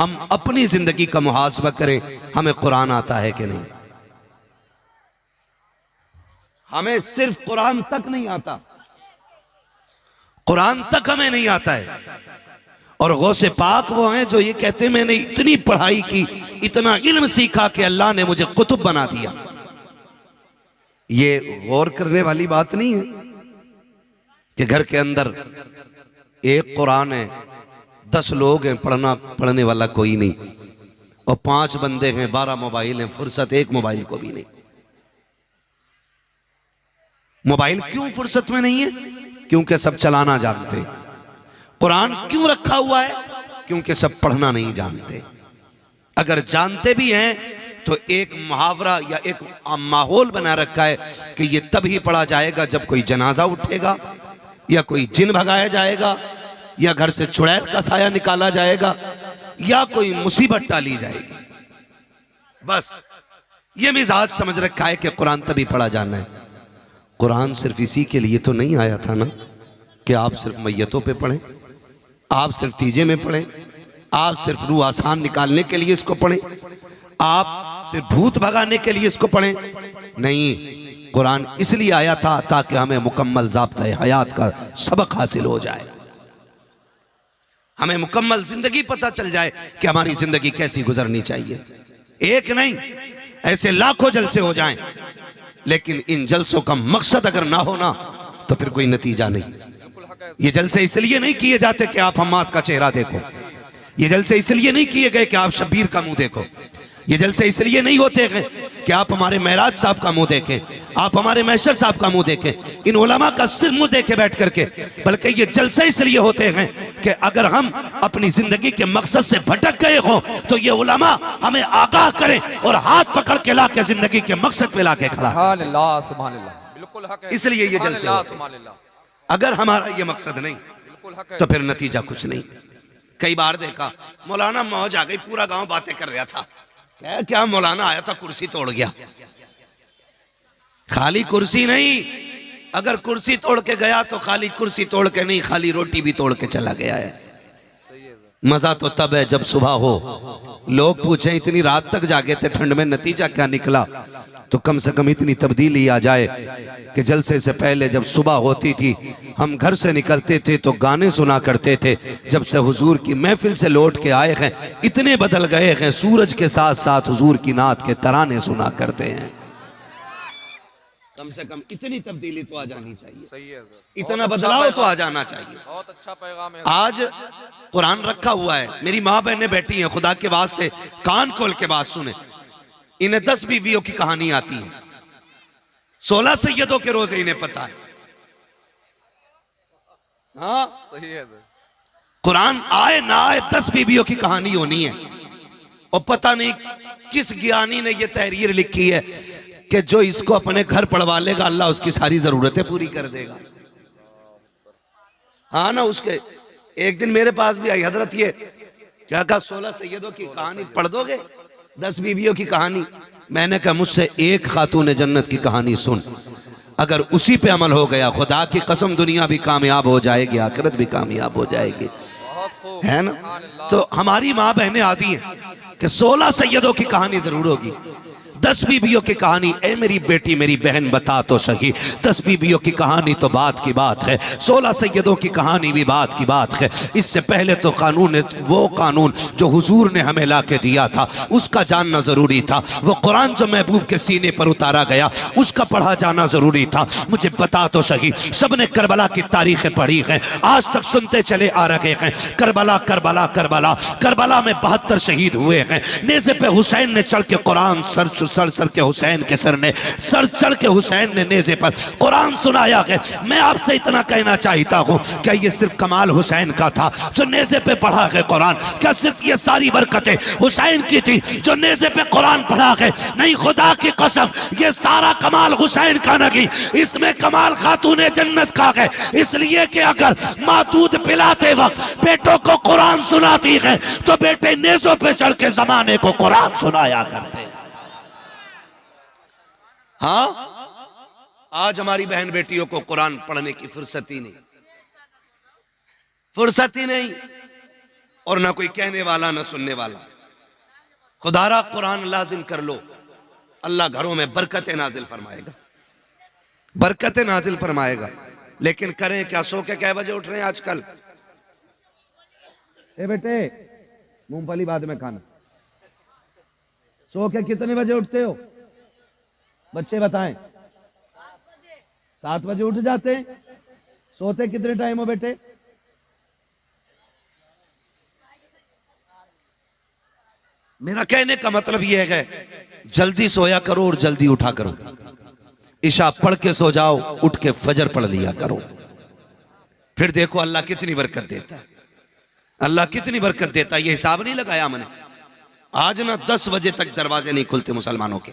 हम अपनी जिंदगी का मुहासबा करें, हमें कुरान आता है कि नहीं। हमें सिर्फ कुरान तक नहीं आता, कुरान तक हमें नहीं आता है। और गौसे पाक वो हैं जो ये कहते हैं मैंने इतनी पढ़ाई की, इतना इल्म सीखा कि अल्लाह ने मुझे कुतुब बना दिया। ये गौर करने वाली बात नहीं है कि घर के अंदर एक कुरान है, 10 लोग हैं, पढ़ने वाला कोई नहीं, और 5 बंदे हैं, 12 मोबाइल हैं, फुर्सत एक मोबाइल को भी नहीं। मोबाइल क्यों फुर्सत में नहीं है? क्योंकि सब चलाना जानते हैं। कुरान क्यों रखा हुआ है? क्योंकि सब पढ़ना नहीं जानते। अगर जानते भी हैं तो एक मुहावरा या एक माहौल बना रखा है कि ये तभी पढ़ा जाएगा जब कोई जनाजा उठेगा, या कोई जिन भगाया जाएगा, या घर से चुड़ैल का साया निकाला जाएगा, या कोई मुसीबत टाली जाएगी। बस ये मिजाज समझ रखा है कि कुरान तभी पढ़ा जाना है। कुरान सिर्फ इसी के लिए तो नहीं आया था ना कि आप सिर्फ मैयतों पे पढ़ें, आप सिर्फ तीजे में पढ़ें, आप सिर्फ रूह आसान निकालने के लिए इसको पढ़ें, आप सिर्फ भूत भगाने के लिए इसको पढ़ें। नहीं, कुरान इसलिए आया था ताकि हमें मुकम्मल ज़ाब्ता हयात का सबक हासिल हो जाए, हमें मुकम्मल जिंदगी पता चल जाए कि हमारी जिंदगी कैसी गुजरनी चाहिए। एक नहीं, ऐसे लाखों जलसे हो जाएं, लेकिन इन जलसों का मकसद अगर ना हो ना तो फिर कोई नतीजा नहीं। ये जलसे इसलिए नहीं किए जाते कि आप हम्माद का चेहरा देखो, ये जलसे इसलिए नहीं किए गए कि आप शब्बीर का मुंह देखो, ये जलसे इसलिए नहीं होते हैं कि आप हमारे महराज साहब का मुंह देखें, आप हमारे मैशर साहब का मुंह देखें, इन उलमा का सिर्फ मुंह देखे बैठ करके, बल्कि ये जलसे इसलिए होते हैं कि अगर हम अपनी जिंदगी के मकसद से भटक गए हों तो ये उलमा हमें आगाह करें और हाथ पकड़ के ला के जिंदगी के मकसद पे ला के खड़ा। इसलिए ये जलसे, अगर हमारा ये मकसद नहीं तो फिर नतीजा कुछ नहीं। कई बार देखा मौलाना मौज आ गई, पूरा गांव बातें कर रहा था, क्या मौलाना आया था कुर्सी तोड़ गया। खाली कुर्सी नहीं, अगर कुर्सी तोड़ के गया तो खाली कुर्सी तोड़ के नहीं, खाली रोटी भी तोड़ के चला गया है। मजा तो तब है जब सुबह हो। लोग पूछे इतनी रात तक जागे थे ठंड में, नतीजा क्या निकला? तो कम से कम इतनी तब्दीली आ जाए कि जलसे से पहले जब सुबह होती थी हम घर से निकलते थे तो गाने सुना करते थे। जब से हुजूर की महफिल से लौट के आए हैं इतने बदल गए हैं, सूरज के साथ साथ हुजूर की नात के तराने सुना करते हैं। कम से कम इतनी तब्दीली तो आ जानी चाहिए, सही है सर। इतना बदलाव तो आ जाना चाहिए। बहुत अच्छा पैगाम है। आज कुरान रखा हुआ है, मेरी माँ बहनें बैठी हैं, खुदा के वास्ते कान खोल के बात सुने। इन्हें 10 बीवियों की कहानी आती है, 16 सैयदों के रोजे इन्हें पता है। हाँ सही है सर। कुरान आए ना आए 10 बीवियों की कहानी होनी है। और पता नहीं किस ज्ञानी ने यह तहरीर लिखी है कि जो इसको अपने घर पढ़वा लेगा अल्लाह उसकी सारी जरूरतें पूरी कर देगा। हाँ ना, उसके एक दिन मेरे पास भी आई हजरत, ये क्या कहा 16 सैयदों की कहानी पढ़ दोगे, 10 बीवियों की कहानी। मैंने कहा मुझसे एक खातून जन्नत की कहानी सुन, अगर उसी पे अमल हो गया खुदा की कसम दुनिया भी कामयाब हो जाएगी, आखिरत भी कामयाब हो जाएगी, है ना। तो हमारी माँ बहनें आती हैं कि 16 सैयदों की कहानी जरूर होगी, 10 बीवियों की कहानी। ए मेरी बेटी मेरी बहन बता तो सही, 10 बीवियों की कहानी तो बात की बात है, 16 सैयदों की कहानी भी बात की बात है। इससे पहले तो कानून, वो कानून जो हुजूर ने हमें ला के दिया था उसका जानना जरूरी था। वो कुरान जो महबूब के सीने पर उतारा गया उसका पढ़ा जाना जरूरी था। मुझे बता तो सही, सबने करबला की तारीखें पढ़ी हैं, आज तक सुनते चले आ रहे हैं। करबला करबला करबला, करबला में 72 शहीद हुए हैं। नेज़े पे हुसैन ने चढ़ के कुरान सर के हुसैन के सर ने सर चढ़ के हुसैन ने नेज़े पर कुरान सुनाया है। मैं आपसे इतना कहना चाहता हूँ, क्या ये सिर्फ कमाल हुसैन का था जो नेज़े पे पढ़ा है कुरान? क्या सिर्फ ये सारी बरकतें हुसैन की थी जो नेज़े पे कुरान पढ़ा है? नहीं, खुदा की कसम ये सारा कमाल हुसैन का नहीं, इसमें कमाल खातून जन्नत का है। इसलिए कि अगर माँ दूध पिलाते वक्त बेटों को कुरान सुनाती है तो बेटे नेज़ों पे चढ़ के जमाने को कुरान सुनाया करते। हाँ, आज हमारी बहन बेटियों को कुरान पढ़ने की फुर्सत ही नहीं, फुर्सत ही नहीं। और ना कोई कहने वाला ना सुनने वाला। खुदारा कुरान लाजिम कर लो, अल्लाह घरों में बरकतें नाजिल फरमाएगा, बरकतें नाजिल फरमाएगा। लेकिन करें क्या? सो के कै बजे उठ रहे हैं आजकल? ए बेटे, मूंगफली बाद में खाना। सो के कितने बजे उठते हो बच्चे बताएं? 7 बजे उठ जाते हैं। सोते कितने टाइम हो बेटे? मेरा कहने का मतलब यह है, जल्दी सोया करो और जल्दी उठा करो। इशा पढ़ के सो जाओ, उठ के फजर पढ़ लिया करो। फिर देखो अल्लाह कितनी बरकत देता है, अल्लाह कितनी बरकत देता है। ये हिसाब नहीं लगाया मैंने। आज ना 10 बजे तक दरवाजे नहीं खुलते मुसलमानों के।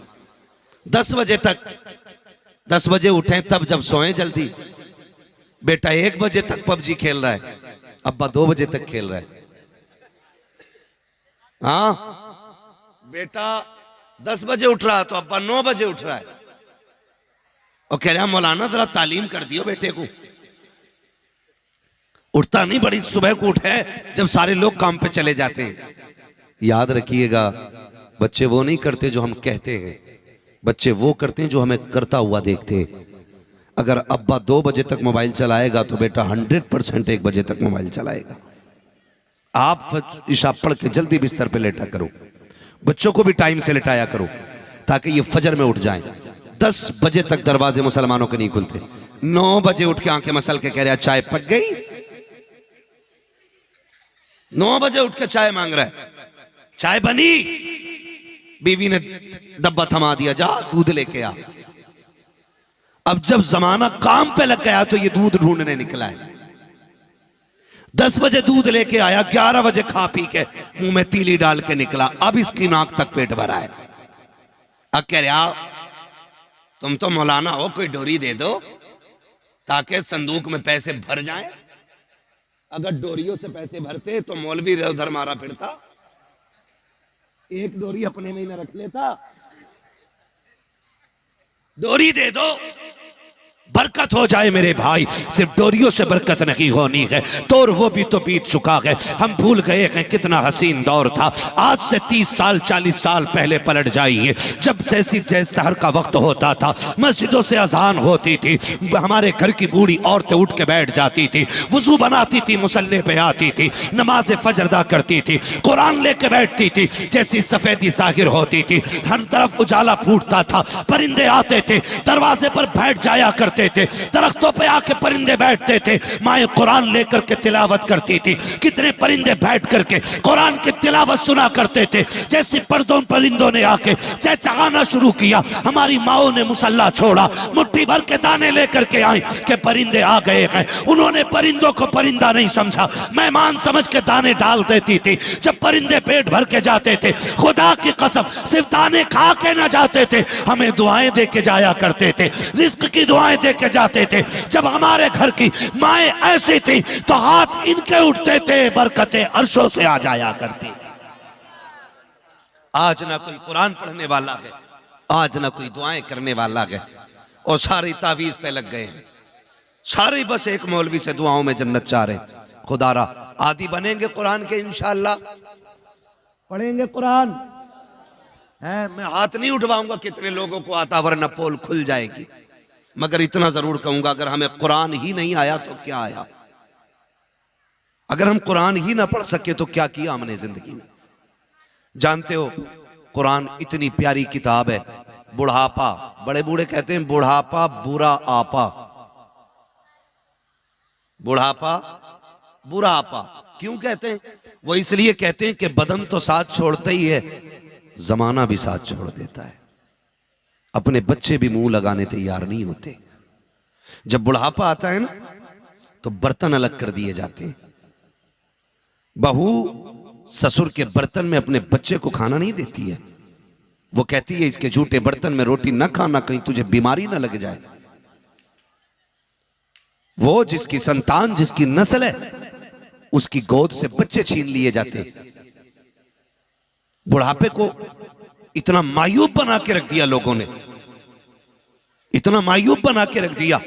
10 बजे तक, 10 बजे उठें तब जब सोएं जल्दी। बेटा 1 बजे तक पबजी खेल रहा है, अब्बा 2 बजे तक खेल रहा है। हाँ बेटा 10 बजे उठ रहा तो अब्बा 9 बजे उठ रहा है और कह रहा मौलाना जरा तालीम कर दियो बेटे को। उठता नहीं, बड़ी सुबह को उठे जब सारे लोग काम पे चले जाते हैं। याद रखिएगा, बच्चे वो नहीं करते जो हम कहते हैं, बच्चे वो करते हैं जो हमें करता हुआ देखते हैं। अगर अब्बा 2 बजे तक मोबाइल चलाएगा तो बेटा 100% 1 बजे तक मोबाइल चलाएगा। आप इशा पढ़ के जल्दी बिस्तर पे लेटा करो, बच्चों को भी टाइम से लेटाया करो ताकि ये फजर में उठ जाएं। 10 बजे तक दरवाजे मुसलमानों के नहीं खुलते। 9 बजे उठ के आंखें मसल के कह रहा चाय पक गई। 9 बजे उठ के चाय मांग रहा है, चाय बनी, बीवी ने डब्बा थमा दिया, जा दूध लेके आ। अब जब जमाना काम पे लग गया तो ये दूध ढूंढने निकला है। 10 बजे दूध लेके आया, 11 बजे खा पी के मुंह में तीली डाल के निकला। अब इसकी नाक तक पेट भरा है। अब कह रहा तुम तो मौलाना हो, कोई डोरी दे दो ताकि संदूक में पैसे भर जाएं। अगर डोरियों से पैसे भरते तो मौलवी उधर मारा फिरता, एक डोरी अपने में ही न रख लेता। डोरी दे दो, बरकत हो जाए मेरे भाई। सिर्फ डोरियों से बरकत नहीं होनी है, दौर वो भी तो बीत चुका है। हम भूल गए हैं कितना हसीन दौर था। आज से 30 साल 40 साल पहले पलट जाइए, जब जैसे सहर का वक्त होता था, मस्जिदों से अजान होती थी, हमारे घर की बूढ़ी औरतें उठ के बैठ जाती थी, वुजू बनाती थी, मुसल्ले पे आती थी, नमाज फजर अदा करती थी, कुरान लेके बैठती थी। जैसी सफेदी जाहिर होती थी, हर तरफ उजाला फूटता था, परिंदे आते थे, दरवाजे पर बैठ जाया करते थे, दरख्तों पे आके परिंदे बैठते थे, माए कुरान लेकर के तिलावत करती थी। कितने परिंदे बैठ करके कुरान की तिलावत सुना करते थे। जैसे परिंदों ने आके चहचहाना शुरू किया, हमारी माओ ने मुसल्ला छोड़ा, मुट्ठी भर के दाने लेकर के आई कि परिंदे आ गए हैं। उन्होंने परिंदों को परिंदा नहीं समझा, मेहमान समझ के दाने डाल देती थी। जब परिंदे पेट भर के जाते थे, खुदा की कसम सिर्फ दाने खा के ना जाते थे, हमें दुआएं दे के जाया करते थे, रिस्क की दुआएं के जाते थे। जब हमारे घर की माएं ऐसी थी तो हाथ इनके उठते थे, बरकतें अर्शों से आ जाया करती। आज ना कोई कुरान पढ़ने वाला है, आज ना कोई दुआएं करने वाला है, और सारी तावीज पे लग गए हैं। सारे बस एक मौलवी से दुआओं में जन्नत चाह रहे। खुदारा आदि बनेंगे कुरान के, इंशाअल्लाह पढ़ेंगे कुरान है। मैं हाथ नहीं उठवाऊंगा कितने लोगों को आता, वरना पोल खुल जाएगी। मगर इतना जरूर कहूंगा, अगर हमें कुरान ही नहीं आया तो क्या आया? अगर हम कुरान ही ना पढ़ सके तो क्या किया हमने जिंदगी में? जानते हो कुरान इतनी प्यारी किताब है। बुढ़ापा, बड़े बूढ़े कहते हैं बुढ़ापा बुरा आपा, बुढ़ापा बुरा आपा। क्यों कहते हैं? वो इसलिए कहते हैं कि बदन तो साथ छोड़ता ही है, जमाना भी साथ छोड़ देता है। अपने बच्चे भी मुंह लगाने तैयार नहीं होते। जब बुढ़ापा आता है ना तो बर्तन अलग कर दिए जाते हैं। बहू ससुर के बर्तन में अपने बच्चे को खाना नहीं देती है। वो कहती है इसके झूठे बर्तन में रोटी न खाना, कहीं तुझे बीमारी ना लग जाए। वो जिसकी संतान, जिसकी नस्ल है, उसकी गोद से बच्चे छीन लिए जाते। बुढ़ापे को इतना मायूब बना के रख दिया लोगों ने, इतना मायूब बना के रख दिया।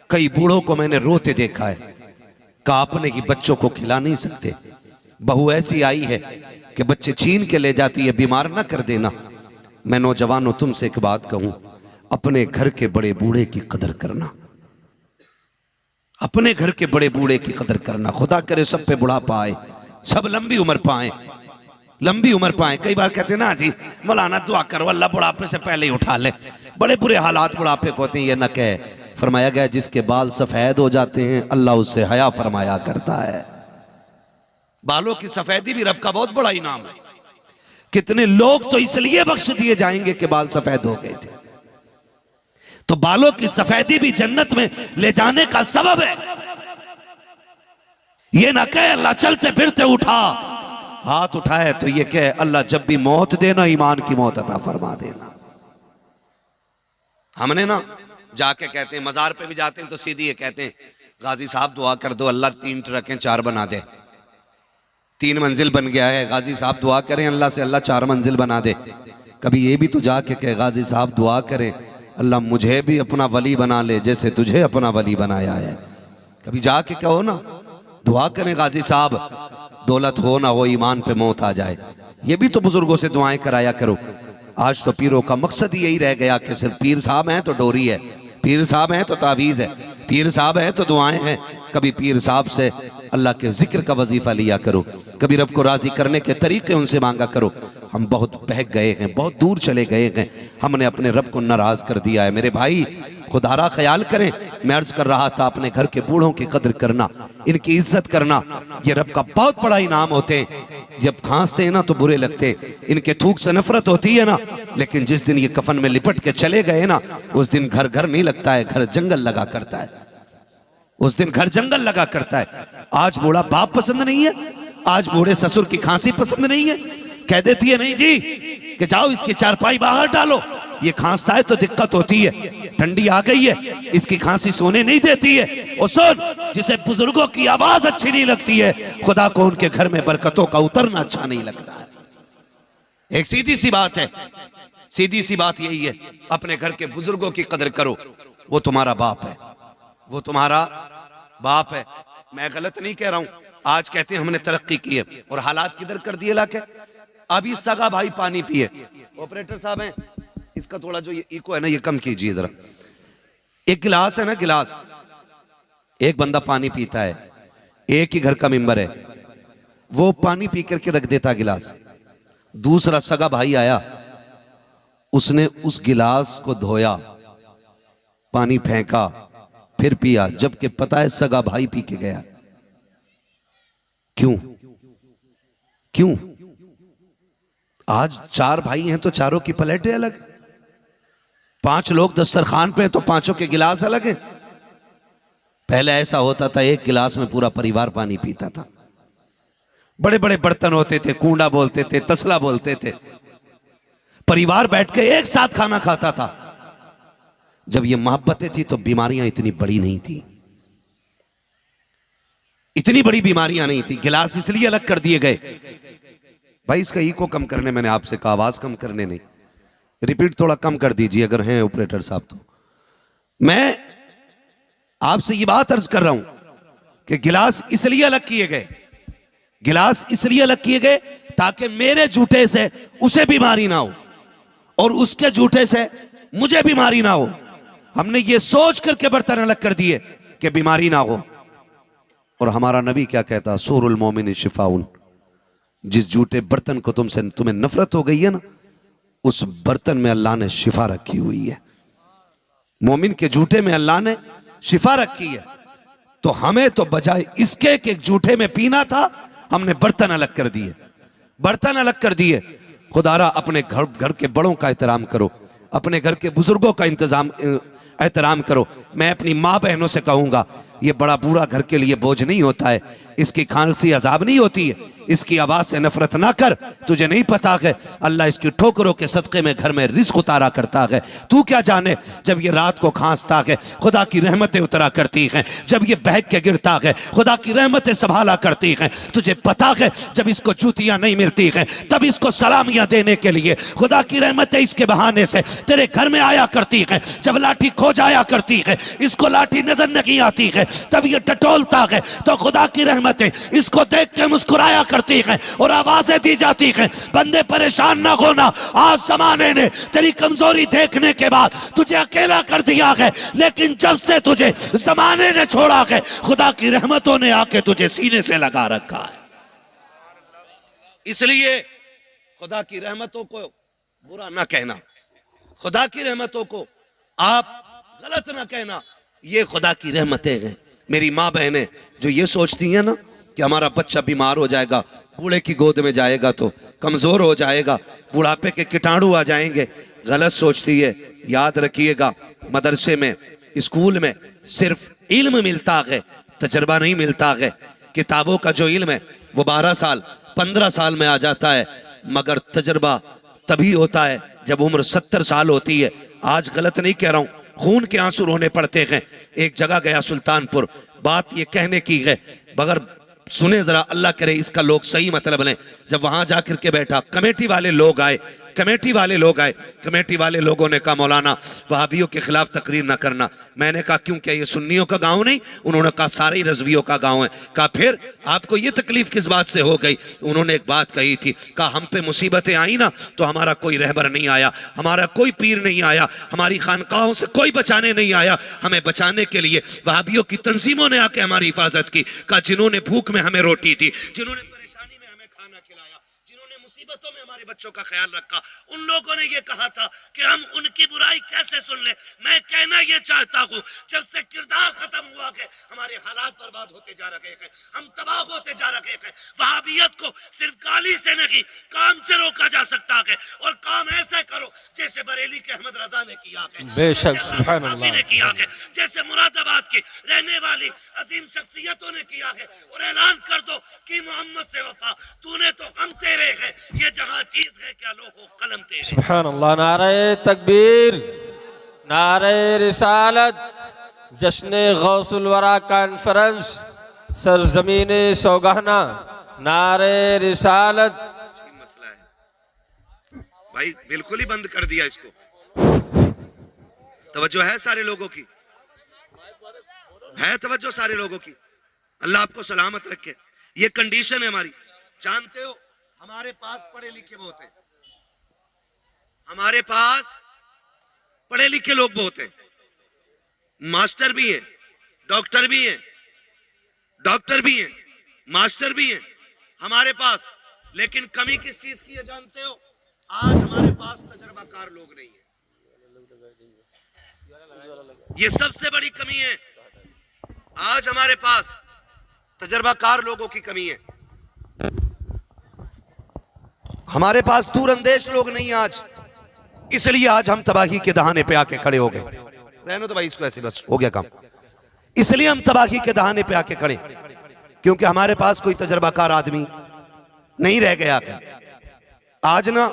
कई बूढ़ों को मैंने रोते देखा है, कहा अपने ही बच्चों को खिला नहीं सकते, बहू ऐसी आई है कि बच्चे छीन के ले जाती है, बीमार ना कर देना। मैं नौजवानों तुमसे एक बात कहूं, अपने घर के बड़े बूढ़े की कदर करना, अपने घर के बड़े बूढ़े की कदर करना। खुदा करे सब पे बुढ़ापा आए, सब लंबी उम्र पाए, लंबी उम्र पाए। कई बार कहते ना जी मौलाना दुआ करो अल्लाह बुढ़ापे से पहले ही उठा ले, बड़े बुरे हालात बुढ़ापे को होते हैं। ये न कहे, फरमाया गया जिसके बाल सफेद हो जाते हैं अल्लाह उससे हया फरमाया करता है। बालों की सफेदी भी रब का बहुत बड़ा इनाम है। कितने लोग तो इसलिए बख्श दिए जाएंगे कि बाल सफेद हो गए थे, तो बालों की सफेदी भी जन्नत में ले जाने का सबब है। ये ना कहे अल्लाह चलते फिरते उठा, हाथ उठाए तो ये कहे अल्लाह जब भी मौत देना ईमान की मौत अता फरमा देना। हमने ना जाके कहते हैं, मजार पे भी जाते हैं तो सीधी ये कहते हैं गाजी साहब दुआ कर दो अल्लाह 3 ट्रकें 4 बना दे, 3 मंजिल बन गया है, गाजी साहब दुआ करें अल्लाह से अल्लाह 4 मंजिल बना दे। कभी ये भी तो जाके कहे गाजी साहब दुआ करें अल्लाह मुझे भी अपना वली बना ले जैसे तुझे अपना वली बनाया है। कभी जाके कहो ना दुआ करें गाजी साहब दौलत हो ना हो ईमान पे मौत आ जाए। ये भी तो बुजुर्गों से दुआएं कराया करो। आज तो पीरों का मकसद ही यही रह गया कि सिर्फ पीर साहब हैं तो डोरी है, पीर साहब हैं तो तावीज़ है, पीर साहब हैं तो दुआएं हैं। कभी पीर साहब से अल्लाह के जिक्र का वजीफा लिया करो, कभी रब को राजी करने के तरीके उनसे मांगा करो। हम बहुत बहक गए हैं, बहुत दूर चले गए हैं, हमने अपने रब को नाराज कर दिया है। मेरे भाई खुदारा ख्याल करें। मैं अर्ज कर रहा था अपने घर के बूढ़ों की कदर करना, इनकी इज्जत करना, ये रब का बहुत बड़ा इनाम होते हैं। जब खांसते हैं ना तो बुरे लगते, इनके थूक से नफरत होती है ना, लेकिन जिस दिन ये कफन में लिपट के चले गए ना उस दिन घर घर नहीं लगता है, घर जंगल लगा करता है। उस दिन घर जंगल लगा करता है। आज बूढ़ा बाप पसंद नहीं है, आज बूढ़े ससुर की खांसी पसंद नहीं है, कह देती है नहीं जी कि जाओ इसकी चारपाई बाहर डालो, ये खांसता है तो दिक्कत होती है, ठंडी आ गई है, इसकी खांसी सोने नहीं देती है। और सुन, जिसे बुजुर्गों की आवाज अच्छी नहीं लगती है खुदा को उनके घर में बरकतों का उतरना अच्छा नहीं लगता है। एक सीधी सी बात है, सीधी सी बात यही है, अपने घर के बुजुर्गों की कदर करो। वो तुम्हारा बाप है, वो तुम्हारा बाप है। मैं गलत नहीं कह रहा हूं। आज कहते हैं हमने तरक्की की है और हालात किधर कर दिए लाके। अभी सगा भाई पानी पिए, ऑपरेटर साहब हैं इसका थोड़ा जो ये इको है ना ये कम कीजिए जरा। एक गिलास है ना, गिलास, एक बंदा पानी पीता है, एक ही घर का मेंबर है, वो पानी पी करके रख देता गिलास। दूसरा सगा भाई आया, उसने उस गिलास को धोया, पानी फेंका, फिर पिया, जबकि पता है सगा भाई पी के गया। क्यों? क्यों? आज 4 भाई हैं तो चारों की प्लेटें अलग, 5 लोग दस्तरखान पे तो 5 के गिलास अलग हैं। पहले ऐसा होता था एक गिलास में पूरा परिवार पानी पीता था। बड़े बड़े बर्तन होते थे, कूंडा बोलते थे, तसला बोलते थे, परिवार बैठ के एक साथ खाना खाता था। जब ये मोहब्बतें थी तो बीमारियां इतनी बड़ी नहीं थी, इतनी बड़ी बीमारियां नहीं थी। गिलास इसलिए अलग कर दिए गए। भाई इसका इको कम करने मैंने आपसे कहा, आवाज कम करने नहीं, रिपीट थोड़ा कम कर दीजिए अगर हैं ऑपरेटर साहब तो। मैं आपसे ये बात अर्ज कर रहा हूं कि गिलास इसलिए अलग किए गए, गिलास इसलिए अलग किए गए ताकि मेरे जूठे से उसे बीमारी ना हो और उसके जूठे से मुझे बीमारी ना हो। हमने ये सोच करके बर्तन अलग कर दिए कि बीमारी ना हो। और हमारा नबी क्या कहता, सूरुल मोमिन शिफाउन, जिस जूठे बर्तन को तुम्हें नफरत हो गई है ना, उस बर्तन में अल्लाह ने शिफा रखी हुई है। मोमिन के जूठे में अल्लाह ने शिफा रखी है। तो हमें तो बजाय इसके कि जूठे में पीना था, हमने बर्तन अलग कर दिए, बर्तन अलग कर दिए। खुदारा अपने घर के बड़ों का एहतराम करो, अपने घर के बुजुर्गों का एहतराम करो। मैं अपनी माँ बहनों से कहूंगा, ये बड़ा बूढ़ा घर के लिए बोझ नहीं होता है, इसकी खांसी अजाब नहीं होती है, इसकी आवाज से नफरत ना कर। तुझे नहीं पता है अल्लाह इसकी ठोकरों के सदक़े में घर में रिज़्क़ उतारा करता है। तू क्या जाने जब ये रात को खांसता है खुदा की रहमतें उतरा करती हैं, जब ये बहक के गिरता है खुदा की रहमतें संभाला करती हैं। तुझे पता है जब इसको जूतियां नहीं मिलती हैं तब इसको सलामियां देने के लिए खुदा की रहमतें इसके बहाने से तेरे घर में आया करती हैं। जब लाठी खो जाया करती है, इसको लाठी नजर नहीं आती है, तब ये टटोलता है तो खुदा की रहमतें इसको देख के मुस्कुराया करती है और आवाजें दी जाती है, बंदे परेशान ना होना, आज जमाने ने तेरी कमजोरी देखने के बाद तुझे अकेला कर दिया है, लेकिन जब से तुझे जमाने ने छोड़ा है, खुदा की रहमतों ने आके तुझे सीने से लगा रखा है। इसलिए खुदा की रहमतों को बुरा ना कहना, खुदा की रहमतों को आप गलत ना कहना, ये खुदा की रहमतें हैं। मेरी माँ बहनें जो ये सोचती हैं ना कि हमारा बच्चा बीमार हो जाएगा, बूढ़े की गोद में जाएगा तो कमजोर हो जाएगा, बुढ़ापे के कीटाणु आ जाएंगे, गलत सोचती है। याद रखिएगा, मदरसे में, स्कूल में सिर्फ इल्म मिलता है, तजर्बा नहीं मिलता है। किताबों का जो इल्म है वो 12 साल 15 साल में आ जाता है, मगर तजर्बा तभी होता है जब उम्र 70 साल होती है। आज गलत नहीं कह रहा हूं, खून के आंसू रोने पड़ते हैं। एक जगह गया सुल्तानपुर, बात ये कहने की है, मगर सुने जरा, अल्लाह करे इसका लोग सही मतलब लें। जब वहां जाकर के बैठा, कमेटी वाले लोग आए, कमेटी वाले लोगों ने कहा मौलाना वहाबियों के खिलाफ तकरीर ना करना। मैंने कहा क्यों, क्या ये सुन्नियों का गांव नहीं? उन्होंने कहा सारे ही रजवियों का गांव है। कहा फिर आपको ये तकलीफ किस बात से हो गई? उन्होंने एक बात कही थी, कहा हम पे मुसीबतें आई ना तो हमारा कोई रहबर नहीं आया, हमारा कोई पीर नहीं आया, हमारी खानकाहों से कोई बचाने नहीं आया। हमें बचाने के लिए वहाबियों की तंजीमों ने आके हमारी हिफाजत की। कहा जिन्होंने भूख में हमें रोटी दी, जिन्होंने परेशानी में हमें खाना खिलाया, जिन्होंने मुसीबतों में हमारे बच्चों का ख्याल रखा, उन लोगों ने ये कहा था कि हम उनकी बुराई कैसे सुन ले। मैं कहना ये चाहता हूँ, जब से किरदार खत्म हुआ है हमारे हालात बर्बाद होते जा रहे हैं, हम तबाह होते जा रहे हैं। वहाबियत को सिर्फ गाली से नहीं, काम से रोका जा सकता है। और काम ऐसे करो जैसे बरेली के अहमद रजा ने किया है, बेशक सुभान अल्लाह ने किया है, जैसे मुरादाबाद की रहने वाली अजीम शख्सियतों ने किया है। और ऐलान कर दो कि मोहम्मद से वफा, तूने तो हम तेरे हैं, ये जहां चीज है क्या लोहो कलम तेरे। सुभान अल्लाह। नारे तकबीर, नारे रिसालत, जश्न गौसुल वरा कॉन्फ्रेंस, सरजमीने सौगाना, नारे रिसालत। मसला है भाई, बिल्कुल ही बंद कर दिया इसको। तवज्जो है सारे लोगों की, है तवज्जो सारे लोगों की। अल्लाह आपको सलामत रखे। ये कंडीशन है हमारी। जानते हो हमारे पास पढ़े लिखे बहुत हैं, हमारे पास पढ़े लिखे लोग बहुत हैं, मास्टर भी हैं, डॉक्टर भी हैं, मास्टर भी हैं हमारे पास। लेकिन कमी किस चीज की है जानते हो? आज हमारे पास तजर्बाकार लोग नहीं है। ये सबसे बड़ी कमी है। आज हमारे पास तजर्बाकार लोगों की कमी है। हमारे पास दूरअंदेश लोग नहीं आज, इसलिए आज हम तबाही के दहाने पे आके खड़े हो गए। रहने तो भाई इसको ऐसे, बस हो गया काम। इसलिए हम तबाही के दहाने पे आके खड़े, क्योंकि हमारे पास कोई तजर्बाकार आदमी नहीं रह गया। आज ना,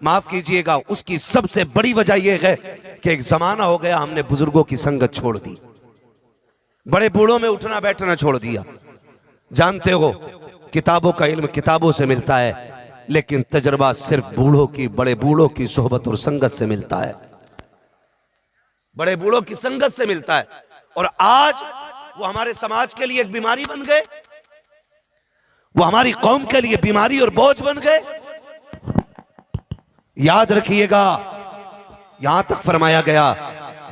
माफ कीजिएगा, उसकी सबसे बड़ी वजह यह है कि एक जमाना हो गया हमने बुजुर्गों की संगत छोड़ दी, बड़े बूढ़ों में उठना बैठना छोड़ दिया। जानते हो किताबों का इल्म किताबों से मिलता है, लेकिन तजर्बा सिर्फ बूढ़ों की, बड़े बूढ़ों की सोहबत और संगत से मिलता है, बड़े बूढ़ों की संगत से मिलता है। और आज वो हमारे समाज के लिए एक बीमारी बन गए, वो हमारी कौम के लिए बीमारी और बोझ बन गए। याद रखिएगा, यहां तक फरमाया गया,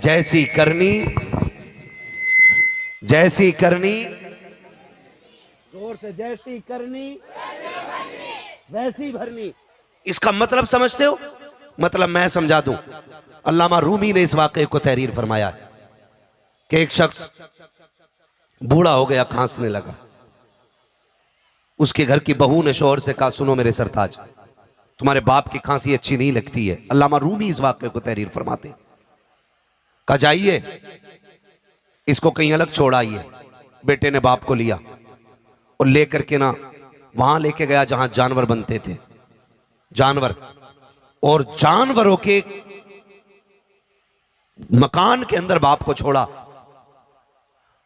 जैसी करनी जोर से, जैसी करनी वैसी भरनी। इसका मतलब समझते हो? मतलब मैं समझा दूं। अल्लामा रूमी ने इस वाक़े को तहरीर फरमाया कि एक शख्स बूढ़ा हो गया, खांसने लगा। उसके घर की बहू ने शौहर से कहा, सुनो मेरे सरताज, तुम्हारे बाप की खांसी अच्छी नहीं लगती है। अल्लामा रूमी इस वाक़े को तहरीर फरमाते। कहा जाइए इसको कहीं अलग छोड़ आइए। बेटे ने बाप को लिया और लेकर के ना वहां लेके गया जहां जानवर बनते थे, जानवर, और जानवरों के मकान के अंदर बाप को छोड़ा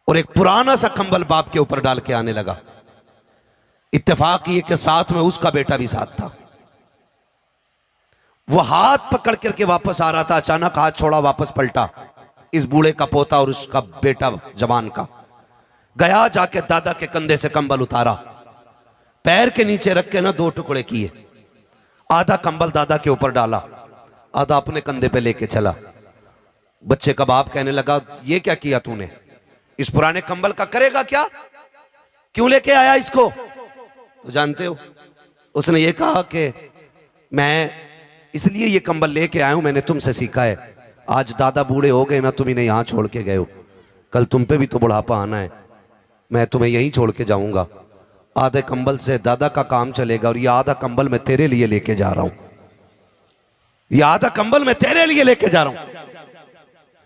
और एक पुराना सा कंबल बाप के ऊपर डाल के आने लगा। इत्तेफाक ये कि साथ में उसका बेटा भी साथ था। वो हाथ पकड़ करके वापस आ रहा था, अचानक हाथ छोड़ा, वापस पलटा। इस बूढ़े का पोता और उसका बेटा जवान का गया, जाके दादा के कंधे से कंबल उतारा, पैर के नीचे रख के ना 2 टुकड़े किए, आधा कंबल दादा के ऊपर डाला, आधा अपने कंधे पे लेके चला। बच्चे का बाप कहने लगा, ये क्या किया तूने, इस पुराने कंबल का करेगा क्या, क्यों लेके आया इसको? तो जानते हो उसने ये कहा कि मैं इसलिए ये कंबल लेके आया हूं, मैंने तुमसे सीखा है। आज दादा बूढ़े हो गए ना, तुम इन्हें यहां छोड़ के गए हो, कल तुम पे भी तो बुढ़ापा आना है, मैं तुम्हें यहीं छोड़ के जाऊंगा। आधे कंबल से दादा का काम चलेगा और ये आधा कंबल मैं तेरे लिए लेके जा रहा हूं, ये आधा कंबल मैं तेरे लिए लेके जा रहा हूं।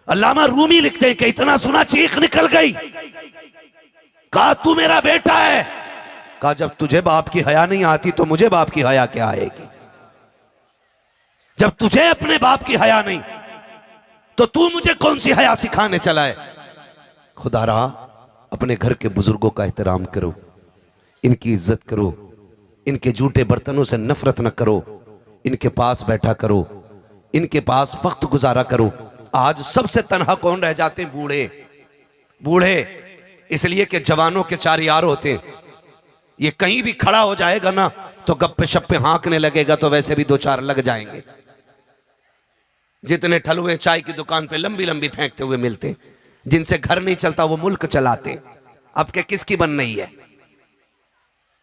अल्लामा रूमी लिखते हैं कि इतना सुना चीख निकल गई, कहा तू मेरा बेटा है। कहा जब तुझे बाप की हया नहीं आती तो मुझे बाप की हया क्या आएगी? जब तुझे अपने बाप की हया नहीं तो तू मुझे कौन सी हया सिखाने चला है? खुदा रहा अपने घर के बुजुर्गों का एहतराम करो, इनकी इज्जत करो, इनके जूठे बर्तनों से नफरत न करो, इनके पास बैठा करो, इनके पास वक्त गुजारा करो। आज सबसे तन्हा कौन रह जाते हैं? बूढ़े। बूढ़े इसलिए कि जवानों के 4 यार होते हैं, ये कहीं भी खड़ा हो जाएगा ना तो गप्पे शप्पे हाँकने लगेगा, तो वैसे भी 2-4 लग जाएंगे। जितने ठलुए चाय की दुकान पे लंबी लंबी फेंकते हुए मिलते, जिनसे घर नहीं चलता वो मुल्क चलाते। आपके किसकी बन रही है?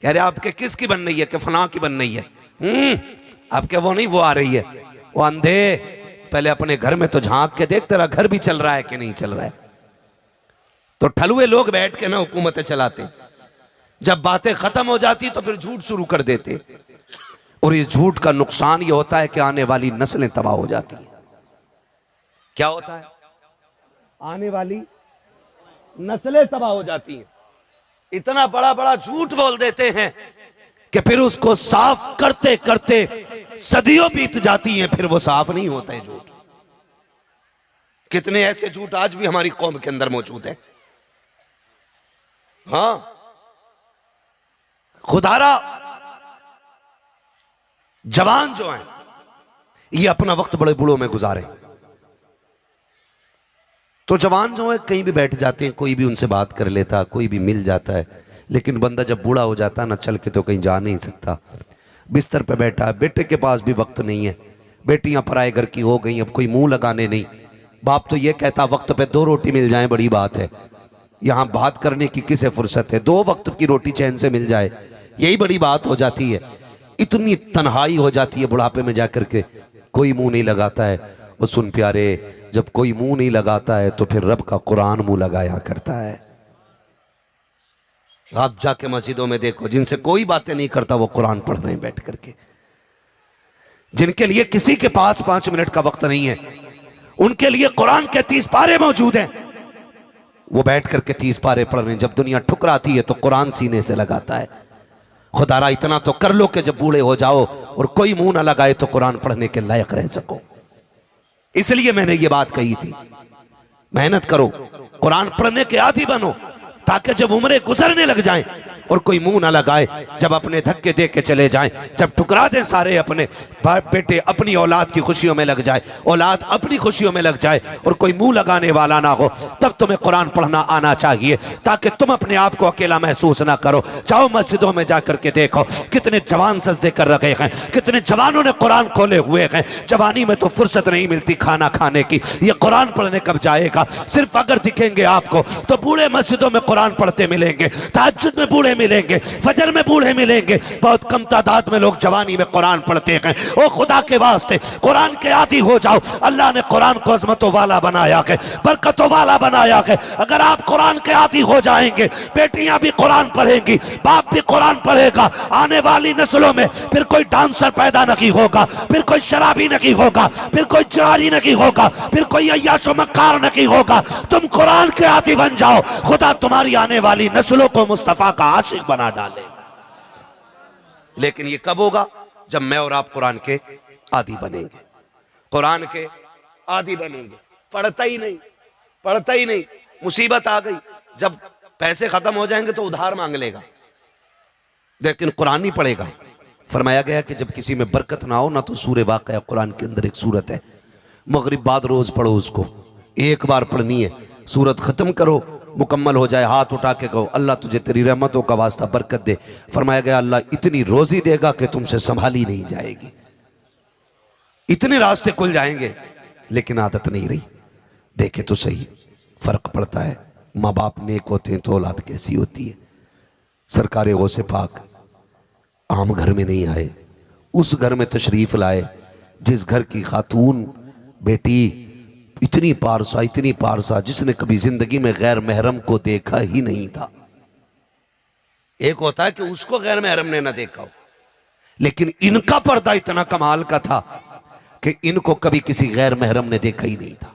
कह रहे आपके किसकी बन रही है? कि फलां की बन रही है। आपके वो नहीं, वो आ रही है। वो अंधे, पहले अपने घर में तो झांक के देख तेरा घर भी चल रहा है कि नहीं चल रहा है। तो ठलुए लोग बैठ के ना हुकूमतें चलाते, जब बातें खत्म हो जाती तो फिर झूठ शुरू कर देते, और इस झूठ का नुकसान ये होता है कि आने वाली नस्लें तबाह हो जाती है। क्या होता है? आने वाली नस्लें तबाह हो जाती हैं। इतना बड़ा बड़ा झूठ बोल देते हैं कि फिर उसको साफ करते करते सदियों बीत जाती हैं, फिर वो साफ नहीं होता है झूठ। कितने ऐसे झूठ आज भी हमारी कौम के अंदर मौजूद है। हाँ, खुदारा जवान जो हैं ये अपना वक्त बड़े बूढ़ों में गुजारे, तो जवान जो है कहीं भी बैठ जाते हैं, कोई भी उनसे बात कर लेता, कोई भी मिल जाता है। लेकिन बंदा जब बूढ़ा हो जाता है ना, चल के तो कहीं जा नहीं सकता, बिस्तर पे बैठा है, बेटे के पास भी वक्त नहीं है, बेटियां पराए घर की हो गई, अब कोई मुंह लगाने नहीं। बाप तो ये कहता वक्त पे 2 रोटी मिल जाए बड़ी बात है, यहां बात करने की किसे फुर्सत है, 2 वक्त की रोटी चैन से मिल जाए यही बड़ी बात हो जाती है। इतनी तन्हाई हो जाती है बुढ़ापे में जाकर के, कोई मुंह नहीं लगाता है। वो सुन प्यारे, जब कोई मुंह नहीं लगाता है तो फिर रब का कुरान मुंह लगाया करता है। आप जाके मस्जिदों में देखो, जिनसे कोई बातें नहीं करता वो कुरान पढ़ रहे हैं बैठ करके। जिनके लिए किसी के पास 5 मिनट का वक्त नहीं है, उनके लिए कुरान के 30 पारे मौजूद हैं, वो बैठ करके 30 पारे पढ़ रहे हैं। जब दुनिया ठुकराती है तो कुरान सीने से लगाता है। खुदारा इतना तो कर लो कि जब बूढ़े हो जाओ और कोई मुंह ना लगाए तो कुरान पढ़ने के लायक रह सको। इसलिए मैंने ये बात कही थी, मेहनत करो, कुरान पढ़ने के आदी बनो, ताकि जब उम्रें गुजरने लग जाएं और कोई मुंह ना लगाए, जब अपने धक्के दे के चले जाएं, जब ठुकरा दें सारे अपने बेटे, अपनी औलाद की खुशियों में लग जाए, औलाद अपनी खुशियों में लग जाए और कोई मुंह लगाने वाला ना हो, तब तुम्हें कुरान पढ़ना आना चाहिए, ताकि तुम अपने आप को अकेला महसूस ना करो। जाओ मस्जिदों में जाकर के देखो कितने जवान सजदे कर रखे हैं, कितने जवानों ने कुरान खोले हुए हैं। जवानी में तो फुर्सत नहीं मिलती खाना खाने की, ये कुरान पढ़ने कब जाएगा? सिर्फ अगर दिखेंगे आपको तो बूढ़े मस्जिदों में कुरान पढ़ते मिलेंगे, तहज्जुद में बूढ़े मिलेंगे, फजर में बूढ़े मिलेंगे, बहुत कम तादाद में लोग जवानी में कुरान पढ़ते हैं। ओ खुदा के वास्ते कुरान के आदी हो जाओ। अल्लाह ने कुरान को अज़मतों वाला बनाया है, बरकतों वाला बनाया है। अगर आप कुरान के आदी हो जाएंगे, बेटियां भी कुरान पढ़ेंगी, बाप भी कुरान पढ़ेगा, आने वाली नस्लों में फिर कोई डांसर पैदा नहीं होगा, फिर कोई शराबी नहीं होगा, फिर कोई जारी नहीं होगा, फिर कोई अय्याशो मक्कार नहीं होगा। तुम कुरान के आदी बन जाओ, खुदा तुम्हारी आने वाली नस्लों को मुस्तफा का आशिक बना डाले। लेकिन ये कब होगा? जब मैं और आप कुरान के आदी बनेंगे, कुरान के आदी बनेंगे। पढ़ता ही नहीं, पढ़ता ही नहीं, मुसीबत आ गई। जब पैसे खत्म हो जाएंगे तो उधार मांग लेगा, लेकिन कुरान नहीं पढ़ेगा। फरमाया गया कि जब किसी में बरकत ना हो ना, तो सूरे वाक़या कुरान के अंदर एक सूरत है, मगरिब बाद रोज पढ़ो उसको, एक बार पढ़नी है। सूरत ख़त्म करो, मुकम्मल हो जाए, हाथ उठा के कहो अल्लाह तुझे तेरी रहमतों का वास्ता बरकत दे। फरमाया गया अल्लाह इतनी रोजी देगा कि तुमसे संभाली नहीं जाएगी, इतने रास्ते खुल जाएंगे, लेकिन आदत नहीं रही। देखे तो सही फर्क पड़ता है, माँ बाप नेक होते हैं तो औलाद कैसी होती है। सरकार गौसे पाक आम घर में नहीं आए, उस घर में तशरीफ लाए जिस घर की खातून बेटी इतनी पारसा जिसने कभी जिंदगी में गैर महरम को देखा ही नहीं था। एक होता है कि उसको गैर महरम ने ना देखा हो, लेकिन इनका पर्दा इतना कमाल का था कि इनको कभी किसी गैर महरम ने देखा ही नहीं था।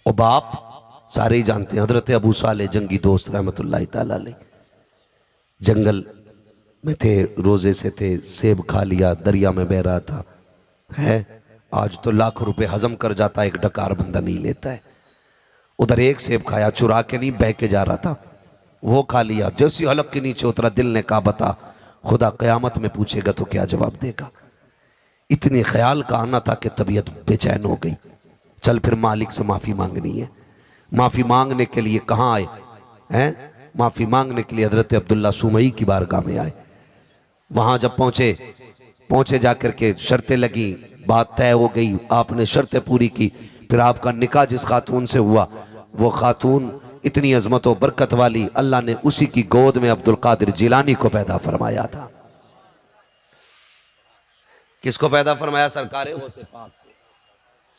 और बाप सारे ही जानते हैं, हजरत अबू साले जंगी दोस्त रहमतुल्लाह ताला अलैह जंगल में थे, रोजे से थे, सेब खा लिया, दरिया में बह रहा था। है आज तो लाखों रुपए हजम कर जाता है, एक डकार बंदा नहीं लेता है। उधर एक सेब खाया, चुरा के नहीं, बह के जा रहा था, वो खा लिया। जैसी हलक के नीचे उतरा, दिल ने कहा बता खुदा क़यामत में पूछेगा तो क्या जवाब देगा। इतने ख्याल का आना था कि तबीयत बेचैन हो गई। चल फिर मालिक से माफ़ी मांगनी है। माफ़ी मांगने के लिए कहाँ आए हैं? माफ़ी मांगने के लिए हजरत अब्दुल्ला सुमई की बारगाह में आए। वहाँ जब पहुँचे जाकर के शर्तें लगी, बात तय हो गई, आपने शर्तें पूरी की। फिर आपका निकाह जिस खातून से हुआ, वो खातून इतनी अजमत व बरकत वाली, अल्लाह ने उसी की गोद में अब्दुल कादिर जिलानी को पैदा फरमाया था। किसको पैदा फरमाया? सरकार गौसे पाक।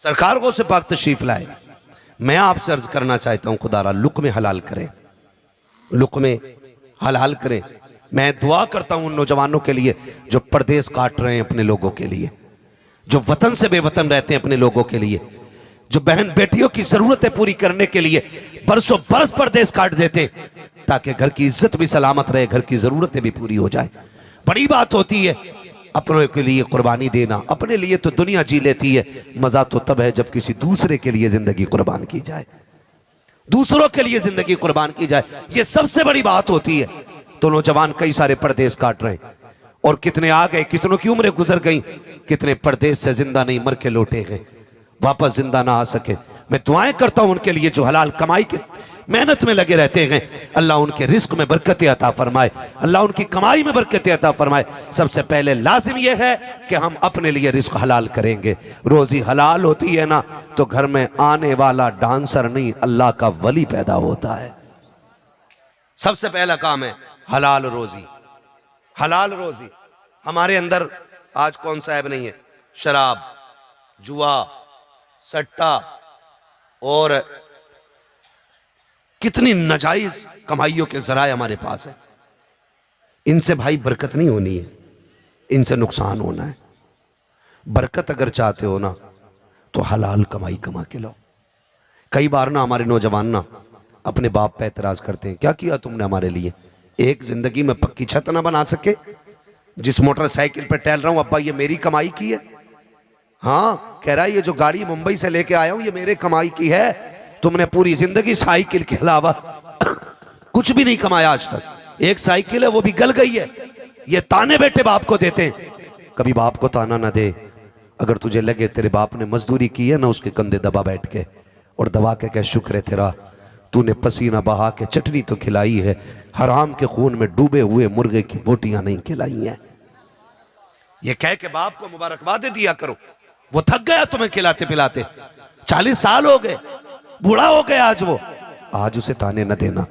सरकार गौसे पाक तशरीफ लाए। मैं आपसे अर्ज करना चाहता हूं खुदारा लुक़्मे हलाल करें, लुक़्मे हलाल करें। मैं दुआ करता हूं उन नौजवानों के लिए जो परदेश काट रहे हैं अपने लोगों के लिए, जो वतन से बेवतन रहते हैं अपने लोगों के लिए, जो बहन बेटियों की जरूरतें पूरी करने के लिए बरसों बरस परदेश काट देते ताकि घर की इज्जत भी सलामत रहे, घर की जरूरतें भी पूरी हो जाए। बड़ी बात होती है अपनों के लिए कुर्बानी देना। अपने लिए तो दुनिया जी लेती है, मजा तो तब है जब किसी दूसरे के लिए जिंदगी कुर्बान की जाए, दूसरों के लिए जिंदगी कुर्बान की जाए। ये सबसे बड़ी बात होती है। तो नौजवान कई सारे परदेश काट रहे हैं, और कितने आ गए, कितनों की उम्रें गुजर गई, कितने परदेश से जिंदा नहीं मर के लौटे गए, वापस जिंदा ना आ सके। मैं दुआएं करता हूं उनके लिए जो हलाल कमाई की मेहनत में लगे रहते हैं। अल्लाह उनके रिस्क में बरकतें अता फरमाए, अल्लाह उनकी कमाई में बरकतें अता फरमाए। सबसे पहले लाजिम यह है कि हम अपने लिए रिस्क हलाल करेंगे। रोजी हलाल होती है ना तो घर में आने वाला डांसर नहीं, अल्लाह का वली पैदा होता है। सबसे पहला काम है हलाल रोजी। हलाल रोजी हमारे अंदर आज कौन सा ऐब नहीं है? शराब, जुआ, सट्टा और कितनी नाजायज कमाइयों के जराए हमारे पास है। इनसे भाई बरकत नहीं होनी है, इनसे नुकसान होना है। बरकत अगर चाहते हो ना तो हलाल कमाई कमा के लो। कई बार ना हमारे नौजवान ना अपने बाप पे एतराज करते हैं, क्या किया तुमने हमारे लिए? एक जिंदगी में पक्की छत ना बना सके? जिस मोटरसाइकिल पे टहल रहा हूं अब्बा ये मेरी कमाई की है। हाँ कह रहा है ये जो गाड़ी मुंबई से लेके आया हूं ये मेरे कमाई की है। तुमने पूरी जिंदगी साइकिल के अलावा कुछ भी नहीं कमाया आज तक। एक साइकिल है वो भी गल गई है। ये ताने बेटे बाप को देते हैं। कभी बाप को ताना ना दे। अगर तुझे लगे तेरे बाप ने मजदूरी की है ना, उसके कंधे दबा बैठ के और दबा के कह शुक्र है तेरा, तूने पसीना बहा के चटनी तो खिलाई है, हराम के खून में डूबे हुए मुर्गे की बोटियां नहीं खिलाई हैं। ये कह के बाप को मुबारकबाद दिया करो। वो थक गया तुम्हें खिलाते पिलाते, 40 साल हो गए, बूढ़ा हो गया आज वो। आज उसे ताने न देना,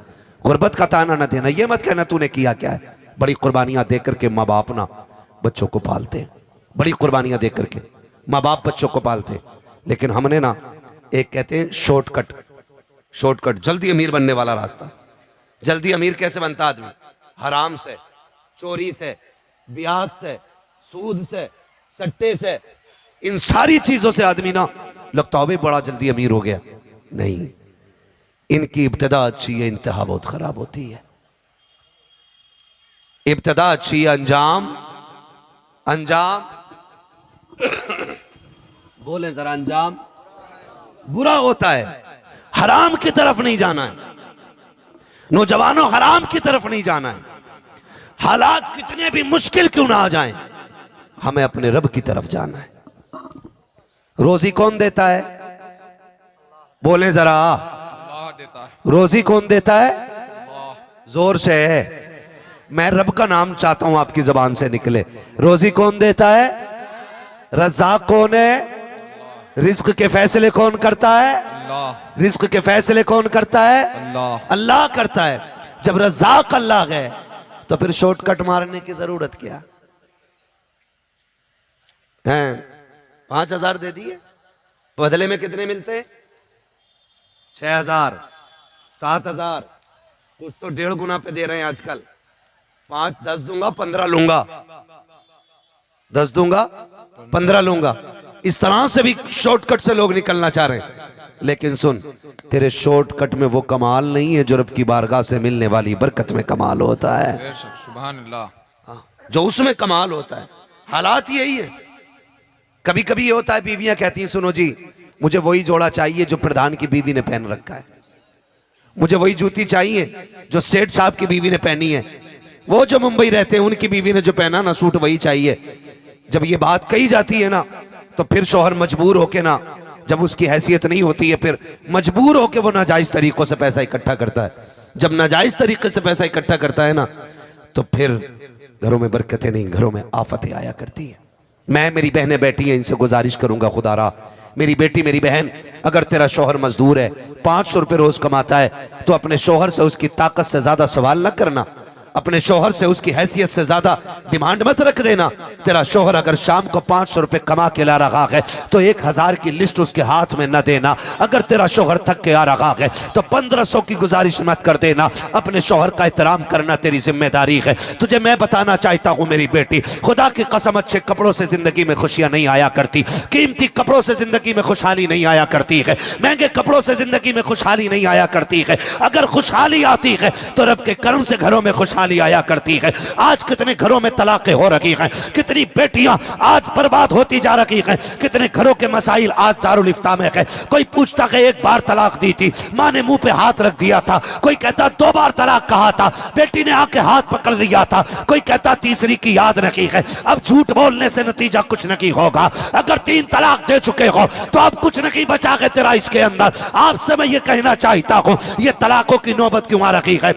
गुर्बत का ताना न देना। ये मत कहना तूने किया क्या है। बड़ी कुर्बानियां दे करके माँ बाप ना बच्चों को पालते हैं, बड़ी कुर्बानियां दे करके माँ बाप बच्चों को पालते हैं। लेकिन हमने ना एक कहते हैं शॉर्टकट, जल्दी अमीर बनने वाला रास्ता। जल्दी अमीर कैसे बनता आदमी? हराम से, चोरी से, ब्याज से, सूद से, सट्टे से, इन सारी चीजों से आदमी ना लगता हो भाई बड़ा जल्दी अमीर हो गया। नहीं, इनकी इब्तिदा अच्छी है, इंतहा बहुत खराब होती है। इब्तिदा अच्छी है, अंजाम बोले जरा, अंजाम बुरा होता है। हराम की तरफ नहीं जाना है नौजवानों, हराम की तरफ नहीं जाना है। हालात कितने भी मुश्किल क्यों ना आ जाएं, हमें अपने रब की तरफ जाना है। रोजी कौन देता है? बोले जरा, देता है। रोजी कौन देता है? जोर से है, मैं रब का नाम चाहता हूं आपकी जबान से निकले। रोजी कौन देता है? रज़्ज़ाक़ कौन है? रिज्क के फैसले कौन करता है? अल्लाह। रिज्क के फैसले कौन करता है? अल्लाह। अल्लाह करता है। जब रज़्ज़ाक़ अल्लाह है तो फिर शॉर्टकट मारने की जरूरत क्या है? 5,000 दे दिए, बदले में कितने मिलते हैं? 6,000, 7,000, कुछ तो 1.5 गुना पे दे रहे हैं आजकल। 5, 10 दूंगा 15 लूंगा, 10 दूंगा 15 लूंगा। इस तरह से भी शॉर्टकट से लोग निकलना चाह रहे हैं। लेकिन सुन, तेरे शॉर्टकट में वो कमाल नहीं है जो रब की बारगाह से मिलने वाली बरकत में कमाल होता है, बेशक, सुभान अल्लाह। जो उसमें कमाल होता है। हालात यही है। कभी कभी ये होता है, बीवियां कहती हैं सुनो जी, मुझे वही जोड़ा चाहिए जो प्रधान की बीवी ने पहन रखा है, मुझे वही जूती चाहिए जो सेठ साहब की बीवी ने पहनी है, वो जो मुंबई रहते हैं उनकी बीवी ने जो पहना ना सूट वही चाहिए। जब ये बात कही जाती है ना तो फिर शौहर मजबूर होके ना, जब उसकी हैसियत नहीं होती है फिर मजबूर होके वो नाजायज तरीकों से पैसा इकट्ठा करता है। जब नाजायज तरीके से पैसा इकट्ठा करता है ना तो फिर घरों में बरकतें नहीं, घरों में आफतें आया करती है। मैं, मेरी बहनें बैठी हैं, इनसे गुजारिश करूंगा खुदारा, मेरी बेटी, मेरी बहन, अगर तेरा शौहर मजदूर है, 500 रुपये रोज कमाता है, तो अपने शौहर से उसकी ताकत से ज्यादा सवाल न करना, अपने शौहर से उसकी हैसियत से ज्यादा डिमांड मत रख देना। तेरा शौहर अगर शाम को 500 रुपये कमा के ला रहा है तो 1,000 की लिस्ट उसके हाथ में न देना। अगर तेरा शौहर थक के आ रहा है तो 1500 की गुजारिश मत कर देना। अपने शौहर का एहतराम करना तेरी जिम्मेदारी है। तुझे मैं बताना चाहता हूँ मेरी बेटी, खुदा की कसम, अच्छे कपड़ों से जिंदगी में खुशियां नहीं आया करती, कीमती कपड़ों से जिंदगी में खुशहाली नहीं आया करती है, महंगे कपड़ों से जिंदगी में खुशहाली नहीं आया करती है। अगर खुशहाली आती है तो रब के करम से घरों में खुशहाली आया करती है। आज कितने घरों में तलाकें हो रही हैं, कितनी बेटियां आज बर्बाद होती जा रही हैं, कितने घरों के मसाइल आज दारुल इफ्ता में है। कोई पूछता है 1 बार तलाक दी थी, माँ ने मुंह पे हाथ रख दिया था, कोई कहता 2 बार तलाक कहा था, बेटी ने आके हाथ पकड़ लिया था, कोई कहता तीसरी की याद नहीं है। अब झूठ बोलने से नतीजा कुछ नहीं होगा। अगर 3 तलाक दे चुके हो तो अब कुछ नहीं बचा है तेरा इसके अंदर। आपसे मैं ये कहना चाहता हूं, ये तलाकों की नौबत क्यों आ रही है,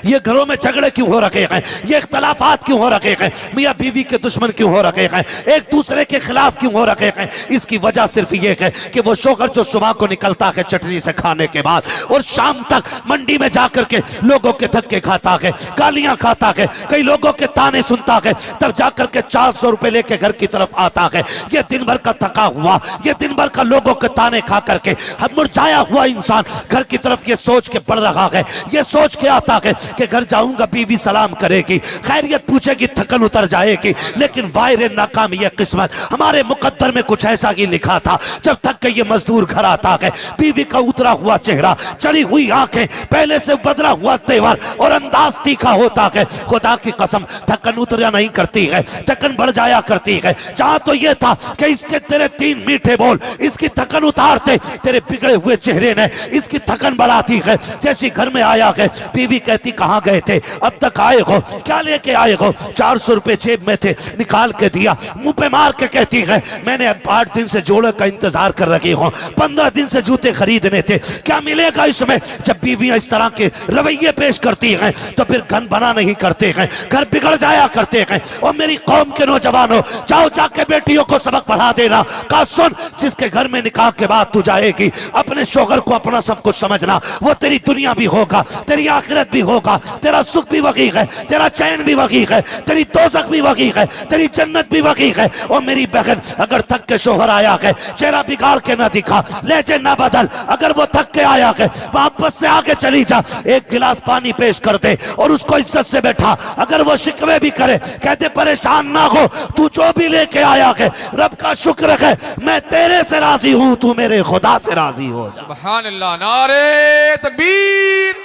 ये घरों में झगड़े क्यों हो रखे हैं, ये इख्तलाफात क्यों हो रखे हैं, मियाँ बीवी के दुश्मन क्यों हो रखे हैं, एक दूसरे के खिलाफ क्यों हो रखे हैं? इसकी वजह सिर्फ ये है कि वो शौहर जो सुबह को निकलता है चटनी से खाने के बाद और शाम तक मंडी में जाकर के लोगों के धक्के खाता है, गालियां खाता है, कई लोगों के ताने सुनता है, तब जाकर के 400 रुपए लेके घर की तरफ आता है। ये दिन भर का थका हुआ, ये दिन भर का लोगों के ताने खा करके मुरझाया हुआ इंसान घर की तरफ ये सोच के बढ़ रहा है, ये सोच के आता है कि घर जाऊंगा बीवी सलाम करेगी, खैरियत पूछेगी, थकन उतर जाएगी। लेकिन वायरे नाकाम ये किस्मत, हमारे मुकद्दर में कुछ ऐसा ही लिखा था। जब तक के ये मजदूर घर आता है, बीवी का उतरा हुआ चेहरा, चढ़ी हुई आंखें, पहले से बदला हुआ तेवर और अंदाज तीखा होता है। खुदा की कसम थकन उतरा नहीं करती है, थकन बढ़ जाया करती है। जहां तो ये था कि इसके तेरे 3 मीठे बोल इसकी थकन उतारते, तेरे बिगड़े हुए चेहरे ने इसकी थकन बढ़ाती है। जैसी घर में आया है, बीवी कहती कहाँ गए थे, अब तक आए हो, क्या लेके आए हो? 400 रुपए जेब में थे, निकाल के दिया। मुंह पे मार के कहती है मैंने 8 दिन से जोड़े का इंतजार कर रही हूँ, 15 दिन से जूते खरीदने थे, क्या मिलेगा इसमें? जब बीवियां इस तरह के रवैये पेश करती हैं तो फिर घर बना नहीं करते हैं, घर बिगड़ जाया करते हैं। और मेरी कौम के नौजवानों, जाओ जाके बेटियों को सबक पढ़ा देना। कहा सुन, जिसके घर में निकाह के बाद तू जाएगी, अपने शौहर को अपना सब कुछ समझना, वो तेरी दुनिया भी होगा, तेरी आखिरत भी होगा, तेरा सुख भी वही है, तेरा चैन भी वही है, तेरी दोज़ख भी वही है, तेरी जन्नत भी वही है। और मेरी बहन, अगर थक के शौहर आया है, चेहरा बिगाड़ के ना दिखा, लहजे ना बदल। अगर वो थक के आया है, वापस से आगे चली जा, 1 गिलास पानी पेश कर दे और उसको इज्जत से बैठा। अगर वो शिकवे भी करे, कहते परेशान ना हो, तू जो भी लेके आया है रब का शुक्र है, मैं तेरे से राजी हूं, तू मेरे खुदा से राजी हो जा। सुभान अल्लाह। नारे तकबीर,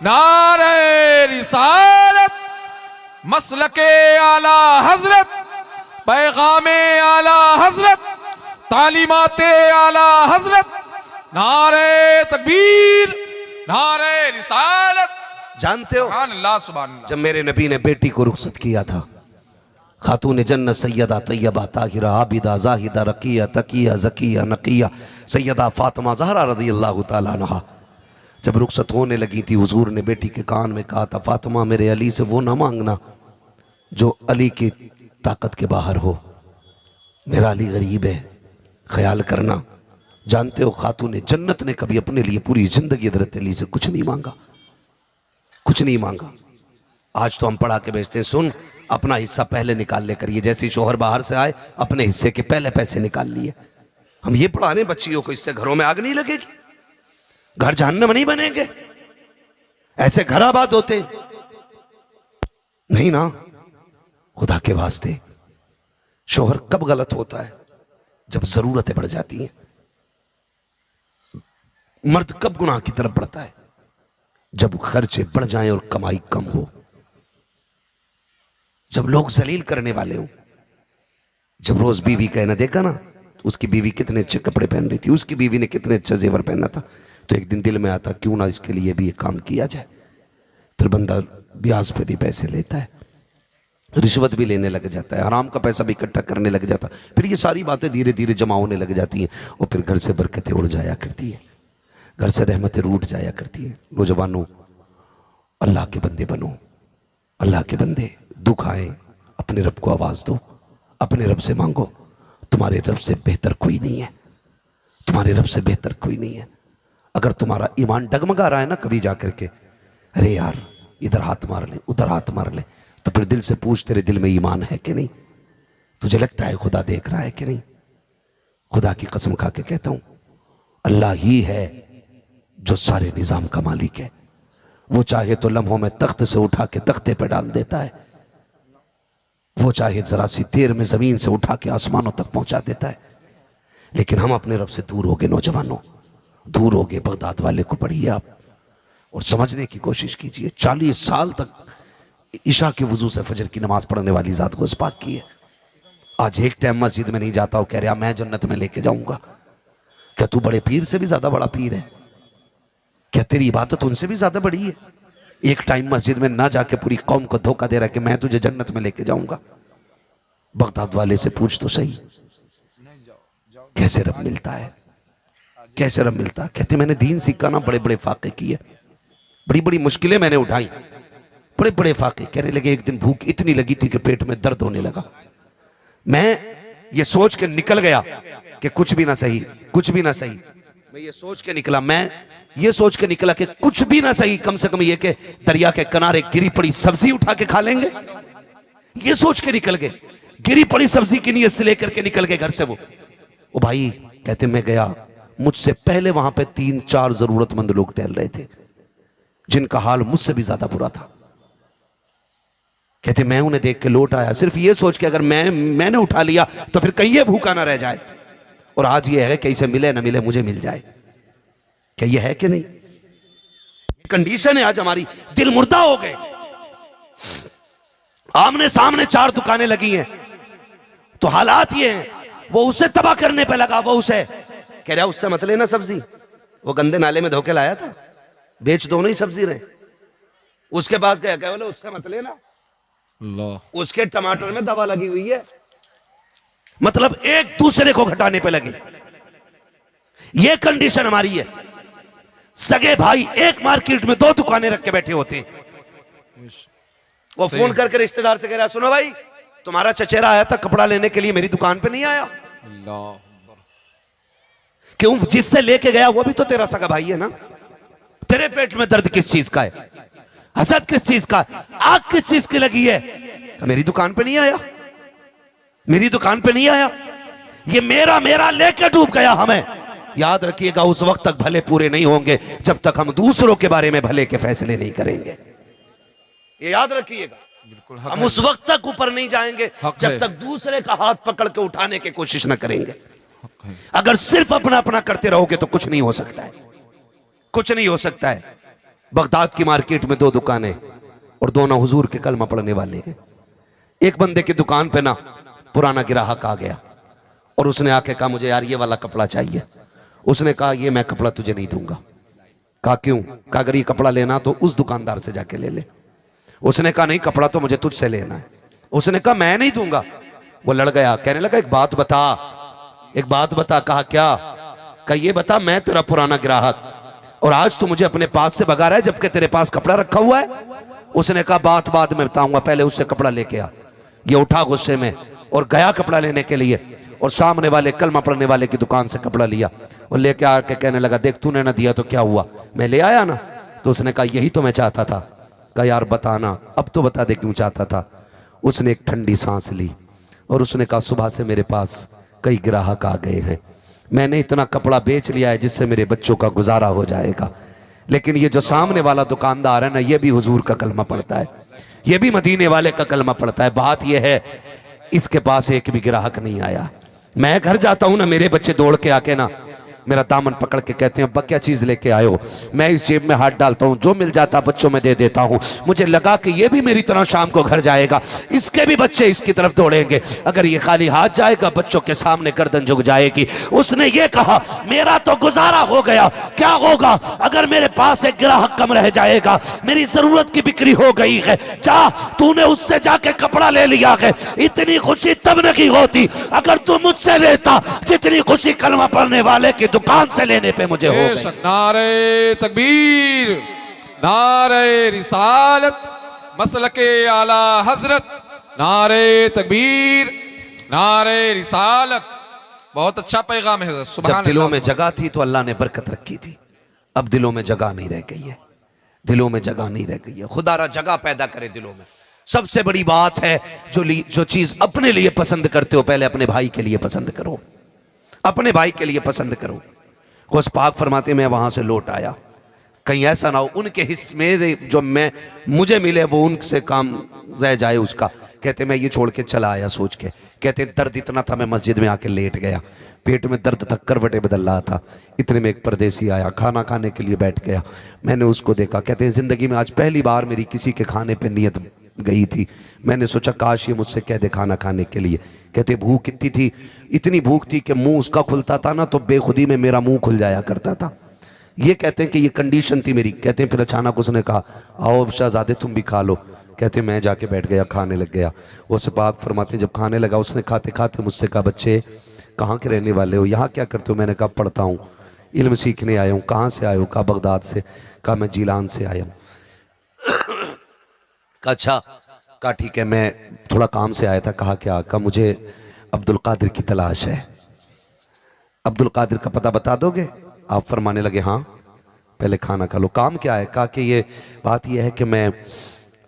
नारे रिसालत, मसलके आला हजरत, पैगामे आला हजरत, तालीमाते आला हजरत, नारे तकबीर, नारे रिसालत। जानते हो सुभान अल्लाह, सुभान अल्लाह। जब मेरे नबी ने बेटी को रुखसत किया था, खातून जन्नत सैयदा तैयबा ताहिरा आबिदा जाहिदा रकिया तकिया जकिया नकिया सैयदा फातिमा ज़हरा रज़ी अल्लाह तआला अन्हा, जब रुखसत होने लगी थी हुजूर ने बेटी के कान में कहा था, फातिमा मेरे अली से वो ना मांगना जो अली की ताकत के बाहर हो, मेरा अली गरीब है, ख्याल करना। जानते हो खातून जन्नत ने कभी अपने लिए पूरी जिंदगी हज़रत अली से कुछ नहीं मांगा, कुछ नहीं मांगा। आज तो हम पढ़ा के बेचते हैं, सुन अपना हिस्सा पहले निकाल ले करिए, जैसे ही शोहर बाहर से आए अपने हिस्से के पहले पैसे निकाल लिए। हम ये पढ़ाने बच्चियों को, इससे घरों में आग नहीं लगेगी, घर जहन्नम नहीं बनेंगे, ऐसे घर आबाद होते नहीं ना। खुदा के वास्ते शोहर कब गलत होता है? जब जरूरतें बढ़ जाती हैं। मर्द कब गुनाह की तरफ बढ़ता है? जब खर्चे बढ़ जाएं और कमाई कम हो, जब लोग जलील करने वाले हो। जब रोज बीवी कहना, देखा ना उसकी बीवी कितने अच्छे कपड़े पहन रही थी, उसकी बीवी ने कितने अच्छे जेवर पहना था, तो एक दिन दिल में आता क्यों ना इसके लिए भी एक काम किया जाए। फिर बंदा ब्याज पे भी पैसे लेता है, रिश्वत भी लेने लग जाता है, हराम का पैसा भी इकट्ठा करने लग जाता है। फिर ये सारी बातें धीरे धीरे जमा होने लग जाती हैं और फिर घर से बरकतें उड़ जाया करती हैं, घर से रहमतें रूठ जाया करती हैं। नौजवानों, अल्लाह के बंदे बनो, अल्लाह के बंदे। दुख आए अपने रब को आवाज दो, अपने रब से मांगो। तुम्हारे रब से बेहतर कोई नहीं है, तुम्हारे रब से बेहतर कोई नहीं है। अगर तुम्हारा ईमान डगमगा रहा है ना कभी जाकर के, अरे यार इधर हाथ मार ले उधर हाथ मार ले, तो फिर दिल से पूछ तेरे दिल में ईमान है कि नहीं? तुझे लगता है खुदा देख रहा है कि नहीं? खुदा की कसम खा के कहता हूं, अल्लाह ही है जो सारे निजाम का मालिक है। वो चाहे तो लम्हों में तख्त से उठा के तख्ते पे डाल देता है, वो चाहे जरा सी देर में जमीन से उठा के आसमानों तक पहुंचा देता है। लेकिन हम अपने रब से दूर हो गए नौजवानों, दूर हो गए। बगदाद वाले को पढ़िए आप और समझने की कोशिश कीजिए। 40 साल तक ईशा के वजू से फजर की नमाज पढ़ने वाली जात को इस्पात की है। आज एक टाइम मस्जिद में नहीं जाता हो, कह रहा मैं जन्नत में लेके जाऊंगा। क्या तू बड़े पीर से भी ज्यादा बड़ा पीर है? क्या तेरी इबादत उनसे भी ज्यादा बड़ी है? एक टाइम मस्जिद में ना जाके पूरी कौम को धोखा दे रहा है कि मैं तुझे जन्नत में लेके जाऊंगा। बगदाद वाले से पूछ तो सही, कैसे रब मिलता है, कैसे रब मिलता है? कहते मैंने दीन सीखा ना, बड़े बड़े फाके किए, बड़ी बड़ी मुश्किलें मैंने उठाई, बड़े बड़े फाके। कहने लगे एक दिन भूख इतनी लगी थी कि पेट में दर्द होने लगा। मैं ये सोच के निकल गया कि कुछ भी ना सही, कुछ भी ना सही। मैं ये सोच के निकला, मैं ये सोच के निकला कि कुछ भी ना सही, कम से कम ये कि दरिया के किनारे गिरी पड़ी सब्जी उठा के खा लेंगे। ये सोच के निकल गए, गिरी पड़ी सब्जी की नीयत से लेकर के निकल गए घर से। वो भाई कहते मैं गया, मुझसे पहले वहां पे 3-4 जरूरतमंद लोग टहल रहे थे जिनका हाल मुझसे भी ज्यादा बुरा था। कहते मैं उन्हें देख के लौट आया, सिर्फ ये सोच के अगर मैंने उठा लिया तो फिर कहीं ये भूखा ना रह जाए। और आज ये है कि इसे मिले ना मिले मुझे मिल जाए। क्या ये है कि नहीं? कंडीशन है आज हमारी, दिल मुर्दा हो गए। आमने सामने 4 दुकानें लगी हैं तो हालात ये हैं, वो उसे तबाह करने पे लगा। वो उसे कह रहा उससे मत लेना सब्जी, वो गंदे नाले में धोके लाया था, बेच दोनों ही सब्जी रहे। उसके बाद क्या बोले उससे मत लेना, उसके टमाटर में दवा लगी हुई है। मतलब एक दूसरे को घटाने पे लगे। ये कंडीशन हमारी है। सगे भाई एक मार्केट में 2 दुकानें रख के बैठे होते हैं। वो फोन करके रिश्तेदार से कह रहा सुनो भाई तुम्हारा चचेरा आया था कपड़ा लेने के लिए, मेरी दुकान पे नहीं आया। क्यों? जिससे लेके गया वो भी तो तेरा सगा भाई है ना। तेरे पेट में दर्द किस चीज का है? हसद किस चीज का? आग किस चीज की लगी है? मेरी दुकान पे नहीं आया, मेरी दुकान पे नहीं आया। ये मेरा लेके डूब गया हमें। याद रखिएगा उस वक्त तक भले पूरे नहीं होंगे जब तक हम दूसरों के बारे में भले के फैसले नहीं करेंगे। ये याद रखिएगा, हम उस वक्त तक ऊपर नहीं जाएंगे जब तक दूसरे का हाथ पकड़ के उठाने की कोशिश न करेंगे। अगर सिर्फ अपना अपना करते रहोगे तो कुछ नहीं हो सकता है, कुछ नहीं हो सकता है। बगदाद की मार्केट में 2 दुकानें और दोनों हुजूर के कलमा पढ़ने वाले हैं। एक बंदे की दुकान पे ना पुराना ग्राहक आ गया और उसने आके कहा मुझे यार ये वाला कपड़ा चाहिए। उसने कहा ये मैं कपड़ा तुझे नहीं दूंगा। कहा क्यों? कहा अगर ये कपड़ा लेना तो उस दुकानदार से जाके ले ले। उसने कहा नहीं कपड़ा तो मुझे तुझसे लेना है। उसने कहा मैं नहीं दूंगा। वो लड़ गया, कहने लगा एक बात बता, एक बात बता। कहा क्या? कहा ये बता मैं तेरा पुराना ग्राहक और आज तू मुझे अपने पास से भगा रहा है जबकि तेरे पास कपड़ा रखा हुआ है। उसने कहा बात बाद में बताऊंगा, पहले उससे कपड़ा लेके आ। ये उठा गुस्से में और गया कपड़ा लेने के लिए, और सामने वाले कलमा पढ़ने वाले की दुकान से कपड़ा लिया और लेके आके कहने लगा, देख तूने ना दिया तो क्या हुआ, मैं ले आया ना। तो उसने कहा यही तो मैं चाहता था। कहा यार बताना, अब तो बता दे क्यों चाहता था। उसने एक ठंडी सांस ली और उसने कहा सुबह से मेरे पास कई ग्राहक आ गए हैं, मैंने इतना कपड़ा बेच लिया है जिससे मेरे बच्चों का गुजारा हो जाएगा, लेकिन ये जो सामने वाला दुकानदार है ना, ये भी हुजूर का कलमा पढ़ता है, ये भी मदीने वाले का कलमा पढ़ता है। बात ये है इसके पास एक भी ग्राहक नहीं आया। मैं घर जाता हूं ना, मेरे बच्चे दौड़ के आके ना मेरा दामन पकड़ के कहते हैं अब्बा क्या चीज लेके आए हो। मैं इस जेब में हाथ डालता हूं, जो मिल जाता बच्चों में दे देता हूं। मुझे लगा कि ये भी मेरी तरह शाम को घर जाएगा, इसके भी बच्चे इसकी तरफ दौड़ेंगे, अगर ये खाली हाथ जाएगा बच्चों के सामने गर्दन झुक जाएगी। उसने ये कहा मेरा तो गुजारा हो गया, क्या होगा अगर मेरे पास एक ग्राहक कम रह जाएगा, मेरी जरूरत की बिक्री हो गई है। जा तूने उससे जाके कपड़ा ले लिया है, इतनी खुशी तब नहीं होती अगर तू मुझसे लेता जितनी खुशी कलमा पढ़ने वाले की दुकान से लेने पे मुझे हो गई। बेशक। नारे तकबीर, नारे रिसालत, मसलके आला हजरत, नारे तकबीर, नारे रिसालत। बहुत अच्छा पैगाम है। जब दिलों में जगह थी तो अल्लाह ने बरकत रखी थी, अब दिलों में जगह नहीं रह गई है, दिलों में जगह नहीं रह गई है। खुदारा जगह पैदा करे दिलों में। सबसे बड़ी बात है जो चीज अपने लिए पसंद करते हो पहले अपने भाई के लिए पसंद करो, अपने भाई के लिए पसंद करो। गौस पाक फरमाते मैं वहां से लौट आया, कहीं ऐसा ना हो उनके हिस्से मेरे जो मैं मुझे मिले वो उनसे काम रह जाए उसका। कहते मैं ये छोड़ के चला आया सोच के। कहते दर्द इतना था मैं मस्जिद में आके लेट गया, पेट में दर्द था, करवटें बदल रहा था। इतने में एक परदेसी आया, खाना खाने के लिए बैठ गया। मैंने उसको देखा, कहते हैं जिंदगी में आज पहली बार मेरी किसी के खाने पे नियत गई थी। मैंने सोचा काश ये मुझसे कह दे खाना खाने के लिए। कहते भूख कितनी थी, इतनी भूख थी कि मुंह उसका खुलता था ना तो बेखुदी में मेरा मुंह खुल जाया करता था। ये कहते हैं कि ये कंडीशन थी मेरी। कहते हैं फिर अचानक उसने कहा आओ शहजादे तुम भी खा लो। कहते मैं जाके बैठ गया, खाने लग गया। वो पाक फरमाते जब खाने लगा उसने खाते खाते मुझसे कहा बच्चे कहाँ के रहने वाले हो, यहाँ क्या करते हो। मैंने कहा पढ़ता हूँ, इल्म सीखने आया हूँ। कहाँ से आए हो, कहा बगदाद से। कहा मैं जीलान से आया हूँ। कहा अच्छा। कहा ठीक है मैं थोड़ा काम से आया था। कहा क्या। कहा मुझे अब्दुल कादिर की तलाश है, अब्दुल कादिर का पता बता दोगे। आप फरमाने लगे हाँ पहले खाना खा लो। काम क्या है। कहा कि ये बात यह है कि मैं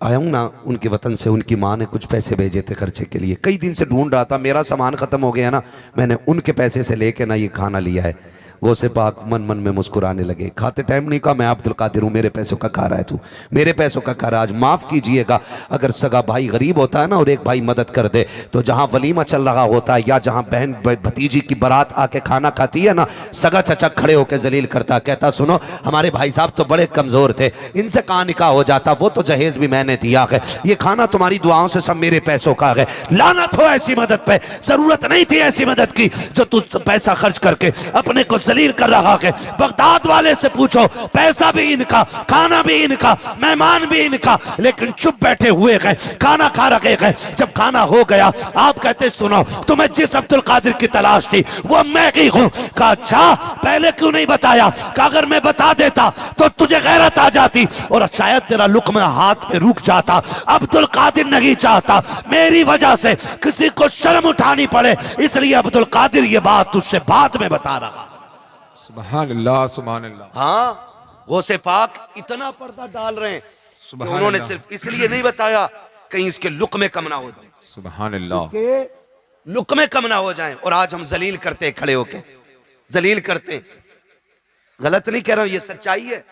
आया हूँ ना उनके वतन से, उनकी माँ ने कुछ पैसे भेजे थे खर्चे के लिए, कई दिन से ढूंढ रहा था, मेरा सामान ख़त्म हो गया ना, मैंने उनके पैसे से लेके ना ये खाना लिया है। वो से पाक मन मन में मुस्कुराने लगे। खाते टाइम नहीं कहा मैं अब्दुल कादिर हूँ, मेरे पैसों का खा रहा है तू, मेरे पैसों का खा रहा है। आज माफ़ कीजिएगा अगर सगा भाई गरीब होता है ना और एक भाई मदद कर दे तो जहाँ वलीमा चल रहा होता है या जहाँ बहन भतीजी की बारात आके खाना खाती है ना, सगा चचा खड़े होकर जलील करता, कहता सुनो हमारे भाई साहब तो बड़े कमज़ोर थे, इनसे कहाँ निकाह हो जाता, वो तो जहेज भी मैंने दिया है, ये खाना तुम्हारी दुआओं से सब मेरे पैसों का है। लानत हो ऐसी मदद पे, ज़रूरत नहीं थी ऐसी मदद की जो तू पैसा खर्च करके अपने को जलील कर रहा है। बगदाद वाले से पूछो, पैसा भी इनका, खाना भी इनका, मेहमान भी इनका, लेकिन चुप बैठे हुए गए, खाना खा रखे गए। जब खाना हो गया आप कहते सुनो तुम्हें जिस अब्दुल कादिर की तलाश थी वो मैं ही हूं। कहा अच्छा पहले क्यों नहीं बताया, कि अगर मैं बता देता तो तुझे गैरत आ जाती और शायद तेरा लुक्मा हाथ पे रुक जाता। अब्दुल कादिर नहीं चाहता मेरी वजह से किसी को शर्म उठानी पड़े, इसलिए अब्दुल कादिर ये बात तुझसे बाद में बता रहा। सुभान अल्लाह, सुभान अल्लाह। हाँ वो से पाक इतना पर्दा डाल रहे हैं, उन्होंने सिर्फ इसलिए नहीं बताया कहीं इसके लुक्मे कम ना हो जाए, सुभान अल्लाह, इसके लुक्मे कम ना हो जाएं। और आज हम जलील करते खड़े होके, जलील करते। गलत नहीं कह रहा हूं, ये सच्चाई है,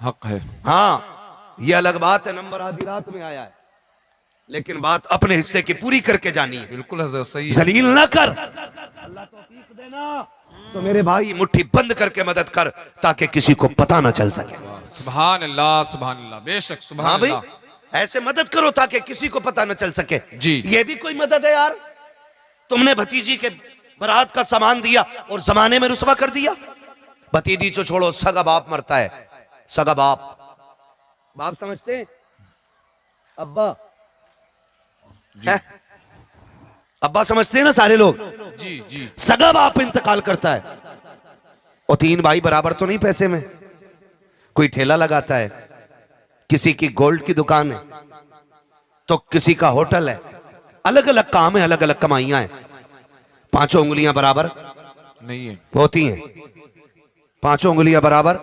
हक है। हाँ ये अलग बात है नंबर आधी रात में आया है, लेकिन बात अपने हिस्से की पूरी करके जानी है। बिल्कुल हज़रत सही। जलील ना कर, अल्लाह तौफीक देना तो मेरे भाई मुट्ठी बंद करके मदद कर ताकि किसी को पता ना चल सके। सुभान अल्लाह, सुभान अल्लाह, बेशक सुभान हाँ भाई अल्लाह। ऐसे मदद करो ताकि किसी को पता न चल सके। जी ये भी कोई मदद है यार। तुमने भतीजी के बारात का सामान दिया और जमाने में रुसवा कर दिया। भतीजी को छोड़ो, सगा बाप मरता है, सगा बाप, बाप समझते हैं अब्बा है? अब्बा समझते हैं ना सारे लोग। जी जी। सगा बाप इंतकाल करता है और तीन भाई बराबर तो नहीं पैसे में, कोई ठेला लगाता है, किसी की गोल्ड की दुकान है, तो किसी का होटल है। अलग अलग काम है, अलग अलग कमाइयां हैं। पांचों उंगलियां बराबर नहीं है, होती हैं? पांचों उंगलियां बराबर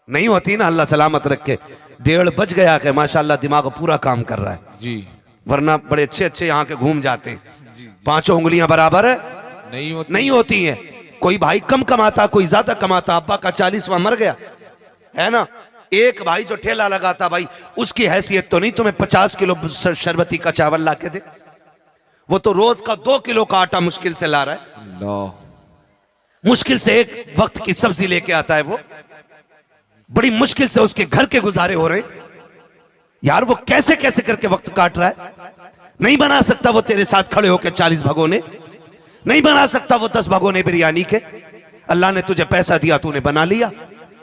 नहीं होती ना। अल्लाह सलामत रखे। 1:30 बज गया कि माशाल्लाह दिमाग पूरा काम कर रहा है, जी वरना बड़े अच्छे अच्छे यहाँ के घूम जाते हैं। पांचों उंगलियां बराबर नहीं होती हैं। कोई भाई कम कमाता, कोई ज्यादा कमाता। अब्बा का 40वां मर गया है ना, एक भाई जो ठेला लगाता, भाई उसकी हैसियत तो नहीं तुम्हें 50 किलो शरबती का चावल ला के दे। वो तो रोज का 2 किलो का आटा मुश्किल से ला रहा है, अल्लाह। मुश्किल से एक वक्त की सब्जी लेके आता है। वो बड़ी मुश्किल से उसके घर के गुजारे हो रहे। यार वो कैसे कैसे करके वक्त काट रहा है। नहीं बना सकता वो तेरे साथ खड़े होकर 40 भगोने, नहीं बना सकता वो 10 भगोने बिरयानी के। अल्लाह ने तुझे पैसा दिया, तूने बना लिया।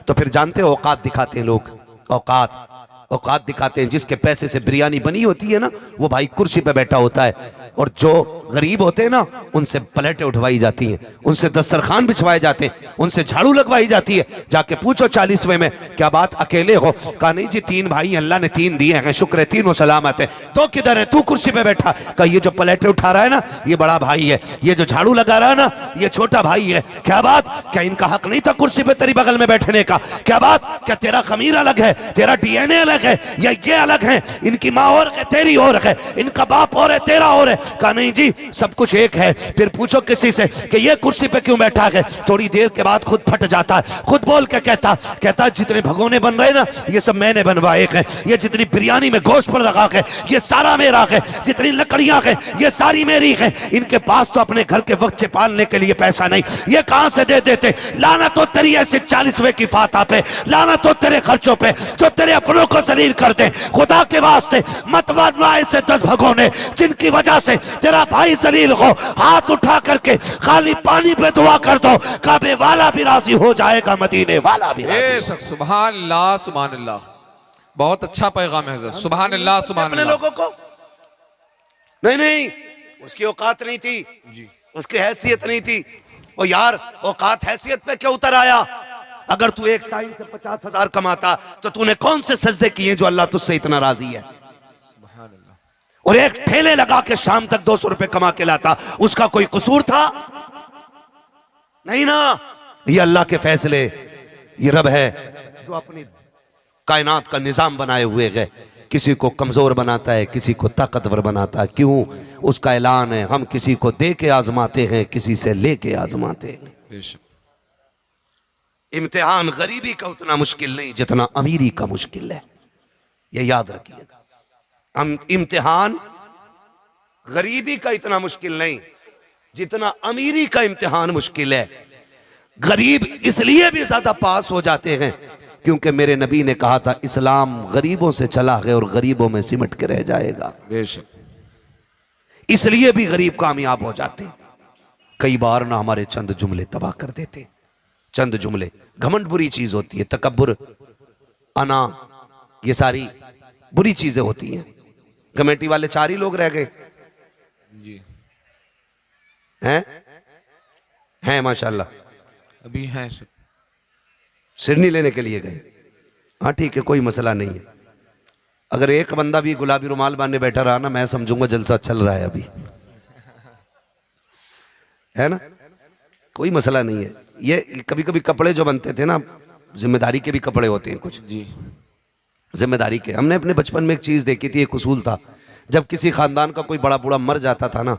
तो फिर जानते हो औकात दिखाते हैं लोग, औकात दिखाते हैं। जिसके पैसे से बिरयानी बनी होती है ना, वो भाई कुर्सी पे बैठा होता है। और जो गरीब होते हैं ना, उनसे प्लेटें उठवाई जाती हैं, उनसे दस्तरखान बिछवाए जाते हैं, उनसे झाड़ू लगवाई जाती है। जाके पूछो 40वें में क्या बात अकेले हो? कहा नहीं जी 3 भाई, अल्लाह ने 3 दिए हैं, शुक्र है, तीनों सलामत है। तो किधर है? तू कुर्सी पे बैठा। कहा ये जो प्लेटें उठा रहा है ना, ये बड़ा भाई है, ये जो झाड़ू लगा रहा है ना, ये छोटा भाई है। क्या बात? क्या इनका हक नहीं था कुर्सी पे तेरी बगल में बैठने का? क्या बात? क्या तेरा खमीर अलग है, तेरा DNA अलग है, या ये अलग है? इनकी माँ और है, तेरी और है, इनका बाप और है, तेरा और है। कहा नहीं जी सब कुछ एक है। फिर पूछो किसी से कि ये कुर्सी पे क्यों बैठा है? थोड़ी देर के बाद खुद फट जाता है, खुद बोल के कहता जितने भगोने बन रहे ना, ये सब मैंने बनवाए हैं। ये जितनी बिरयानी में गोश्त पर लगा के, ये सारा मेरा है। जितनी लकड़ियां हैं, ये सारी मेरी है। इनके पास तो अपने घर के वक्त पालने के लिए पैसा नहीं, ये कहां से दे देते? लानत हो तेरी ऐसे 40वें की फाता पे, लानत हो तेरे खर्चों पे जो तेरे अपनों को जलील कर दे। खुदा के वास्ते मत बनवा ऐसे 10 भगोने जिनकी वजह से तेरा भाई जलील हो। हाथ उठा करके खाली पानी पे दुआ कर दो, काबे वाला भी राजी हो जाएगा, मदीने वाला भी राजी। बेशक, सुभान अल्लाह सुभान अल्लाह। बहुत अच्छा पैगाम है हज़रत, सुभान अल्लाह सुभान अपने अल्लाह। लोगों को नहीं उसकी औकात नहीं थी जी, उसकी हैसियत नहीं थी। ओ यार औकात हैसियत पे क्यों उतर आया? अगर तू एक साइन से 50,000 कमाता तो तूने कौन से सजदे किए जो अल्लाह तुझसे इतना राजी है? सुभान अल्लाह। और एक ठेले लगा के शाम तक 200 रुपए कमा के लाता, उसका कोई कसूर था? नहीं ना। ये अल्लाह के फैसले, ये रब है जो अपनी कायनात का निजाम बनाए हुए है। किसी को कमजोर बनाता है, किसी को ताकतवर बनाता है। क्यों? उसका ऐलान है, हम किसी को दे के आजमाते हैं, किसी से लेके आजमाते हैं। बेशक। इम्तिहान गरीबी का उतना मुश्किल नहीं जितना अमीरी का मुश्किल है, ये याद रखिएगा। इम्तिहान गरीबी का इतना मुश्किल नहीं जितना अमीरी का इम्तिहान मुश्किल है। गरीब इसलिए भी ज्यादा पास हो जाते हैं क्योंकि मेरे नबी ने कहा था इस्लाम गरीबों से चला है और गरीबों में सिमट के रह जाएगा। बेशक। इसलिए भी गरीब कामयाब हो जाते। कई बार ना हमारे चंद जुमले तबाह कर देते, चंद जुमले। घमंड बुरी चीज होती है, तकब्बुर, अना, ये सारी बुरी चीजें होती हैं। कमेटी वाले 4 ही लोग रह गए जी, हैं माशाल्लाह। अभी हैं सब। सिरनी लेने के लिए गए। हाँ ठीक है, कोई मसला नहीं है। अगर एक बंदा भी गुलाबी रुमाल बांधे बैठा रहा ना, मैं समझूंगा जलसा चल रहा है अभी, है ना, कोई मसला नहीं है। ये कभी कभी कपड़े जो बनते थे ना, जिम्मेदारी के भी कपड़े होते हैं कुछ, जी, जिम्मेदारी के। हमने अपने बचपन में एक चीज देखी थी, एक उसूल था, जब किसी खानदान का कोई बड़ा बूढ़ा मर जाता था ना,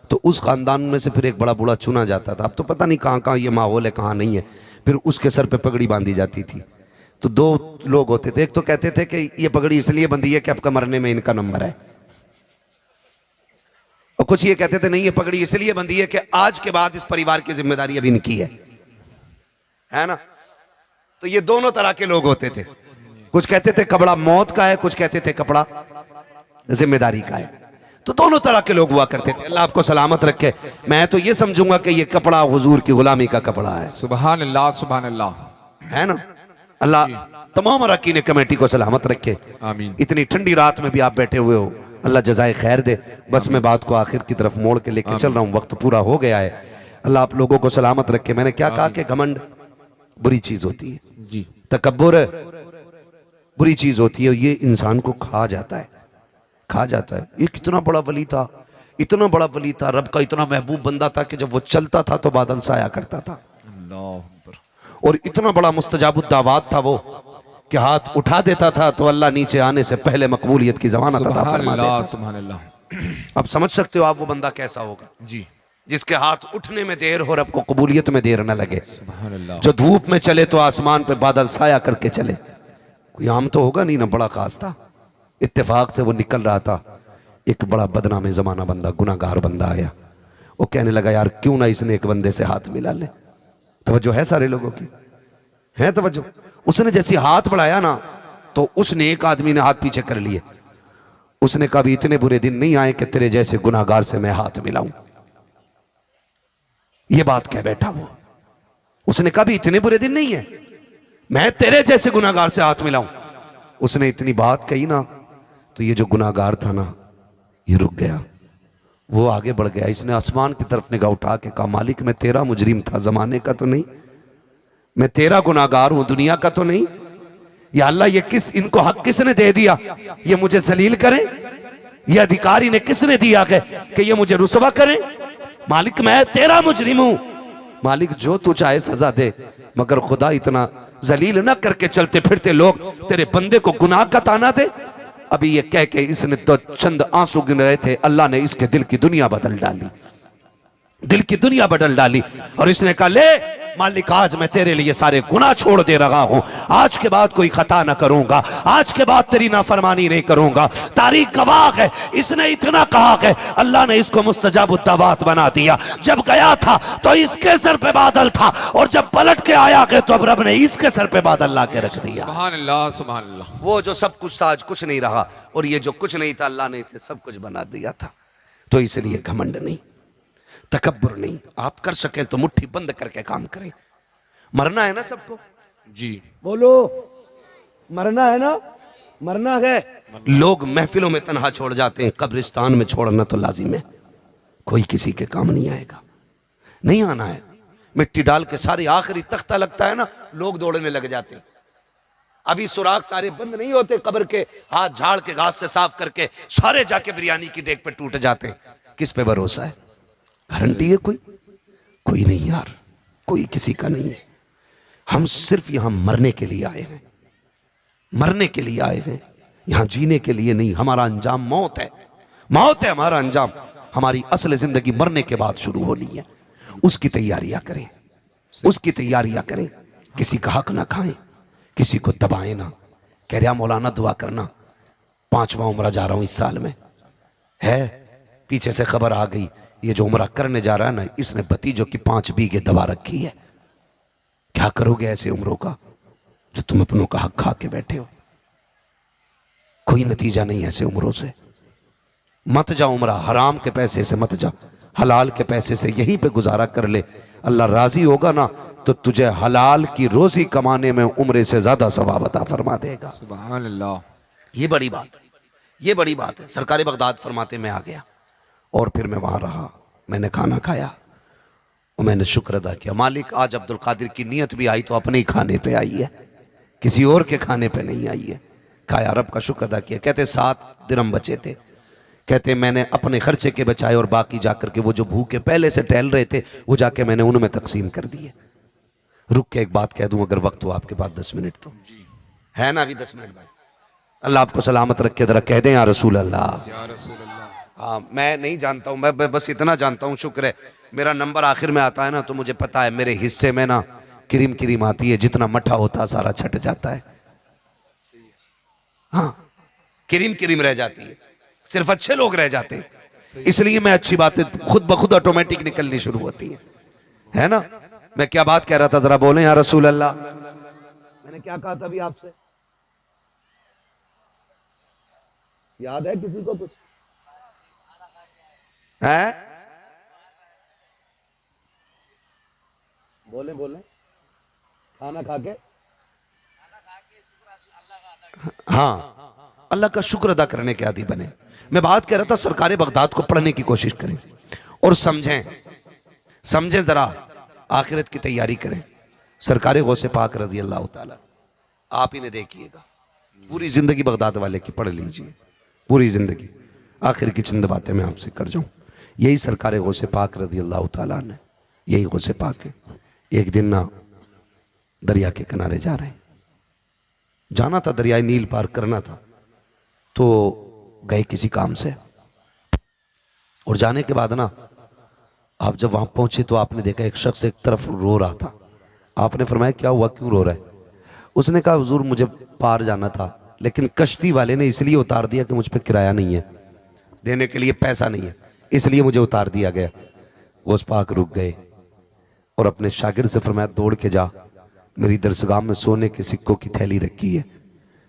तो उस खानदान में से फिर एक बड़ा बूढ़ा चुना जाता था। अब तो पता नहीं कहाँ कहाँ ये माहौल है, कहाँ नहीं है। फिर उसके सर पे पगड़ी बांधी जाती थी। तो 2 लोग होते थे, एक तो कहते थे कि ये पगड़ी इसलिए बंधी है कि आपका मरने में इनका नंबर है, और कुछ ये कहते थे नहीं ये पगड़ी इसलिए बंधी है कि आज के बाद इस परिवार की जिम्मेदारी अब इनकी है ना। तो ये दोनों तरह के लोग होते थे। कुछ कहते थे कपड़ा मौत का है, कुछ कहते थे कपड़ा जिम्मेदारी का है। तो दोनों तरह के लोग हुआ करते थे। अल्लाह आपको सलामत रखे। मैं तो ये समझूंगा कि ये कपड़ा हुजूर की गुलामी का कपड़ा है। सुभान अल्लाह सुभान अल्लाह, है ना। अल्लाह तमाम अरकान कमेटी को सलामत रखे। आमीन। इतनी ठंडी रात में भी आप बैठे हुए हो, अल्लाह जज़ाए खैर दे। बस मैं बात को आखिर की तरफ मोड़ के लेके चल रहा हूँ, वक्त पूरा हो गया है। अल्लाह आप लोगों को सलामत रखे। मैंने क्या कहा कि घमंड बुरी चीज होती है। जी, तकब्बुर बुरी चीज होती है, ये इंसान को खा जाता है, खा जाता है। ये कितना बड़ा वली था, इतना बड़ा वली था, रब का इतना महबूब बंदा था कि जब वो चलता था तो बादल साया करता था। अल्लाह अकबर। और इतना बड़ा मुस्तजाबुद दावात था वो कि हाथ उठा देता था तो अल्लाह नीचे आने से पहले मकबूलियत की जमानत अता सुभान फरमा अल्लाह, देता। सुभान अल्लाह। अब समझ सकते हो आप वो बंदा कैसा होगा जी, जिसके हाथ उठने में देर हो, रब को कबूलियत में देर न लगे। सुभान अल्लाह। जो धूप में चले तो आसमान पे बादल साया करके चले। कोई आम तो होगा नहीं ना, बड़ा खास था। इत्तेफाक से वो निकल रहा था, एक बड़ा बदनाम जमाना बंदा, गुनाहगार बंदा आया। वो कहने लगा यार क्यों ना इसने एक बंदे से हाथ मिला ले। तवज्जो है सारे लोगों की, है तवज्जो। उसने जैसे हाथ बढ़ाया ना तो उसने एक आदमी ने हाथ पीछे कर लिए। उसने कभी इतने बुरे दिन नहीं आए कि तेरे जैसे गुनाहगार से मैं हाथ मिलाऊं। ये बात कह बैठा वो। उसने कभी इतने बुरे दिन नहीं है मैं तेरे जैसे गुनाहगार से हाथ मिलाऊं। उसने इतनी बात कही ना तो ये जो गुनाहगार था ना ये रुक गया, वो आगे बढ़ गया। इसने आसमान की तरफ निगाह उठा के कहा मालिक मैं तेरा मुजरिम था, जमाने का तो नहीं, मैं तेरा गुनाहगार हूं, दुनिया का तो नहीं। या अल्लाह ये इनको हक किसने दे दिया ये मुझे जलील करें? ये अधिकार इन्हें किसने दिया कि ये मुझे रुसवा करें? मालिक मैं तेरा मुजरिम हूं। मालिक जो तू चाहे सजा दे, मगर खुदा इतना जलील ना करके चलते फिरते लोग तेरे बंदे को गुनाह का ताना दे। अभी ये कह के इसने तो चंद आंसू गिन रहे थे, अल्लाह ने इसके दिल की दुनिया बदल डाली, दिल की दुनिया बदल डाली। और इसने कहा ले मालिक आज मैं तेरे लिए सारे गुनाह छोड़ दे रहा हूं, आज के बाद कोई खता ना करूंगा, आज के बाद तेरी नाफरमानी नहीं करूंगा। तारीख गवाह है, इसने इतना कहा कि अल्लाह ने इसको मुस्तजाबुद दावात बना दिया। जब गया था तो इसके सर पे बादल था और जब पलट के आया के तो अब रब ने इसके सर पे बादल ला के रख दिया। सुभान अल्लाह, सुभान अल्लाह। वो जो सब कुछ था आज कुछ नहीं रहा, और ये जो कुछ नहीं था अल्लाह ने इसे सब कुछ बना दिया था। तो इसलिए घमंड नहीं, तकब्बुर नहीं। आप कर सकें तो मुट्ठी बंद करके काम करें। मरना है ना सबको, जी बोलो मरना है ना, मरना है। लोग महफिलों में तन्हा छोड़ जाते हैं, कब्रिस्तान में छोड़ना तो लाजिम है। कोई किसी के काम नहीं आएगा, नहीं आना है। मिट्टी डाल के सारे आखिरी तख्ता लगता है ना, लोग दौड़ने लग जाते हैं। अभी सुराख सारे बंद नहीं होते कब्र के, हाथ झाड़ के घास से साफ करके सारे जाके बिरयानी की डेग पे टूट जाते हैं। किस पे भरोसा है? गारंटी है कोई? कोई नहीं यार, कोई किसी का नहीं है। हम सिर्फ यहां मरने के लिए आए हैं, मरने के लिए आए हैं, यहां जीने के लिए नहीं। हमारा अंजाम मौत है, मौत है हमारा अंजाम। हमारी असल जिंदगी मरने के बाद शुरू होनी है। उसकी तैयारियां करें, उसकी तैयारियां करें। किसी का हक ना खाएं, किसी को दबाएं ना। कह रहा मौलाना दुआ करना, 5वां उम्रा जा रहा हूं इस साल में है। पीछे से खबर आ गई ये जो उम्रा करने जा रहा है ना, इसने भतीजों की 5 बीघे दबा रखी है। क्या करोगे ऐसे उम्रों का जो तुम अपनों का हक खा के बैठे हो? कोई नतीजा नहीं ऐसे उम्रों से। मत जाओ उम्रा, हराम के पैसे से मत जा, हलाल के पैसे से यहीं पे गुजारा कर ले। अल्लाह राजी होगा ना तो तुझे हलाल की रोजी कमाने में उम्रे से ज्यादा सवाब अता फरमा देगा। सुभान अल्लाह। ये बड़ी बात है, ये बड़ी बात है। सरकार बगदाद फरमाते मैं आ गया और फिर मैं वहां रहा, मैंने खाना खाया और मैंने शुक्र अदा किया। मालिक आज अब्दुल कादिर की नीयत भी आई तो अपने ही खाने पे आई है, किसी और के खाने पे नहीं आई है। खाया, रब का शुक्र अदा किया। कहते 7 दिरहम बचे थे, कहते मैंने अपने खर्चे के बचाए और बाकी जाकर के वो जो भूखे पहले से टहल रहे थे वो जाके मैंने उनमें तकसीम कर दिए। रुक के एक बात कह दूं अगर वक्त हो आपके पास 10 मिनट तो है ना? अभी 10 मिनट भाई, अल्लाह आपको सलामत रखे। जरा कह दें या रसूल अल्लाह, या रसूल अल्लाह। हाँ मैं नहीं जानता हूँ, मैं बस इतना जानता हूँ, शुक्र है मेरा नंबर आखिर में आता है ना तो मुझे पता है मेरे हिस्से में ना क्रीम क्रीम आती है, जितना मठा होता है सारा छट जाता है। हाँ क्रीम क्रीम रह जाती है, सिर्फ अच्छे लोग रह जाते हैं। इसलिए मैं अच्छी बातें खुद ब खुद ऑटोमेटिक निकलनी शुरू होती है ना? मैं क्या बात कह रहा था जरा बोले या रसूल अल्लाह। मैंने क्या कहा था अभी आपसे, याद है किसी को कुछ है? बोले बोले खाना खा के, हाँ अल्लाह का शुक्र अदा करने के आदी बने। मैं बात कह रहा था सरकार बगदाद को पढ़ने की कोशिश करें और समझें जरा, आखिरत की तैयारी करें। सरकार गौसे पाक रज़ी अल्लाह ताला आप इन्हें देखिएगा, पूरी जिंदगी बगदाद वाले की पढ़ लीजिए, पूरी जिंदगी। आखिर की चंद बातें मैं आपसे कर जाऊं। यही सरकार गौसे पाक रज़ी अल्लाह ताला ने, यही गौसे पाक है। एक दिन ना दरिया के किनारे जा रहे हैं, जाना था दरियाई नील पार करना था, तो गए किसी काम से, और जाने के बाद ना आप जब वहां पहुंचे तो आपने देखा एक शख्स एक तरफ रो रहा था। आपने फरमाया क्या हुआ, क्यों रो रहा है? उसने कहा हुजूर मुझे पार जाना था, लेकिन कश्ती वाले ने इसलिए उतार दिया कि मुझ पे किराया नहीं है, देने के लिए पैसा नहीं है, इसलिए मुझे उतार दिया गया। गौस पाक रुक गए और अपने शागिर्द से फरमाया दौड़ के जा, मेरी दरसगाह में सोने के सिक्कों की थैली रखी है।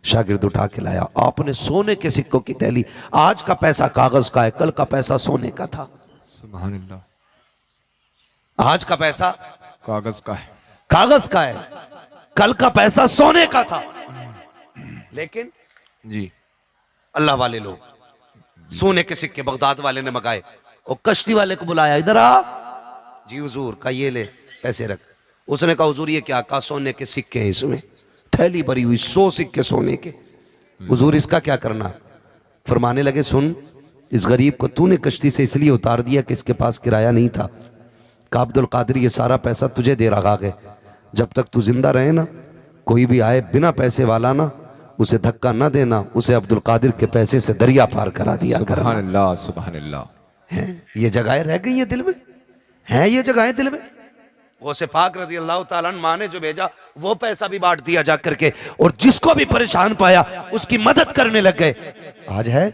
शागिर्द उठा के लाया, आपने सोने के सिक्कों की थैली, आज का पैसा कागज का है, कल का पैसा सोने का था। सुभान अल्लाह। आज का पैसा कागज का है, कागज का है, कल का पैसा सोने का था। लेकिन जी अल्लाह वाले लोग सोने के सिक्के बगदाद वाले ने मंगाए और कश्ती वाले को बुलाया, इधर आ जी हुजूर का ये ले पैसे रख। उसने कहा हुजूर ये क्या? कहा सोने के सिक्के हैं, इसमें थैली भरी हुई 100 सिक्के सोने के। हुजूर इसका क्या करना? फरमाने लगे सुन, इस गरीब को तूने कश्ती से इसलिए उतार दिया कि इसके पास किराया नहीं था। कहा अब्दुल कादिर ये सारा पैसा तुझे दे रहा है, जब तक तू जिंदा रहे ना, कोई भी आए बिना पैसे वाला ना, उसे धक्का ना देना, उसे अब्दुल कादिर के पैसे से दरिया पार करा दिया कर। सुभान अल्लाह, सुभान अल्लाह। हैं ये जगहें रह गई हैं दिल में, हैं ये जगहें दिल में। गौसे पाक रज़ी अल्लाह ताला अन्हु माँ ने जो भेजा वो पैसा भी बांट दिया जा करके, और जिसको भी परेशान पाया उसकी मदद करने लग गए। आज है,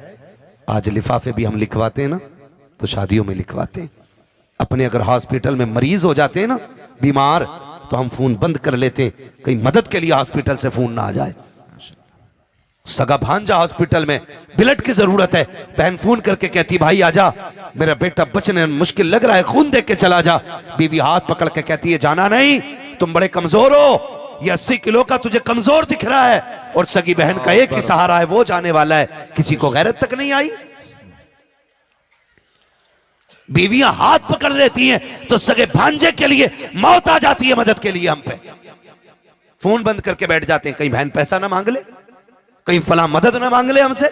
आज लिफाफे भी हम लिखवाते हैं ना, तो शादियों में लिखवाते हैं। अपने अगर हॉस्पिटल में मरीज हो जाते हैं ना बीमार, तो हम फोन बंद कर लेते हैं, कहीं मदद के लिए हॉस्पिटल से फोन ना आ जाए। सगा भांजा हॉस्पिटल में ब्लड की जरूरत है, बहन फोन करके कहती भाई आजा, मेरा बेटा बचने मुश्किल लग रहा है, खून देख के चला जा। बीवी हाथ पकड़ के कहती है जाना नहीं, तुम बड़े कमजोर हो, ये 80 किलो का तुझे कमजोर दिख रहा है, और सगी बहन का एक ही सहारा है, वो जाने वाला है, किसी को गैरत तक नहीं आई। बीवियां हाथ पकड़ लेती हैं तो सगे भांजे के लिए मौत आ जाती है मदद के लिए हम पे। फोन बंद करके बैठ जाते हैं, कहीं बहन पैसा ना मांग ले, कहीं फला मदद ना मांग ले हमसे।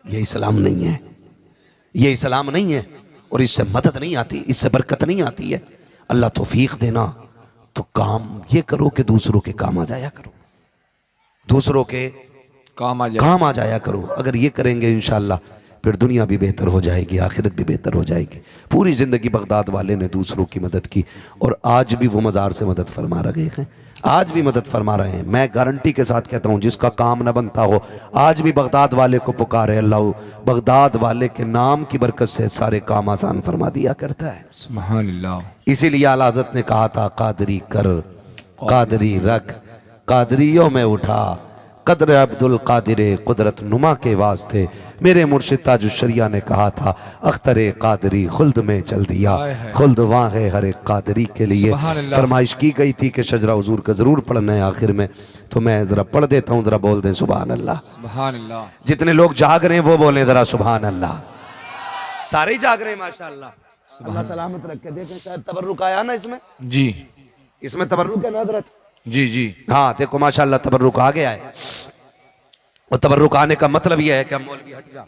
ये इस्लाम नहीं है, ये इस्लाम नहीं है, और इससे मदद नहीं आती, इससे बरकत नहीं आती है। अल्लाह तौफीक देना तो काम ये करो कि दूसरों के काम आ जाया करो, दूसरों के काम आ जाया करो। अगर ये करेंगे इंशाअल्लाह फिर दुनिया भी बेहतर हो जाएगी, आखिरत भी बेहतर हो जाएगी। पूरी जिंदगी बगदाद वाले ने दूसरों की मदद की, और आज भी वो मज़ार से मदद फरमा रहे हैं, आज भी मदद फरमा रहे हैं। मैं गारंटी के साथ कहता हूँ जिसका काम न बनता हो, आज भी बगदाद वाले को पुकारे, अल्लाह बगदाद वाले के नाम की बरकत से सारे काम आसान फरमा दिया करता है। सुभान अल्लाह। इसीलिए आला हज़रत ने कहा था कादरी कर, कादरी रख, कादरियों में उठा, कदर अब्दुल कादिर कुदरत नुमा के वास्ते। मेरे मुर्शिद ताजुश शरिया ने कहा था अख्तरे कादरी खुल्द में चल दिया, खुल्द वहाँ है हर एक कादरी के लिए। फरमाइश की गई थी कि शजरा हुजूर का जरूर पढ़ना है आखिर में, तो मैं जरा पढ़ देता हूँ, जरा बोल दें सुभान अल्लाह। सुभान अल्लाह। जितने लोग जाग रहे हैं वो बोले जरा सुभान अल्लाह। सारे ही जाग रहे हैं माशाअल्लाह। अल्लाह सलामत रखे। देखें शायद तबर्रुक आया ना इसमें, जी इसमें तबर्रुक है ना हज़रत? जी जी हाँ देखो माशाअल्लाह तबर्रुक आ गया है, और तबर्रुक आने का मतलब यह है कि हम मौलवी हट जा।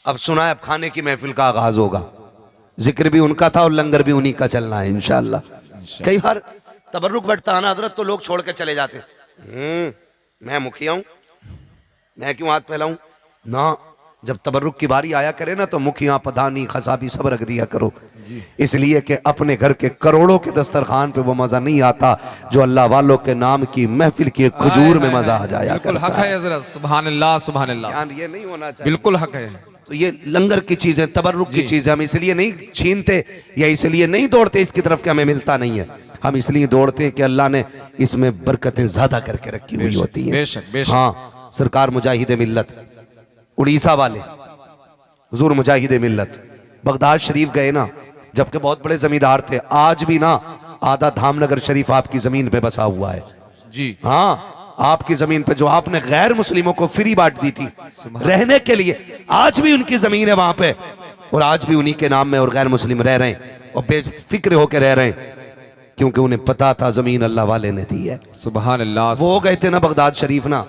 अब सुना है, अब खाने की महफिल का आगाज होगा, जिक्र भी उनका था और लंगर भी उन्हीं का चलना है इंशाअल्लाह। कई बार तबर्रुक बढ़ता है ना हजरत, तो लोग छोड़ के चले जाते, मैं मुखिया हूं, मैं क्यों हाथ फैलाऊं ना। जब तबर्रुक की बारी आया करे ना, तो मुखिया प्रधानी खसाबी सब रख दिया करो, इसलिए कि अपने घर के करोड़ों के दस्तरखान पे वो मजा नहीं आता जो अल्लाह वालों के नाम की महफिल की खजूर में मजा आ जाया बिल्कुल करता हक है हजरत। सुभान अल्लाह, सुभान अल्लाह। यार ये नहीं होना चाहिए, बिल्कुल हक है। तो ये लंगर की चीज है, तबर्रुक की चीज है, हम इसलिए नहीं छीनते या इसलिए नहीं दौड़ते इसकी तरफ कि हमें मिलता नहीं है, हम इसलिए दौड़ते हैं कि अल्लाह ने इसमें बरकतें ज्यादा करके रखी हुई होती हैं। बेशक बेशक। हाँ सरकार मुजाहिद मिल्लत उड़ीसा वाले हुजूर मुजाहिद मिल्लत बगदाद शरीफ गए ना, जबकि बहुत बड़े जमींदार थे, आज भी ना आधा धामनगर शरीफ आपकी जमीन पे बसा हुआ है जी। हाँ आपकी जमीन पे जो आपने गैर मुस्लिमों को फ्री बांट दी थी रहने के लिए, आज भी उनकी जमीन है वहां पे, और आज भी उन्हीं के नाम में और गैर मुस्लिम रह रहे हैं और बेफिक्र होकर रह रहे हैं। क्योंकि उन्हें पता था जमीन अल्लाह वाले ने दी है। सुभान अल्लाह। वो गए थे ना बगदाद शरीफ ना,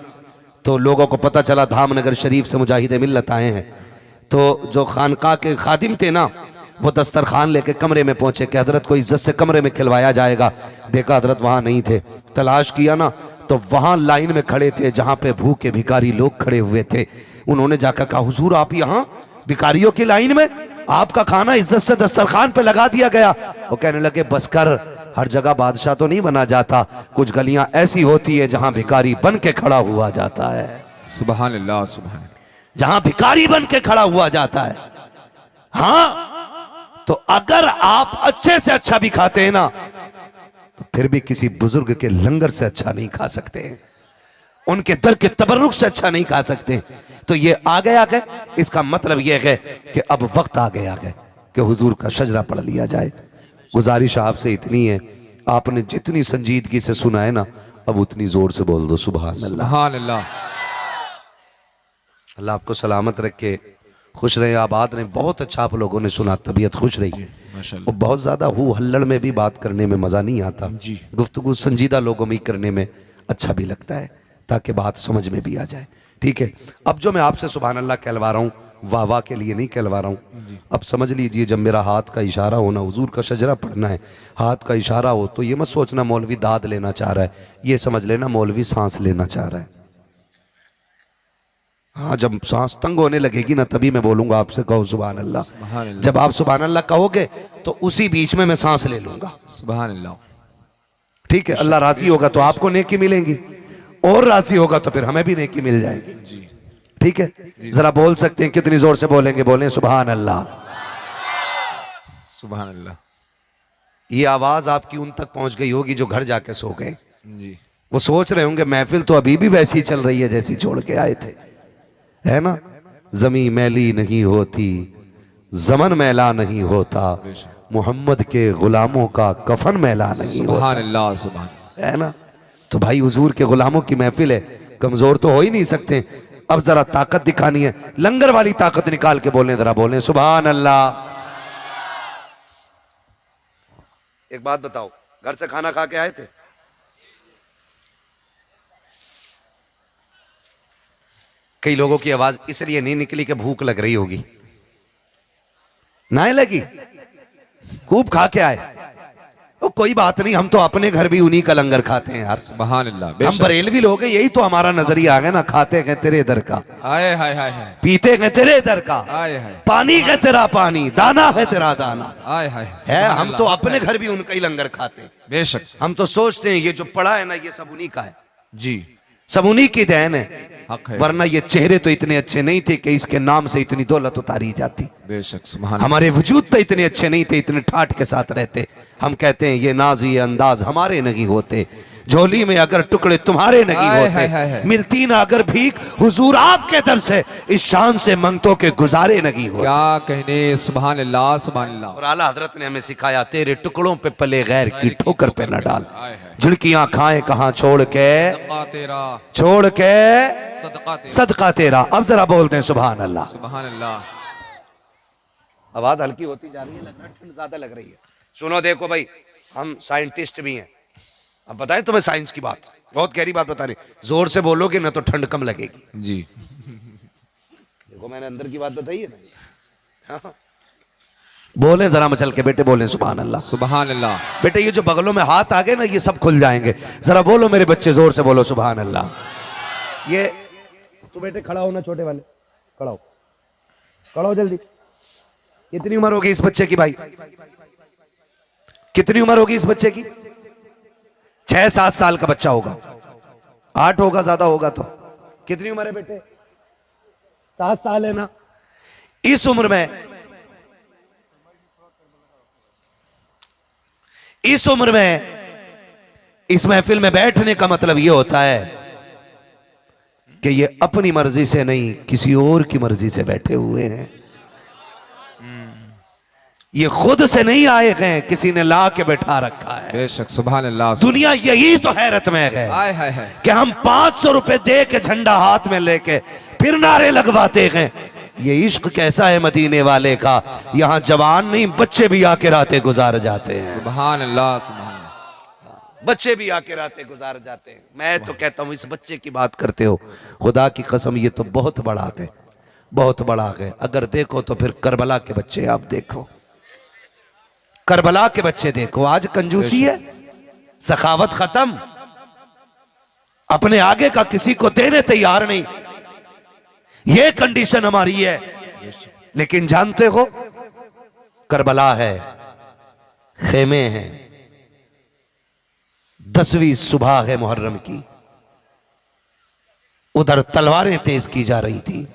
तो लोगों को पता चला धामनगर शरीफ से मुजाहिद मिल्लत आए हैं। तो जो खानका के खादिम थे ना, वो दस्तरखान लेके कमरे में पहुंचे कि हजरत को इज्जत से कमरे में खिलवाया जाएगा। देखा हजरत वहां नहीं थे, तलाश किया ना तो वहां लाइन में खड़े थे जहां पे भूखे भिखारी लोग खड़े हुए थे। उन्होंने जाकर कहा, हुजूर आप यहाँ भिखारियों की लाइन में, आपका खाना इज्जत से दस्तरखान पे लगा दिया गया। वो कहने लगे, बस कर, हर जगह बादशाह तो नहीं बना जाता, कुछ गलियां ऐसी होती है जहां भिखारी बन के खड़ा हुआ जाता है। सुभान अल्लाह। सुभान। जहां भिखारी बन के खड़ा हुआ जाता है। हाँ, तो अगर आप अच्छे से अच्छा भी खाते हैं ना, तो फिर भी किसी बुजुर्ग के लंगर से अच्छा नहीं खा सकते हैं, उनके दर के तबर्रुक से अच्छा नहीं खा सकते। तो ये आ गया है, इसका मतलब यह है कि अब वक्त आ गया है कि हुजूर का शजरा पढ़ लिया जाए। गुजारिश आपसे इतनी है, आपने जितनी संजीदगी से सुना है ना, अब उतनी जोर से बोल दो सुभान अल्लाह। सुभान अल्लाह। अल्लाह आपको सलामत रखे, खुश रहे, आबाद रहे। बहुत अच्छा आप लोगों ने सुना, तबीयत खुश रही। माशाअल्लाह। वो बहुत ज़्यादा हु हल्लड़ में भी बात करने में मज़ा नहीं आता जी। गुफ्तगू संजीदा लोगों में करने में अच्छा भी लगता है, ताकि बात समझ में भी आ जाए। ठीक है, अब जो मैं आपसे सुभान अल्लाह कहलवा रहा हूँ, वाह वाह के लिए नहीं कहलवा रहा हूँ। अब समझ लीजिए, जब मेरा हाथ का इशारा होना, हुजूर का शजरा पढ़ना है, हाथ का इशारा हो, तो ये मत सोचना मौलवी दाद लेना चाह रहा है, ये समझ लेना मौलवी सांस लेना चाह रहा है। हाँ, जब सांस तंग होने लगेगी ना, तभी मैं बोलूंगा आपसे, कहो सुभान अल्लाह। जब आप सुभान अल्लाह कहोगे तो उसी बीच में मैं सांस ले लूंगा। सुभान अल्लाह। ठीक है, अल्लाह राजी होगा तो आपको नेकी मिलेंगी, और राजी होगा तो फिर हमें भी नेकी मिल जाएगी। ठीक है, जरा बोल सकते हैं, कितनी जोर से बोलेंगे? बोलें सुभान अल्लाह। सुभान अल्लाह। ये आवाज आपकी उन तक पहुंच गई होगी जो घर जाके सो गए। जी। वो सोच रहे होंगे महफिल तो अभी भी वैसी चल रही है जैसी छोड़ के आए थे, है ना। जमी मैली नहीं होती, जमन मैला नहीं होता, मोहम्मद के गुलामों का कफन मैला नहीं होता। सुभान अल्लाह। सुभान। है ना। तो भाई हुजूर के गुलामों की महफिल है, कमजोर तो हो ही नहीं सकते। अब जरा ताकत दिखानी है, लंगर वाली ताकत निकाल के बोलें, जरा बोलें सुभान अल्लाह। एक बात बताओ, घर से खाना खा के आए थे? कई लोगों की आवाज इसलिए नहीं निकली कि भूख लग रही होगी, ना लगी, खूब खा के आए। तो कोई बात नहीं, हम तो अपने घर भी उन्हीं का लंगर खाते हैं यार। सुभान अल्लाह। हम बरेलवी लोग हैं, यही तो हमारा नजरिया आ गया ना। खाते हैं तेरे दर का, आए हाय हाय हाय। पीते हैं तेरे दर का, आए हाय। पानी है तेरा पानी, दाना है तेरा दाना। आए हाय। है, हम तो अपने घर भी उनका ही लंगर खाते हैं। बेशक। हम तो सोचते हैं ये जो पड़ा है ना, ये सब उन्हीं का है, जी। सब उन्हीं की देन है। हक है। वरना ये चेहरे तो इतने अच्छे नहीं थे कि इसके नाम से इतनी दौलत उतारी जाती। बेशक। सुभान। हमारे वजूद तो इतने अच्छे नहीं थे, इतने ठाठ के साथ रहते। हम कहते हैं ये नाज ये अंदाज हमारे नहीं होते, झोली में अगर टुकड़े तुम्हारे नहीं होते, मिलती ना अगर भीख हुजूर आपके दर से, इस शान से मंगतों के गुजारे नहीं होते। क्या कहने। सुभान अल्लाह। सुभान अल्लाह। और आला हजरत ने हमें सिखाया, तेरे टुकड़ों पे पले गैर की ठोकर पे न डाल, झिड़कियां खाएं कहां छोड़ के, सदका तेरा, छोड़ के सदका तेरा, सदका तेरा। अब जरा बोलते हैं सुभान अल्लाह। सुभान अल्लाह। आवाज हल्की होती जा रही है, लग रहा है ठंड ज्यादा लग रही है। सुनो देखो भाई, हम साइंटिस्ट भी हैं, अब बताएं तुम्हें साइंस की बात, बहुत गहरी बात बता रही। जोर से बोलोगे ना तो ठंड कम लगेगी। जी। देखो मैंने अंदर की बात बताई है ना। हाँ। बोले जरा मचल के बेटे, बोले सुभान अल्लाह। सुभान अल्लाह। बेटे ये जो बगलों में हाथ आ गए ना, ये सब खुल जाएंगे। जरा बोलो मेरे बच्चे, जोर से बोलो सुभान अल्लाह। ये तो बेटे खड़ा होना, छोटे वाले खड़ा हो, खड़ा हो जल्दी। कितनी उम्र होगी इस बच्चे की भाई? कितनी उम्र होगी इस बच्चे की? 6-7 साल का बच्चा होगा, 8 होगा, ज्यादा होगा तो। कितनी उम्र है बेटे? 7 साल है ना। इस उम्र में, इस उम्र में इस महफिल में बैठने का मतलब यह होता है कि ये अपनी मर्जी से नहीं, किसी और की मर्जी से बैठे हुए हैं। ये खुद से नहीं आए हैं, किसी ने ला के बैठा रखा है। बेशक। सुभान अल्लाह। दुनिया यही तो हैरत में है आए हाय हाय। कि हम 500 रुपए दे के झंडा हाथ में लेके फिर नारे लगवाते हैं। ये इश्क कैसा है मदीने वाले का, यहाँ जवान नहीं बच्चे भी आके रातें गुजार जाते हैं। सुभान अल्लाह। सुभान अल्लाह। बच्चे भी आके रातें गुजार जाते हैं। मैं तो कहता हूं इस बच्चे की बात करते हो, खुदा की कसम ये तो बहुत बड़ा है, बहुत बड़ा है। अगर देखो तो फिर करबला के बच्चे आप देखो, करबला के बच्चे देखो। आज कंजूसी है, सखावत खत्म, अपने आगे का किसी को देने तैयार नहीं, ये कंडीशन हमारी है। लेकिन जानते हो करबला है, खेमे हैं, 10वीं सुबह है मुहर्रम की, उधर तलवारें तेज की जा रही थी,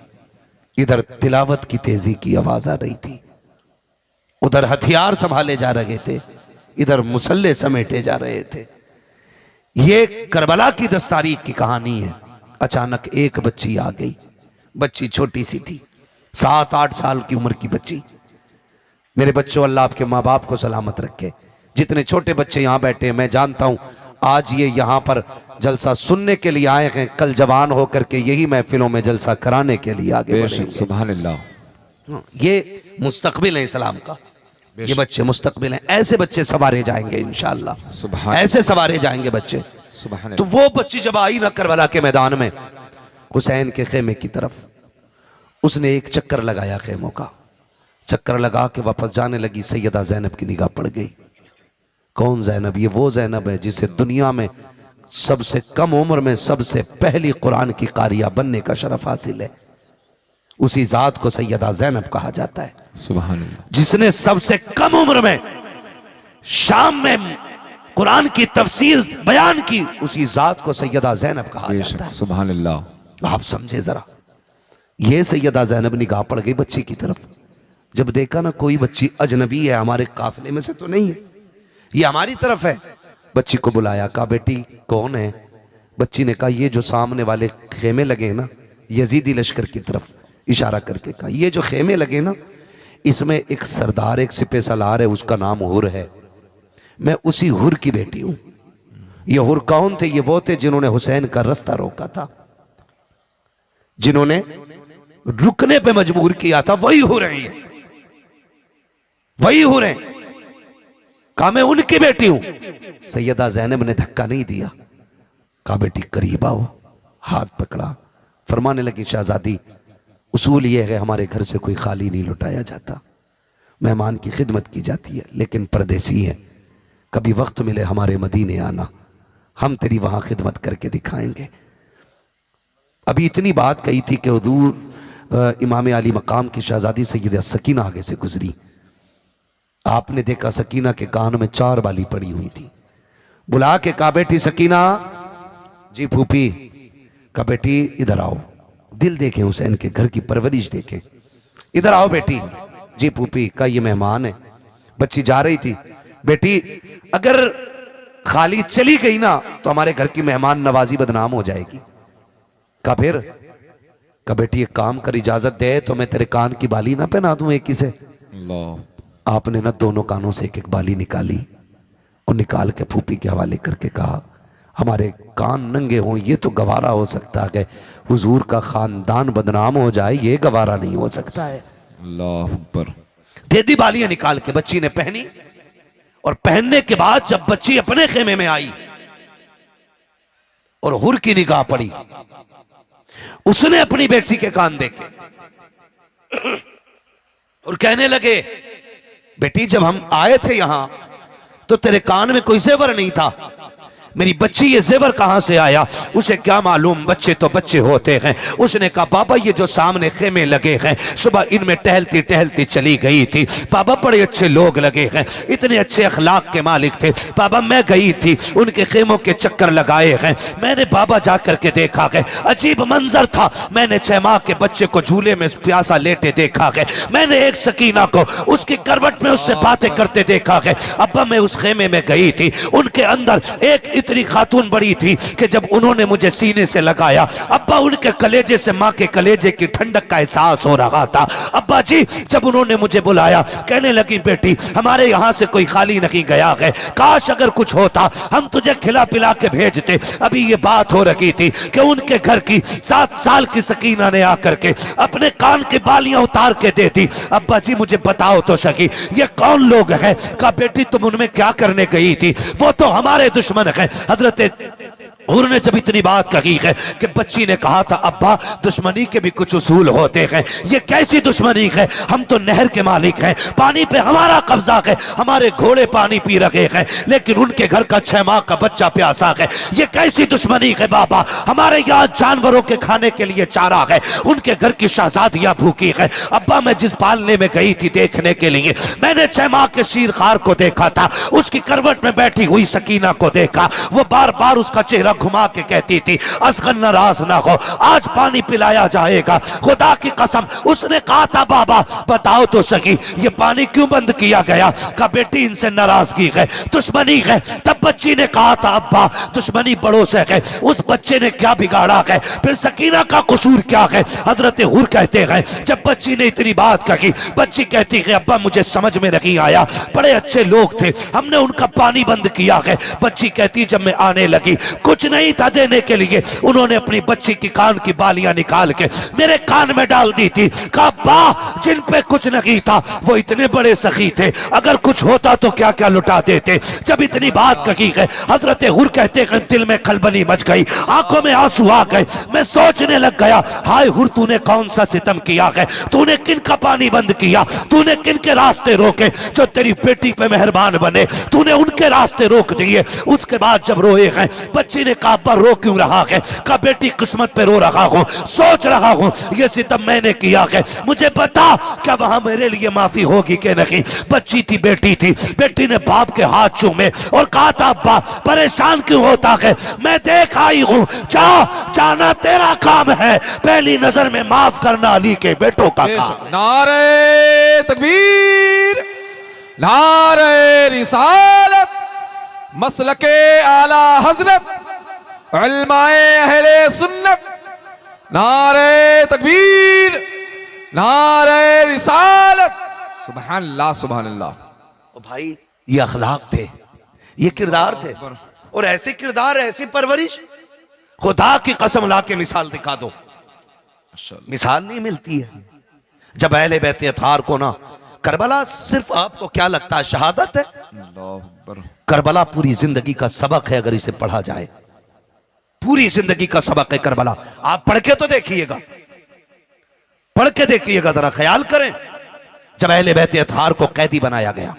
इधर तिलावत की तेजी की आवाज आ रही थी, उधर हथियार संभाले जा रहे थे, इधर मुसल्ले समेटे जा रहे थे। ये करबला की 10 तारीख की कहानी है। अचानक एक बच्ची आ गई, बच्ची छोटी सी थी, 7-8 साल की उम्र की बच्ची। मेरे बच्चों, अल्लाह आपके माँ बाप को सलामत रखे। जितने छोटे बच्चे यहाँ बैठे हैं, मैं जानता हूँ आज ये यहाँ पर जलसा सुनने के लिए आए हैं, कल जवान होकर के यही महफिलों में जलसा कराने के लिए आगे बढ़ेंगे। सुभान अल्लाह। ये मुस्तकबिल है इस्लाम का, ये बच्चे मुस्तकबिल हैं। ऐसे बच्चे सवारे जाएंगे इंशाअल्लाह, सुभान ऐसे सवारे जाएंगे बच्चे। सुभान तो वो बच्ची जब आई ना करबला के मैदान में, हुसैन के खेमे की तरफ, उसने एक चक्कर लगाया खेमों का, चक्कर लगा के वापस जाने लगी। सैयदा ज़ैनब की निगाह पड़ गई। कौन ज़ैनब? ये वो ज़ैनब है जिसे दुनिया में सबसे कम उम्र में सबसे पहली कुरान की कारिया बनने का शरफ हासिल है। उसी जात को सैयदा ज़ैनब कहा जाता है, सुभान अल्लाह। जिसने सबसे कम उम्र में शाम में कुरान की तफसीर बयान की, उसी जात को सैयदा ज़ैनब कहा जाता है। सुभान अल्लाह। आप समझे जरा। ये सैयदा ज़ैनब निगाह पड़ गई बच्ची की तरफ। जब देखा ना कोई बच्ची अजनबी है, हमारे काफिले में से तो नहीं है, ये हमारी तरफ है, बच्ची को बुलाया, कहा बेटी कौन है? बच्ची ने कहा ये जो सामने वाले खेमे लगे हैं ना, यजीदी लश्कर की तरफ इशारा करके कहा, ये जो खेमे लगे ना, इसमें एक सरदार, एक सिपह सलार है, उसका नाम हुर है, मैं उसी हुर की बेटी हूं। ये हुर कौन थे? ये वो थे जिन्होंने हुसैन का रास्ता रोका था, जिन्होंने रुकने पे मजबूर किया था, वही हुर हैं, ये वही हुर हैं। कहा मैं उनकी बेटी हूं। सैयदा ज़ैनब ने धक्का नहीं दिया, कहा बेटी करीब आओ, हाथ पकड़ा, फरमाने लगी शहजादी उसूल यह है हमारे घर से कोई खाली नहीं लुटाया जाता, मेहमान की खिदमत की जाती है, लेकिन परदेसी है, कभी वक्त मिले हमारे मदीने आना, हम तेरी वहां खिदमत करके दिखाएंगे। अभी इतनी बात कही थी कि हुजूर इमाम अली मकाम की शहजादी सैयदा सकीना आगे से गुजरी। आपने देखा सकीना के कान में 4 बाली पड़ी हुई थी। बुला के कहा बेटी सकीना। जी फूफी। कहा बेटी इधर आओ, दिल देखें, हुसैन के घर की परवरिश देखें, इधर आओ बेटी। जी फूफी। का ये मेहमान है। बच्ची जा रही थी, बेटी अगर खाली चली गई ना तो हमारे घर की मेहमान नवाजी बदनाम हो जाएगी। का फिर? का बेटी एक काम कर, इजाजत दे तो मैं तेरे कान की बाली ना पहना दूं एक ही से। आपने ना दोनों कानों से एक एक बाली निकाली और निकाल के फूफी के हवाले करके कहा हमारे कान नंगे हों ये तो गवारा हो सकता है, हुजूर का खानदान बदनाम हो जाए ये गवारा नहीं हो सकता है। अल्लाह अकबर। दे दी बालियां निकाल के, बच्ची ने पहनी, और पहनने के बाद जब बच्ची अपने खेमे में आई और हुर की निगाह पड़ी, उसने अपनी बेटी के कान देखे और कहने लगे बेटी जब हम आए थे यहां तो तेरे कान में कोई जेवर नहीं था, मेरी बच्ची ये जेवर कहां से आया? उसे क्या मालूम, बच्चे तो बच्चे होते हैं। उसने कहा बाबा ये जो सामने खेमे लगे हैं सुबह इनमें टहलती टहलती चली गई थी, बाबा बड़े अच्छे लोग लगे हैं, इतने अच्छे अखलाक के मालिक थे बाबा, मैं गई थी उनके खेमों के चक्कर लगाए हैं, मैंने बाबा जा करके देखा है अजीब मंजर था, मैंने 6 माह के बच्चे को झूले में प्यासा लेटे देखा है, मैंने एक सकीना को उसकी करवट में उससे बातें करते देखा है। अब्बा मैं उस खेमे में गई थी, उनके अंदर एक इतनी खातून बड़ी थी कि जब उन्होंने मुझे सीने से लगाया, अब्बा उनके कलेजे से माँ के कलेजे की ठंडक का एहसास हो रहा था। अब्बा जी जब उन्होंने मुझे बुलाया, कहने लगी बेटी हमारे यहाँ से कोई खाली नहीं गया है, काश अगर कुछ होता हम तुझे खिला पिला के भेजते। अभी ये बात हो रही थी कि उनके घर की 7 साल की सकीना ने आकर के अपने कान की बालियां उतार के देती। अब्बा जी मुझे बताओ तो सकी ये कौन लोग हैं? कहा बेटी तुम उनमें क्या करने गई थी? वो तो हमारे दुश्मन हैं। हजरत उन्होंने जब इतनी बात कही है कि बच्ची ने कहा था अब्बा दुश्मनी के भी कुछ उसूल होते हैं, ये कैसी दुश्मनी है? हम तो नहर के मालिक हैं, पानी पे हमारा कब्जा है, हमारे घोड़े पानी पी रहे हैं, लेकिन उनके घर का 6 माह का बच्चा प्यासा है। ये कैसी दुश्मनी है बाबा? हमारे यहाँ जानवरों के खाने के लिए चारा है, उनके घर की शहजादियां भूखी है। अब्बा मैं जिस पालने में गई थी देखने के लिए, मैंने 6 माह के शीरखार को देखा था, उसकी करवट में बैठी हुई सकीना को देखा, वो बार बार उसका चेहरा घुमा के कहती थी असगर नाराज ना हो, आज पानी पिलाया जाएगा। खुदा की कसम उसने कहा था बाबा बताओ तो सही ये पानी क्यों बंद किया गया? का बेटी इनसे नाराजगी है, दुश्मनी है। तब बच्ची ने कहा था अब्बा दुश्मनी बड़ों से है, उस बच्चे ने क्या बिगाड़ा है? फिर सकीना का कसूर क्या है? हजरत हुर कहते हैं जब बच्ची ने इतनी बात कही, बच्ची कहती है अब्बा मुझे समझ में नहीं आया, बड़े अच्छे लोग थे, हमने उनका पानी बंद किया है। बच्ची कहती जब मैं आने लगी कुछ नहीं था देने के लिए, उन्होंने अपनी बच्ची की कान की बालियां निकाल के मेरे कान में डाल दी थी। कहा बा जिन पे कुछ नहीं था वो इतने बड़े सखी थे, अगर कुछ होता तो क्या क्या लुटा देते। जब इतनी बात कही है हजरत हुर कहते हैं दिल में खलबली मच गई, आंखों में आंसू आ गए। मैं सोचने लग गया हाय हुर तूने कौन सा सितम किया है? तूने किन का पानी बंद किया? तूने किन के रास्ते रोके जो तेरी बेटी पे मेहरबान बने? तूने उनके रास्ते रोक दिए। उसके बाद जब रोए हैं बच्ची ने कहा अब्बा रो क्यों रहा है? कहा बेटी किस्मत पे रो रहा हूँ, सोच रहा हूँ ये सितम मैंने किया है, मुझे बता क्या वहां मेरे लिए माफी होगी कि नहीं? बच्ची थी बेटी थी, बेटी ने बाप के हाथ चूमे और कहा था अब्बा परेशान क्यों होता है? मैं देख आई हूँ, जाना तेरा काम है, पहली नजर में माफ करना अली के बेटों का काम। नारे तकबीर, नारे रिसालत, मसलके आला हजरत, उलमाए अहले सुन्नत, नारे तकबीर, नारे रिसालत, सुभान अल्लाह सुभान अल्लाह। भाई ये अखलाक थे, ये किरदार थे, और ऐसे किरदार ऐसी परवरिश खुदा की कसम ला के मिसाल दिखा दो, मिसाल नहीं मिलती है। जब अहले बैत अतार को ना करबला सिर्फ आपको क्या लगता है शहादत है? करबला पूरी जिंदगी का सबक है, अगर इसे पढ़ा जाए पूरी जिंदगी का सबक है करबला। आप पढ़ के तो देखिएगा, पढ़ के देखिएगा, जरा ख्याल करें। जब अहले बैत अतार को कैदी बनाया गया,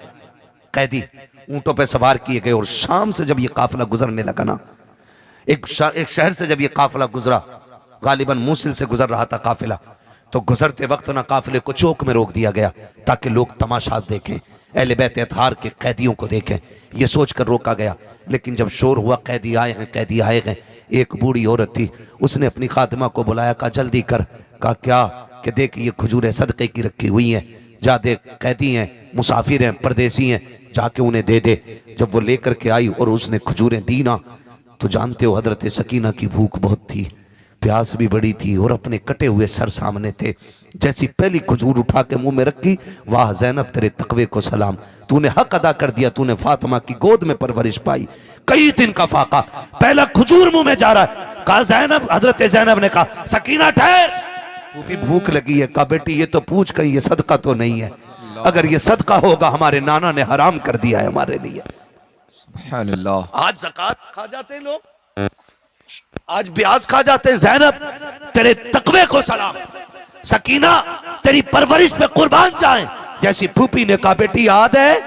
कैदी ऊंटों पे सवार किए गए, और शाम से जब ये काफिला गुजरने लगा ना, एक शहर से जब ये काफिला गुजरा, गालिबन मूसिल से गुजर रहा था काफिला, तो गुजरते वक्त ना काफिले को चौक में रोक दिया गया ताकि लोग तमाशा देखें, अहले बैत अतार के कैदियों को देखें, ये सोचकर रोका गया। लेकिन जब शोर हुआ कैदी आए हैं, कैदी आए हैं, एक बूढ़ी औरत थी, उसने अपनी खातिमा को बुलाया, कहा जल्दी कर। कहा क्या? कि देख ये खजूरें सदक़े की रखी हुई हैं, जा दे, कैदी हैं, मुसाफिर हैं, परदेसी हैं, जाके उन्हें दे दे। जब वो लेकर के आई और उसने खजूरें दी ना, तो जानते हो हजरत सकीना की भूख बहुत थी, प्यास भी बड़ी थी, और अपने कटे हुए सर सामने थे। जैसी पहली खजूर उठा के मुंह में रखी, वाह ज़ैनब तेरे तकवे को सलाम, तूने हक अदा कर दिया, तूने फातिमा की गोद में परवरिश पाई। कई दिन का फाका, पहला खजूर मुंह में जा रहा है। कहा ज़ैनब, हजरत ज़ैनब ने कहा सकीना ठहर, तू भी भूख लगी है? कहा बेटी ये तो पूछ कहीं, ये सदका तो नहीं है, अगर ये सदका होगा हमारे नाना ने हराम कर दिया है हमारे लिए। सुभान अल्लाह। आज ज़कात खा जाते हैं लोग, आज ब्याज खा जाते हैं। ज़ैनब तेरे तकवे को सलाम, सकीना तेरी परवरिश पे कुर्बान जाएं। जैसी फूफी ने कहा बेटी याद है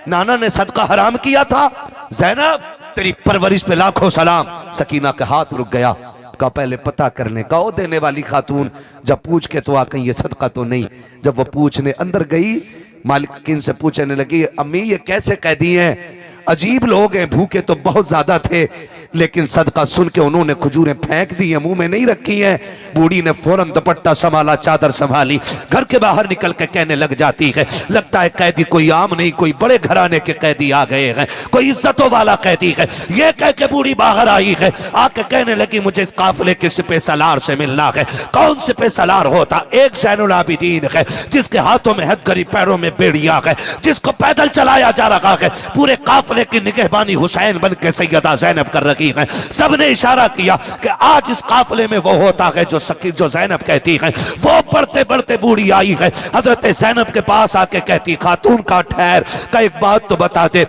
नाना ने सदका हराम किया था, ज़ैनब तेरी परवरिश पे लाखों सलाम। सकीना का हाथ रुक गया, का पहले पता करने का, वो देने वाली खातून जब पूछ के तो आ कहीं ये सदका तो नहीं। जब वो पूछने अंदर गई, मालिकिन से पूछने लगी अम्मी ये कैसे कैदी हैं? अजीब लोग हैं, भूखे तो बहुत ज्यादा थे, लेकिन सदका सुन के उन्होंने खजूरें फेंक दी है, मुंह में नहीं रखी है। बूढ़ी ने फौरन दुपट्टा संभाला, चादर संभाली, घर के बाहर निकल के कहने लग जाती है, लगता है कैदी कोई आम नहीं, कोई बड़े घराने के कैदी आ गए हैं, कोई इज्जतों वाला कैदी है। ये कह के बूढ़ी बाहर आई है, आके कहने लगी मुझे इस काफिले के सिपे सलार से मिलना है। कौन सिपे सलार होता? एक ज़ैनुल आबिदीन है जिसके हाथों में हथकड़ी, पैरों में बेड़िया है, जिसको पैदल चलाया जा रहा है। पूरे काफिले की निगहबानी हुसैन बन के सैयदा ज़ैनब कर रही है। सबने इशारा किया कि आज इस काफिले में वो होता है जो ज़ैनब कहती है। वो बढ़ते बढ़ते बूढ़ी आई है, हजरत ज़ैनब के पास आके कहती, खातून का ठहर, का एक बात तो बता दे,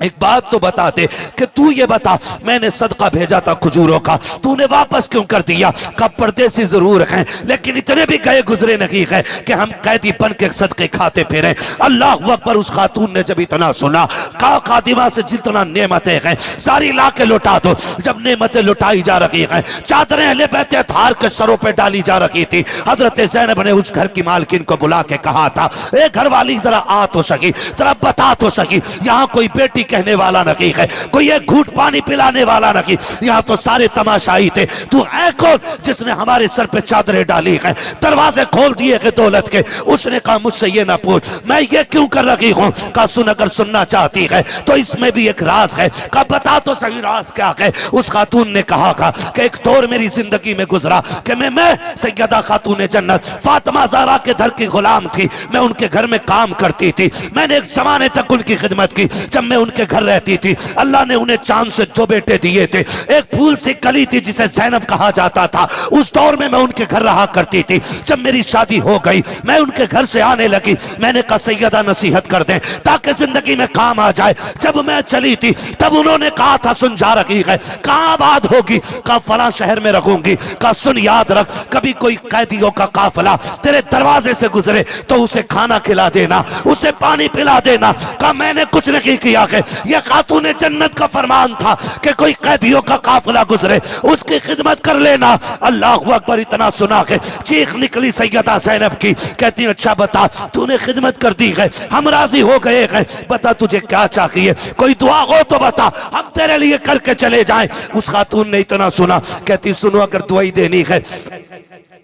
एक बात तो बता दे कि तू ये बता, मैंने सदका भेजा था खजूरों का, तूने वापस क्यों कर दिया? का परदेसी जरूर हैं लेकिन इतने भी गए गुजरे नहीं है कि हम कैदी बन के सदके खाते फिरें। अल्लाह अकबर। उस खातून ने जब इतना सुना, का खातिमा से जितना नेमतें हैं सारी ला के लुटा दो। जब नेमतें लुटाई जा रही हैं, चादरें अहले बैत अतहार के सरों पे डाली जा रही थी, हजरत ज़ैनब ने उस घर की मालकिन को बुला के कहा था, ए घर वाली जरा आ तो सकी, जरा बता तो सकी, यहाँ कोई बेटी कहने वाला नहीं है, कोई एक घूंट पानी पिलाने वाला नहीं, यहाँ तो सारे तमाशाई थे। तू है कौन जिसने हमारे सर पे चादरें डाली है, दरवाजे खोल दिए हैं दौलत के? उसने कहा मुझसे ये ना पूछ, मैं ये क्यों कर रही हूँ? कहा सुन, अगर सुनना चाहती है तो इसमें भी एक राज है। कहा बता तो सही राज क्या है? उस खातून ने कहा कि एक दौर मेरी जिंदगी में गुजरा कि मैं सैयदा खातून जन्नत फातिमा ज़हरा के घर की गुलाम थी, मैं उनके घर में काम करती थी, मैंने एक जमाने तक उनकी खिदमत की। जब मैं उनके घर रहती थी, अल्लाह ने उन्हें चांद से 2 बेटे दिए थे। एक फूल सी कली थी जिसे ज़ैनब कहा जाता था, उस दौर में मैं उनके घर रहा करती थी। जब मेरी शादी हो गई, मैं उनके घर से आने लगी, मैंने कहा सैयदा नसीहत कर दें ताकि जिंदगी में काम आ जाए। जब मैं चली थी तब उन्होंने कहा था सुन जा रही है, कहाँ बात होगी? कहा फला शहर में रखूंगी। कहा सुन याद रख, कभी कोई कैदियों का काफिला तेरे दरवाजे से गुजरे तो उसे खाना खिला देना, उसे पानी पिला देना। कहा मैंने कुछ नहीं किया है, यह खातून जन्नत का फरमान था कि कोई कैदियों का काफिला गुजरे उसकी खिदमत कर लेना। अल्लाह अकबर। इतना सुना के चीख निकली सैयदा ज़ैनब की, कहती अच्छा बता, तूने खिदमत कर दी है, हम राजी हो गए हैं, बता तुझे क्या चाहिए, कोई दुआ हो तो बता, हम तेरे लिए करके चले जाएं। उस खातून ने इतना सुना, कहती सुनो, अगर दुआई देनी है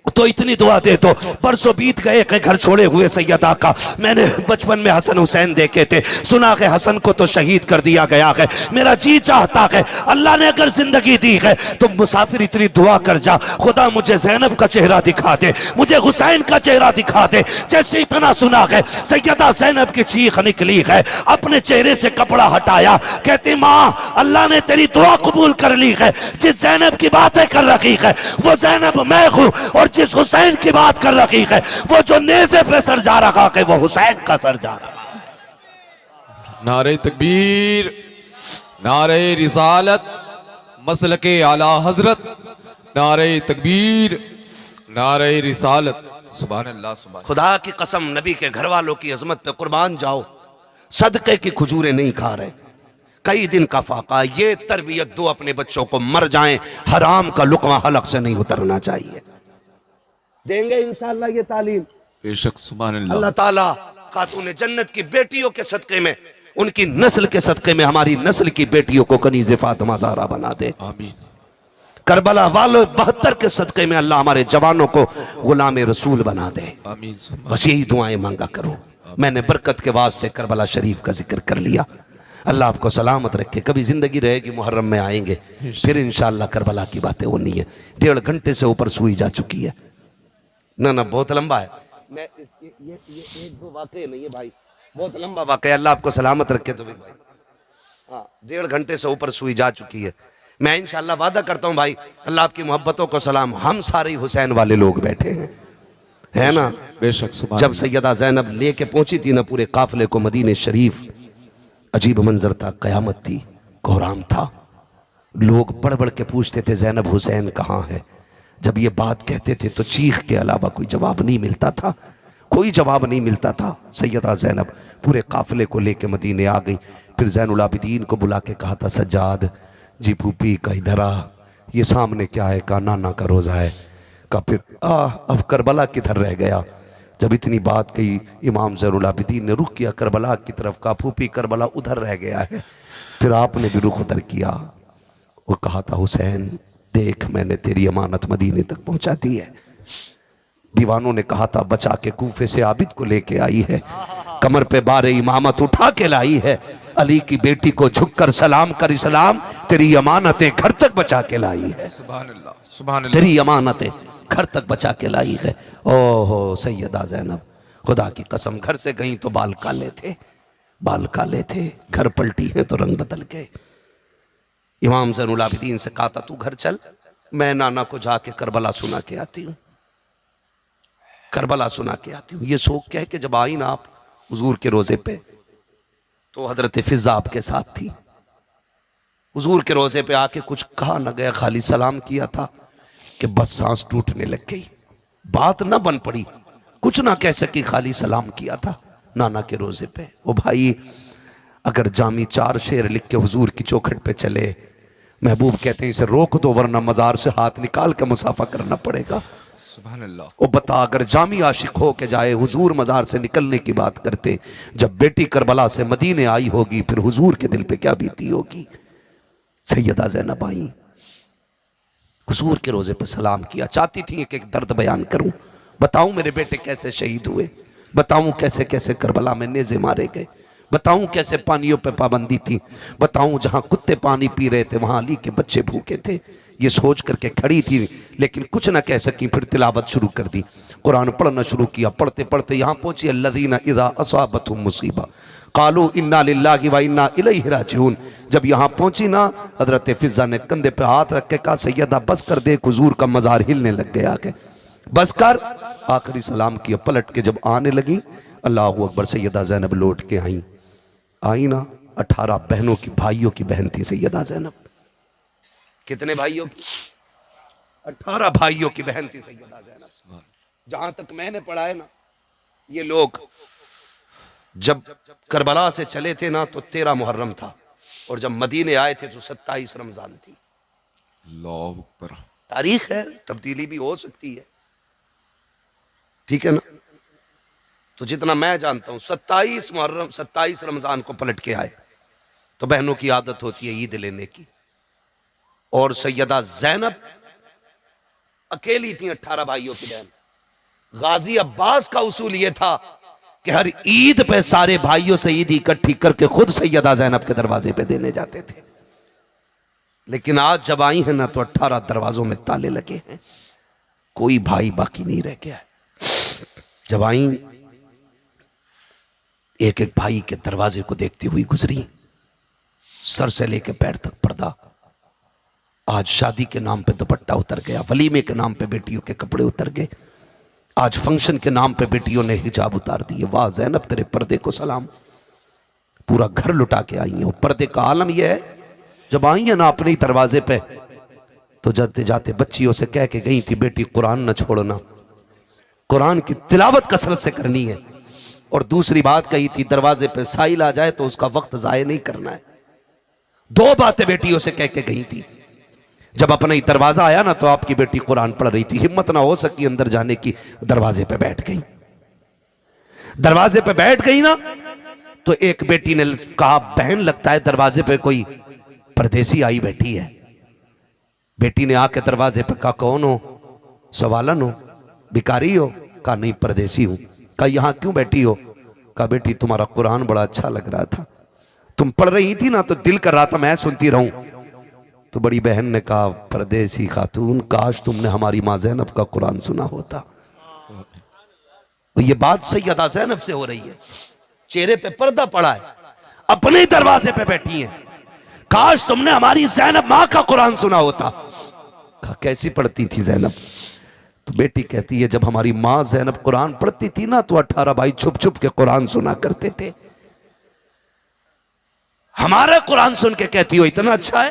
तो इतनी दुआ दे दो। परसों बीत गए के घर छोड़े हुए सैयदा का, मैंने बचपन में हसन हुसैन देखे थे, सुना है हसन को तो शहीद कर दिया गया है। मेरा जी चाहता है अल्लाह ने अगर जिंदगी दी है तो मुसाफिर इतनी दुआ कर जा, खुदा मुझे ज़ैनब का चेहरा दिखा दे, मुझे हुसैन का चेहरा दिखा दे। जैसे इतना सुना है, सैयदा ज़ैनब की चीख निकली है, अपने चेहरे से कपड़ा हटाया, कहती माँ अल्लाह ने तेरी दुआ कबूल कर ली है। जिस ज़ैनब की बातें कर रही है वो ज़ैनब मैं हूँ, और जिस हुसैन की बात कर रही है वो जो नेज़े पे सर जा रहा है वो हुसैन का सर जा रहा है। नारे तकबीर, नारे रिसालत, मसलके आला हजरत, नारे तकबीर, नारे रिसालत। सुभान अल्लाह, सुभान। खुदा की कसम, नबी के घर वालों की अजमत पे कुर्बान जाओ, सदके की खजूरें नहीं खा रहे, कई दिन का फाका। ये तरबियत दो अपने बच्चों को, मर जाएं हराम का लुकमा हलक से नहीं उतरना चाहिए। देंगे इंशाअल्लाह ये तालीम, बेशक। सुभान अल्लाह। अल्लाह ताला खातून जन्नत की बेटियों के सदके में, उनकी नस्ल के सदके में हमारी नस्ल की बेटियों को कनीज़े फातिमा ज़हरा बना दे। आमीन। करबला वालों 72 के सदके में अल्लाह हमारे जवानों को गुलाम रसूल बना दे। आमीन। बस यही दुआएं मांगा करो। मैंने बरकत के वास्ते करबला शरीफ का जिक्र कर लिया। अल्लाह आपको सलामत रखे, कभी जिंदगी रहेगी मुहर्रम में आएंगे फिर इंशाअल्लाह करबला की बातें होनी है। 1.5 घंटे से ऊपर सुई जा चुकी है। ना बहुत लंबा है, मैं ये 1-2 वाक़े नहीं है भाई, बहुत लंबा वाक़या। अल्लाह आपको सलामत रखे तो भाई, हाँ 1.5 घंटे से ऊपर सुई जा चुकी है। मैं इंशाअल्लाह वादा करता हूँ भाई, अल्लाह आपकी मोहब्बतों को सलाम, हम सारे हुसैन वाले लोग बैठे हैं, है ना? बेशक। जब सैयदा ज़ैनब लेके पहुंची थी ना पूरे काफिले को मदीने शरीफ, अजीब मंजर था, कयामत थी, कोहराम था, लोग बढ़ बढ़ के पूछते थे ज़ैनब हुसैन कहाँ है। जब ये बात कहते थे तो चीख के अलावा कोई जवाब नहीं मिलता था, कोई जवाब नहीं मिलता था। सैयदा ज़ैनब पूरे काफिले को लेके मदीने आ गई। फिर ज़ैनुल आबिदीन को बुला के कहा था सज्जाद जी फूफी का इधर आ, ये सामने क्या है? कहा नाना का रोज़ा है। कहा फिर अब करबला किधर रह गया? जब इतनी बात कही इमाम ज़ैनुल आबिदीन ने रुख किया करबला की तरफ, कहा फूफी करबला उधर रह गया है। फिर आपने भी रुख उधर किया वो कहा था हुसैन देख मैंने तेरी अमानत मदीने तक पहुंचा दी है। दीवानों ने कहा था बचा के कूफे से आबिद को लेके आई है, कमर पे बारे इमामत उठा के लाई है, अली की बेटी को झुककर सलाम कर इस्लाम तेरी अमानतें घर तक बचा के लाई है। सुभान अल्लाह, सुभान अल्लाह। तेरी अमानतें घर तक बचा के लाई है। ओहो सैयदा ज़ैनब खुदा की कसम घर से गई तो बाल काले थे, बाल काले थे, घर पलटी है तो रंग बदल गए। इमाम ज़ैनुल आबिदीन से कहा था तू घर चल, मैं नाना को जाके करबला सुना के आती हूँ, करबला सुना के आती हूँ। ये शौक क्या है कि जब आई ना आप हुजूर के रोजे पे तो हजरत फिजा आपके साथ थी। हुजूर के रोजे पे आके कुछ कहा न गया, खाली सलाम किया था कि बस सांस टूटने लग गई, बात ना बन पड़ी, कुछ ना कह सकी, खाली सलाम किया था नाना के रोजे पे। वो भाई अगर जामी 4 शेर लिख के हुजूर की चौखट पे चले, महबूब कहते हैं इसे रोक दो वरना मजार से हाथ निकाल के मुसाफा करना पड़ेगा। सुभान अल्लाह। वो बता अगर जामी आशिक हो के जाए, हुजूर मजार से निकलने की बात करते, जब बेटी करबला से मदीने आई होगी फिर हुजूर के दिल पे क्या बीती होगी। सैयदा ज़ैनब आई, हुजूर के रोजे पे सलाम किया, चाहती थी एक एक दर्द बयान करूं, बताऊं मेरे बेटे कैसे शहीद हुए, बताऊं कैसे कैसे करबला में नेज़े मारे गए, बताऊं कैसे पानियों पे पाबंदी थी, बताऊं जहां कुत्ते पानी पी रहे थे वहां अली के बच्चे भूखे थे। ये सोच करके खड़ी थी लेकिन कुछ ना कह सकी, फिर तिलावत शुरू कर दी, कुरान पढ़ना शुरू किया। पढ़ते पढ़ते यहाँ पहुंची अल्लज़ीना इज़ा असाबतहुम मुसीबा क़ालू इन्ना लिल्लाहि व इन्ना इलैहि राजिऊन। जब यहाँ पहुंची ना हजरत फिजा ने कंधे पे हाथ रख के कहा सैयदा बस कर दे, हुजूर का मजार हिलने लग गया आके, बस कर। आखिरी सलाम किया, पलट के जब आने लगी अल्लाह अकबर, सैयदा ज़ैनब लौट के आई ना 18 बहनों की, भाइयों की बहन थी सैयदा ज़ैनब। कितने भाइयों की? 18 भाइयों की बहन थी सैयदा ज़ैनब। जहां तक मैंने पढ़ा है ना, ये लोग जब करबला से चले थे ना तो 13 मुहर्रम था, और जब मदीने आए थे तो 27 रमजान थी। अल्लाहु अकबर। तारीख है, तब्दीली भी हो सकती है, ठीक है ना। तो जितना मैं जानता हूं 27 मुहर्रम 27 रमजान को पलट के आए। तो बहनों की आदत होती है ईद लेने की, और सैयदा ज़ैनब अकेली थी 18 भाइयों की बहन। गाजी अब्बास का उसूल यह था कि हर ईद पे सारे भाइयों से ईद इकट्ठी करके खुद सैयदा ज़ैनब के दरवाजे पे देने जाते थे। लेकिन आज जब आई है ना तो 18 दरवाजों में ताले लगे हैं, कोई भाई बाकी नहीं रह गया है। जब आई एक एक भाई के दरवाजे को देखती हुई गुजरी, सर से लेके पैर तक पर्दा। आज शादी के नाम पे दुपट्टा उतर गया, वलीमे के नाम पे बेटियों के कपड़े उतर गए, आज फंक्शन के नाम पे बेटियों ने हिजाब उतार दिए। वाह ज़ैनब तेरे पर्दे को सलाम, पूरा घर लुटा के आई है। पर्दे का आलम यह है जब आई है ना अपने ही दरवाजे पे तो जाते जाते बच्चियों से कह के गई थी बेटी कुरान न छोड़ना, कुरान की तिलावत कसरत से करनी है। और दूसरी बात कही थी दरवाजे पे साइल आ जाए तो उसका वक्त जाया नहीं करना है। 2 बातें बेटियों से कह के गई थी। जब अपना ही दरवाजा आया ना तो आपकी बेटी कुरान पढ़ रही थी, हिम्मत ना हो सकी अंदर जाने की, दरवाजे पे बैठ गई। दरवाजे पे बैठ गई ना तो एक बेटी ने कहा बहन लगता है दरवाजे पे कोई परदेसी आई बैठी है। बेटी ने आके दरवाजे पे कहा कौन हो? सवालन हो, भिखारी हो? कहा नहीं परदेसी हूं। कहा यहां क्यों बैठी हो? कहा बेटी तुम्हारा कुरान बड़ा अच्छा लग रहा था, तुम पढ़ रही थी ना तो दिल कर रहा था मैं सुनती रहूं। तो बड़ी बहन ने कहा परदेसी खातून काश तुमने हमारी माँ ज़ैनब का कुरान सुना होता। तो ये बात सैयदा ज़ैनब से हो रही है, चेहरे पे पर्दा पड़ा है, अपने दरवाजे पे बैठी है, काश तुमने हमारी ज़ैनब माँ का कुरान सुना होता। कहा कैसी पढ़ती थी ज़ैनब? तो बेटी कहती है जब हमारी माँ ज़ैनब कुरान पढ़ती थी ना तो 18 भाई छुप छुप के कुरान सुना करते थे। हमारा कुरान सुन के कहती हो इतना अच्छा है,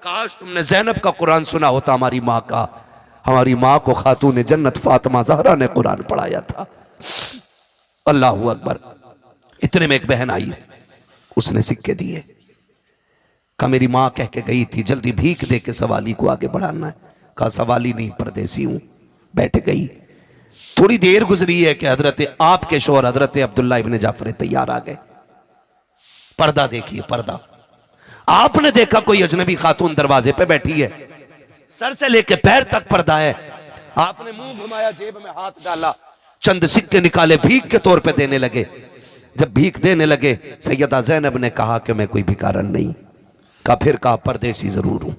काश तुमने ज़ैनब का कुरान सुना होता हमारी माँ का। हमारी माँ को खातून जन्नत फातिमा ज़हरा ने कुरान पढ़ाया था। अल्लाहू अकबर। इतने में एक बहन आई, उसने सिक्के दिए, कहा मेरी माँ कह के गई थी जल्दी भीख दे के सवाली को आगे बढ़ाना है। कहा सवाली नहीं परदेसी हूं। बैठ गई। थोड़ी देर गुजरी है कि हजरत आपके शोहर हजरत अब्दुल्ला इब्न जाफर तैयार आ गए। पर्दा देखिए, पर्दा। आपने देखा कोई अजनबी खातून दरवाजे पे बैठी है, सर से लेके पैर तक पर्दा है, आपने मुंह घुमाया, जेब में हाथ डाला, चंद सिक्के निकाले, भीख के तौर पे देने लगे। जब भीख देने लगे, सैयदा ज़ैनब ने कहा कि मैं कोई भिखारन नहीं, कहा फिर कहा परदेसी जरूर हूं।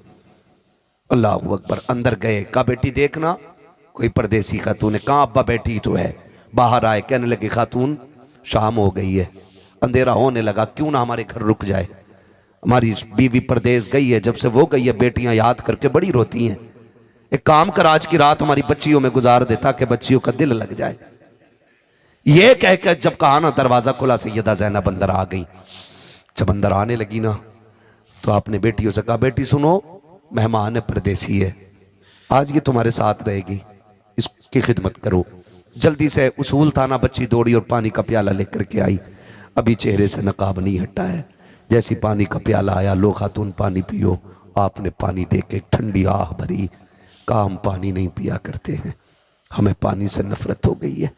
अल्लाह अकबर। अंदर गए, कहा बेटी देखना कोई परदेसी खातून है। कहा अब्बा बेटी तो है। बाहर आए, कहने लगे खातून शाम हो गई है, अंधेरा होने लगा, क्यों ना हमारे घर रुक जाए, हमारी बीवी परदेश गई है, जब से वो गई है बेटियां याद करके बड़ी रोती हैं, एक काम कर आज की रात हमारी बच्चियों में गुजार देता कि बच्चियों का दिल लग जाए। ये कह के जब कहा ना, दरवाजा खुला, सैयदा ज़ैनब अंदर आ गई। जब अंदर आने लगी ना, तो आपने बेटियों से कहा बेटी सुनो, मेहमान है, परदेसी है, आज ये तुम्हारे साथ रहेगी, इसकी खिदमत करो। जल्दी से उसूल था ना, बच्ची दौड़ी और पानी का प्याला लेकर के आई। अभी चेहरे से नकाब नहीं हटा है, जैसी पानी का प्याला आया, लो खातून पानी पियो। आपने पानी दे के ठंडी आह भरी, कहा हम पानी नहीं पिया करते हैं, हमें पानी से नफरत हो गई है।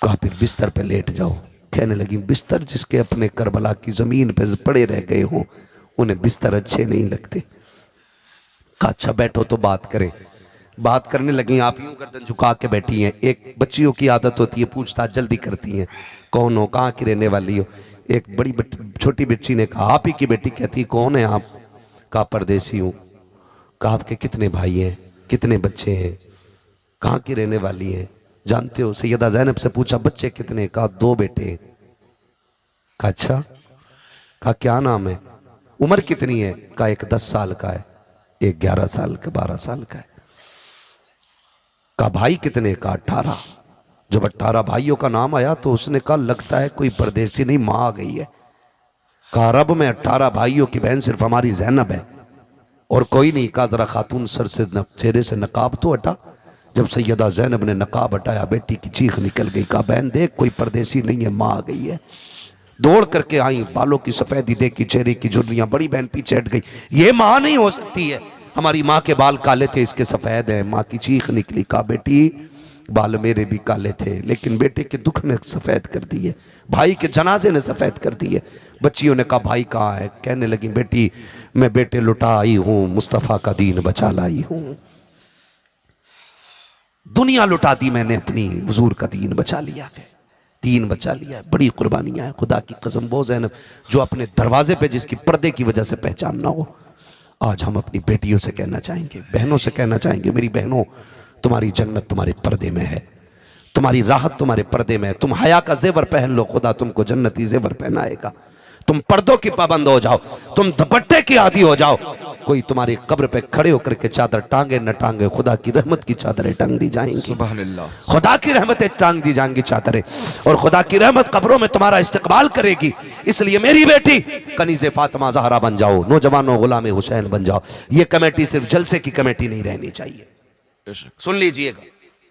कहा फिर बिस्तर पे लेट जाओ। कहने लगी बिस्तर जिसके अपने करबला की जमीन पर पड़े रह गए हों, उन्हें बिस्तर अच्छे नहीं लगते। कहा अच्छा बैठो तो बात करें। बात करने लगी, आप यूं गर्दन झुका के बैठी हैं। एक बच्चियों की आदत होती है, पूछताछ जल्दी करती हैं, कौन हो, कहाँ की रहने वाली हो। एक बड़ी छोटी बच्ची ने कहा आप ही की बेटी। कहती कौन है आप। कहा परदेसी हूँ। कहा आपके कितने भाई हैं, कितने बच्चे हैं, कहाँ की रहने वाली हैं, जानते हो। सैयदा ज़ैनब से पूछा बच्चे कितने। कहा 2 बेटे। कहा अच्छा। कहा क्या नाम है, उम्र कितनी है। कहा एक 10 साल का है, एक 11 साल का, 12 साल का है। कहा भाई कितने। कहा 18। जब 18 भाइयों का नाम आया तो उसने कहा लगता है कोई परदेसी नहीं, मां आ गई है। कहा रब में 18 भाइयों की बहन सिर्फ हमारी ज़ैनब है और कोई नहीं। कहा जरा खातून सर से चेहरे से नकाब तो हटा। जब सैयदा ज़ैनब ने नकाब हटाया, बेटी की चीख निकल गई। कहा बहन देख कोई परदेसी नहीं है, मां आ गई है। दौड़ करके आई, बालों की सफेदी देखी, चेहरे की झुर्रियां। बड़ी बहन पीछे हट गई, ये मां नहीं हो सकती है, हमारी माँ के बाल काले थे, इसके सफेद हैं। माँ की चीख निकली। कहा बेटी बाल मेरे भी काले थे, लेकिन बेटे के दुख ने सफेद कर दिए, भाई के जनाजे ने सफेद कर दिए। बच्चियों ने कहा भाई कहाँ है। कहने लगी बेटी मैं बेटे लुटा आई हूं, मुस्तफ़ा का दीन बचा लाई हूं। दुनिया लुटा दी मैंने, अपनी हुजूर का दीन बचा लिया है, दीन बचा लिया है। बड़ी कुर्बानियां हैं, खुदा की कसम। वो ज़ैनब जो अपने दरवाजे पे जिसकी पर्दे की वजह से पहचान ना हो, आज हम अपनी बेटियों से कहना चाहेंगे, बहनों से कहना चाहेंगे, मेरी बहनों तुम्हारी जन्नत तुम्हारे पर्दे में है, तुम्हारी राहत तुम्हारे पर्दे में है। तुम हया का जेवर पहन लो, खुदा तुमको जन्नती जेवर पहनाएगा। तुम पर्दों की पाबंद हो जाओ, तुम दुपट्टे की आदी हो जाओ, कोई तुम्हारी कब्र पे खड़े होकर के चादर टांगे न टांगे, खुदा की रहमत की चादरें टांग दी जाएंगी। सुभान अल्लाह। खुदा की रहमतें टांग दी जाएंगी चादरें, और खुदा की रहमत कब्रों में तुम्हारा इस्तकबाल करेगी। इसलिए मेरी बेटी कनीज़े फातिमा ज़हरा बन जाओ, नौजवानों गुलाम हुसैन बन जाओ। ये कमेटी सिर्फ जलसे की कमेटी नहीं रहनी चाहिए, सुन लीजिएगा,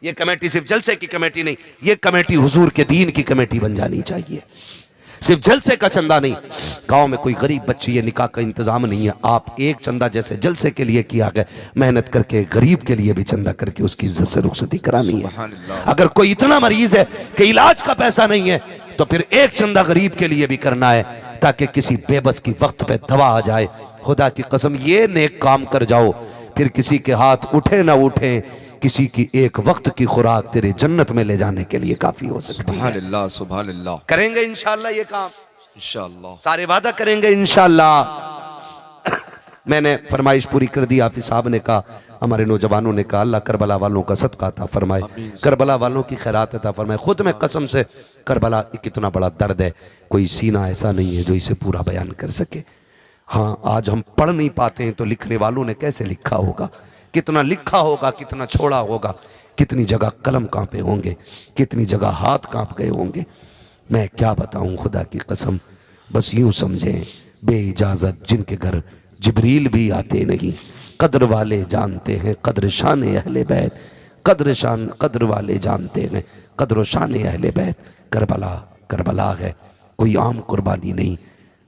ये कमेटी सिर्फ जलसे की कमेटी नहीं, ये कमेटी हुजूर के दीन की कमेटी बन जानी चाहिए। सिर्फ जलसे का चंदा नहीं, गांव में कोई गरीब बच्ची है, निकाह का इंतजाम नहीं है, आप एक चंदा जैसे जलसे के लिए किया गया, मेहनत करके गरीब के लिए भी चंदा करके उसकी इज्जत से रुखसती करानी है। अगर कोई इतना मरीज है कि इलाज का पैसा नहीं है, तो फिर एक चंदा गरीब के लिए भी करना है, ताकि किसी बेबस की वक्त पे दवा आ जाए। खुदा की कसम ये नेक काम कर जाओ, फिर किसी के हाथ उठे ना उठे, किसी की एक वक्त की खुराक तेरे जन्नत में ले जाने के लिए काफी हो सकती है। सुभान अल्लाह, सुभान अल्लाह। करेंगे इंशाअल्लाह ये काम, इंशाअल्लाह सारे वादा करेंगे इंशाअल्लाह। मैंने फरमाइश पूरी कर दी। हाफिज साहब ने कहा, हमारे नौजवानों ने कहा अल्लाह करबला वालों का सदका अता फरमाए, करबला वालों की खैरात अता फरमाए। खुद में कसम से करबला कितना बड़ा दर्द है, कोई सीना ऐसा नहीं है जो इसे पूरा बयान कर सके। हाँ, आज हम पढ़ नहीं पाते हैं तो लिखने वालों ने कैसे लिखा होगा, कितना लिखा होगा, कितना छोड़ा होगा, कितनी जगह कलम कांपे होंगे, कितनी जगह हाथ कांप गए होंगे। मैं क्या बताऊं, खुदा की कसम। बस यूं समझें, बेइजाजत जिनके घर जिब्रील भी आते नहीं, कद्र वाले जानते हैं कद्र शान अहले बैत, कद्र वाले जानते हैं कद्र शान अहले बैत। करबला करबला है, कोई आम कुर्बानी नहीं।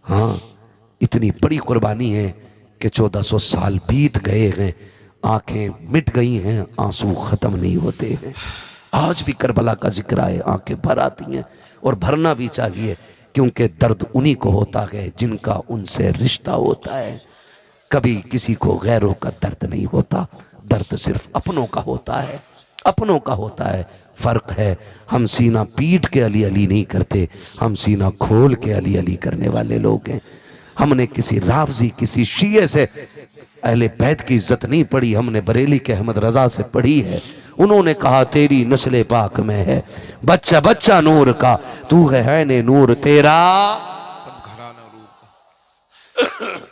हाँ, इतनी बड़ी कुर्बानी है कि 1400 साल बीत गए हैं, आंखें मिट गई हैं, आंसू खत्म नहीं होते हैं। आज भी करबला का जिक्र आए, आंखें भर आती हैं, और भरना भी चाहिए क्योंकि दर्द उन्हीं को होता है जिनका उनसे रिश्ता होता है। कभी किसी को गैरों का दर्द नहीं होता, दर्द सिर्फ अपनों का होता है, अपनों का होता है। फ़र्क है, हम सीना पीट के अली अली नहीं करते, हम सीना खोल के अली अली करने वाले लोग हैं। हमने किसी रावजी किसी शिये से अहले बैत की इज्जत नहीं पढ़ी, हमने बरेली के अहमद रजा से पढ़ी है। उन्होंने कहा तेरी नस्ल पाक में है बच्चा बच्चा नूर का, तू है ने नूर तेरा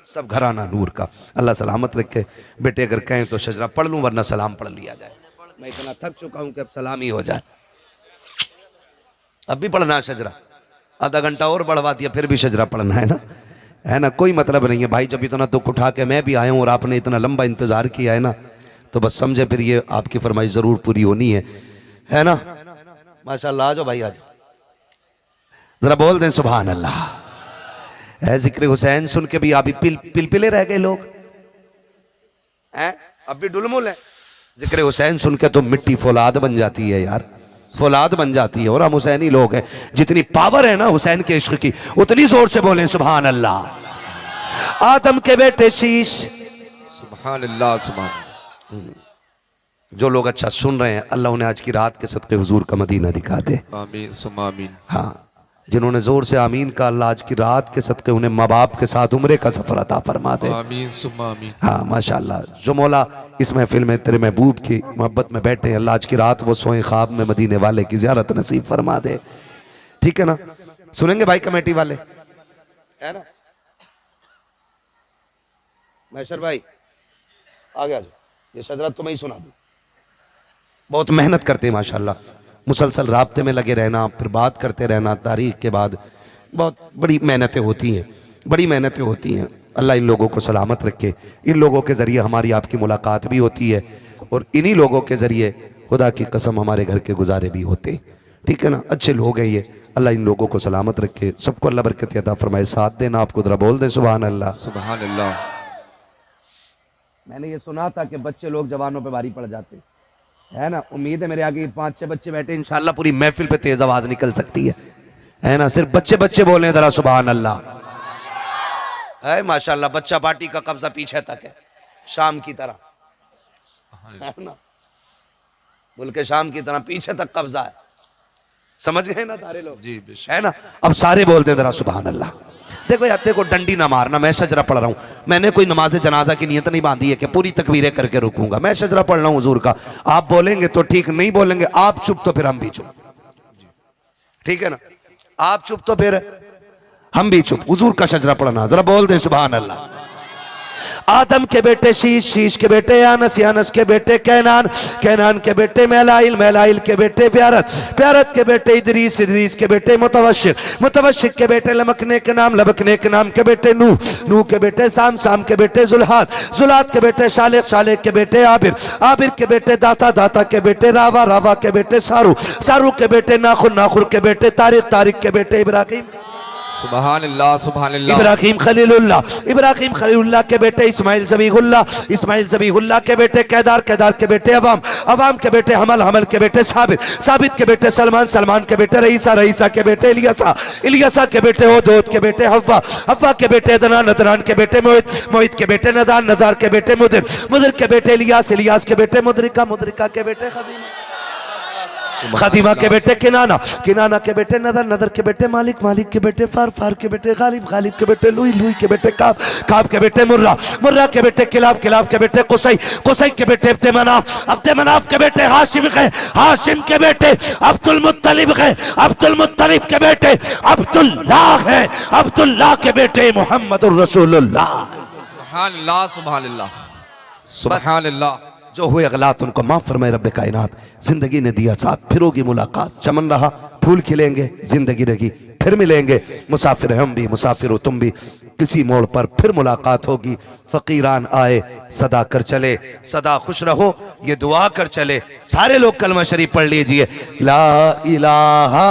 सब घराना नूर का। अल्लाह सलामत रखे। बेटे अगर कहें तो शजरा पढ़ लूं, वरना सलाम पढ़ लिया जाए। मैं इतना थक चुका हूं कि अब सलाम ही हो जाए। अब भी पढ़ना है शजरा, आधा घंटा और बढ़वा दिया फिर भी शजरा पढ़ना है ना। कोई मतलब नहीं है भाई, जब इतना दुख उठा के मैं भी आया हूं और आपने इतना लंबा इंतजार किया है ना, तो बस समझे फिर ये आपकी फरमाइश जरूर पूरी होनी है ना। माशाल्लाह, आ जाओ भाई, आ जाओ, जरा बोल दें सुभान अल्लाह। है जिक्र हुसैन सुन के भी अभी पिलपिले रह गए लोग हैं, अब भी डुलमुल है। जिक्र हुसैन सुन के तो मिट्टी फौलाद बन जाती है यार, फौलाद बन जाती है। और हम हुसैनी लोग हैं, जितनी पावर है ना हुसैन के इश्क की, उतनी जोर से बोलें सुभान अल्लाह। आदम के बेटे शीश, सुभान अल्लाह, सुभान। जो लोग अच्छा सुन रहे हैं, अल्लाह उन्हें आज की रात के सदके हुजूर का मदीना दिखा दे। आमीन सुम्मा आमीन। हाँ, जिन्होंने जोर से आमीन का, अल्लाह आज की रात के सदके उन्हें माँ बाप के साथ उम्रे का सफर अता फरमा दे। आमीन सुम्मा आमीन। हाँ माशाल्लाह, जो मौला इस महफिल में तेरे महबूब की मोहब्बत में बैठे हैं, अल्लाह आज की रात वो सोए ख्वाब में मदीने वाले की ज़ियारत नसीब फरमा दे। ठीक है ना, सुनेंगे भाई कमेटी वाले, है ना। मैशर भाई आगे आ जाओ, ये शजरा तुम्हें ही सुना दूं। बहुत मेहनत करते हैं माशाल्लाह, मुसलसल राब्ते में लगे रहना, फिर बात करते रहना तारीख के बाद, बहुत बड़ी मेहनतें होती हैं, बड़ी मेहनतें होती हैं। अल्लाह इन लोगों को सलामत रखे। इन लोगों के ज़रिए हमारी आपकी मुलाकात भी होती है, और इन्हीं लोगों के ज़रिए खुदा की कसम हमारे घर के गुजारे भी होते हैं। ठीक है ना, अच्छे लोग हैं ये। अल्लाह इन लोगों को सलामत रखे, सबको अल्लाह बरकत अता फरमाए। साथ देना आपको, जरा बोल दे सुभान अल्लाह, सुभान अल्लाह। मैंने ये सुना था कि बच्चे लोग जवानों पे भारी पड़ जाते है ना। उम्मीद है मेरे आगे 5-6 बच्चे बैठे, इंशाल्लाह पूरी महफिल पे तेज आवाज निकल सकती है ना। सिर्फ बच्चे बच्चे बोले जरा सुभान अल्लाह। है माशाल्लाह, बच्चा पार्टी का कब्जा पीछे तक है, शाम की तरह, है ना। मुल्क शाम की तरह पीछे तक कब्जा है, समझ गए ना सारे लोग जी बेशक। है ना। अब सारे बोलते हैं जरा सुभान अल्लाह। देखो यार, देखो डंडी ना मारना, मैं शजरा पढ़ रहा हूँ। मैंने कोई नमाज जनाजा की नियत नहीं बांधी है कि पूरी तकबीरें करके रुकूंगा। मैं शजरा पढ़ रहा हूँ हुजूर का, आप बोलेंगे तो ठीक, नहीं बोलेंगे आप चुप तो फिर हम भी चुप। ठीक है ना, आप चुप तो फिर हम भी चुप। हुजूर का शजरा पढ़ना, जरा बोल दे सुभान अल्लाह। आदम के बेटे शीश, शीश के बेटे यानस, यानस के बेटे कैनान, कैनान के बेटे मैलाइल, मैलाइल के बेटे प्यारत, प्यारत के बेटे इदरीस, इदरीस के बेटे मुतवशिक, मुतवशिक के बेटे लमकने के नाम, लबकने के नाम के बेटे नूह, नूह के बेटे साम, साम के बेटे जुल्हाद, जुल्हाद के बेटे शालेक, शालेक के बेटे आबिर, आबिर के बेटे दाता, दाता के बेटे रावा, रावा के बेटे सारू, सारू के बेटे नाखुर, नाखुर के बेटे तारिक, तारिक के बेटे इब्राहिम, सुभान अल्लाह, सुभान अल्लाह। इब्राहिम खलीलुल्लाह, इब्राहिम खलीलुल्लाह के बेटे इस्माइल ज़बीहुल्लाह, इस्माइल ज़बीहुल्लाह के बेटे कैदार, कैदार के बेटे अवाम, अवाम के बेटे हमल, हमल के बेटे साबित, साबित के बेटे सलमान, सलमान के बेटे रईसा, रईसा के बेटे इलियासा, इलियासा के बेटे ओदोद के बेटे हव्वा, हव्वा के बेटे अदनान, अदनान के बेटे मोहित, मोहित के बेटे नदान, नदार के बेटे मुदिर, मुदिर के बेटे इलियास, इलियास के बेटे मुदरिका, मुदरिका के बेटे खदीमा, खदीमा के बेटे किनाना, किनाना के बेटे नदर, नदर के बेटे मालिक, मालिक के बेटे फार, फार के बेटे गालिब, गालिब के बेटे लुई, लुई के बेटे काब, काब के बेटे मुर्रा, मुर्रा के बेटे किलाब, किलाब के बेटे कुसै, कुसै के बेटे अब्दे मनाफ, अब्दे मनाफ के बेटे हाशिम है, हाशिम के बेटे अब्दुल मुत्तलिब है, अब्दुल मुत्तलिब के बेटे अब्दुल्लाह है, अब्दुल्लाह के बेटे मोहम्मदुर रसूलुल्लाह। सुभान अल्लाह, सुभान अल्लाह, सुभान अल्लाह। जो हुए अगलात उनको माफ फरमाए रब्बे कायनात। जिंदगी ने दिया साथ, फिर होगी मुलाकात, चमन रहा फूल खिलेंगे, जिंदगी रही फिर मिलेंगे। मुसाफिर हम भी, मुसाफिर हो तुम भी, किसी मोड़ पर फिर मुलाकात होगी। फकीरान आए सदा कर चले, सदा खुश रहो ये दुआ कर चले। सारे लोग कलमा शरीफ पढ़ लीजिए, ला इलाहा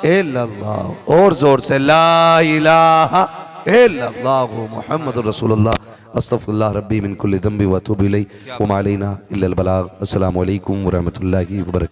इल्लल्लाह, और जोर से ला इलाहा इल्लल्लाह मुहम्मदुर रसूलुल्लाह, अस्तगफिरुल्लाह रब्बी मिन कुल्लि ज़ंबि व अतूबु इलैहि व मा अलैना इल्लल बलाग। अस्सलामु अलैकुम व रहमतुल्लाहि व बरकातुहू।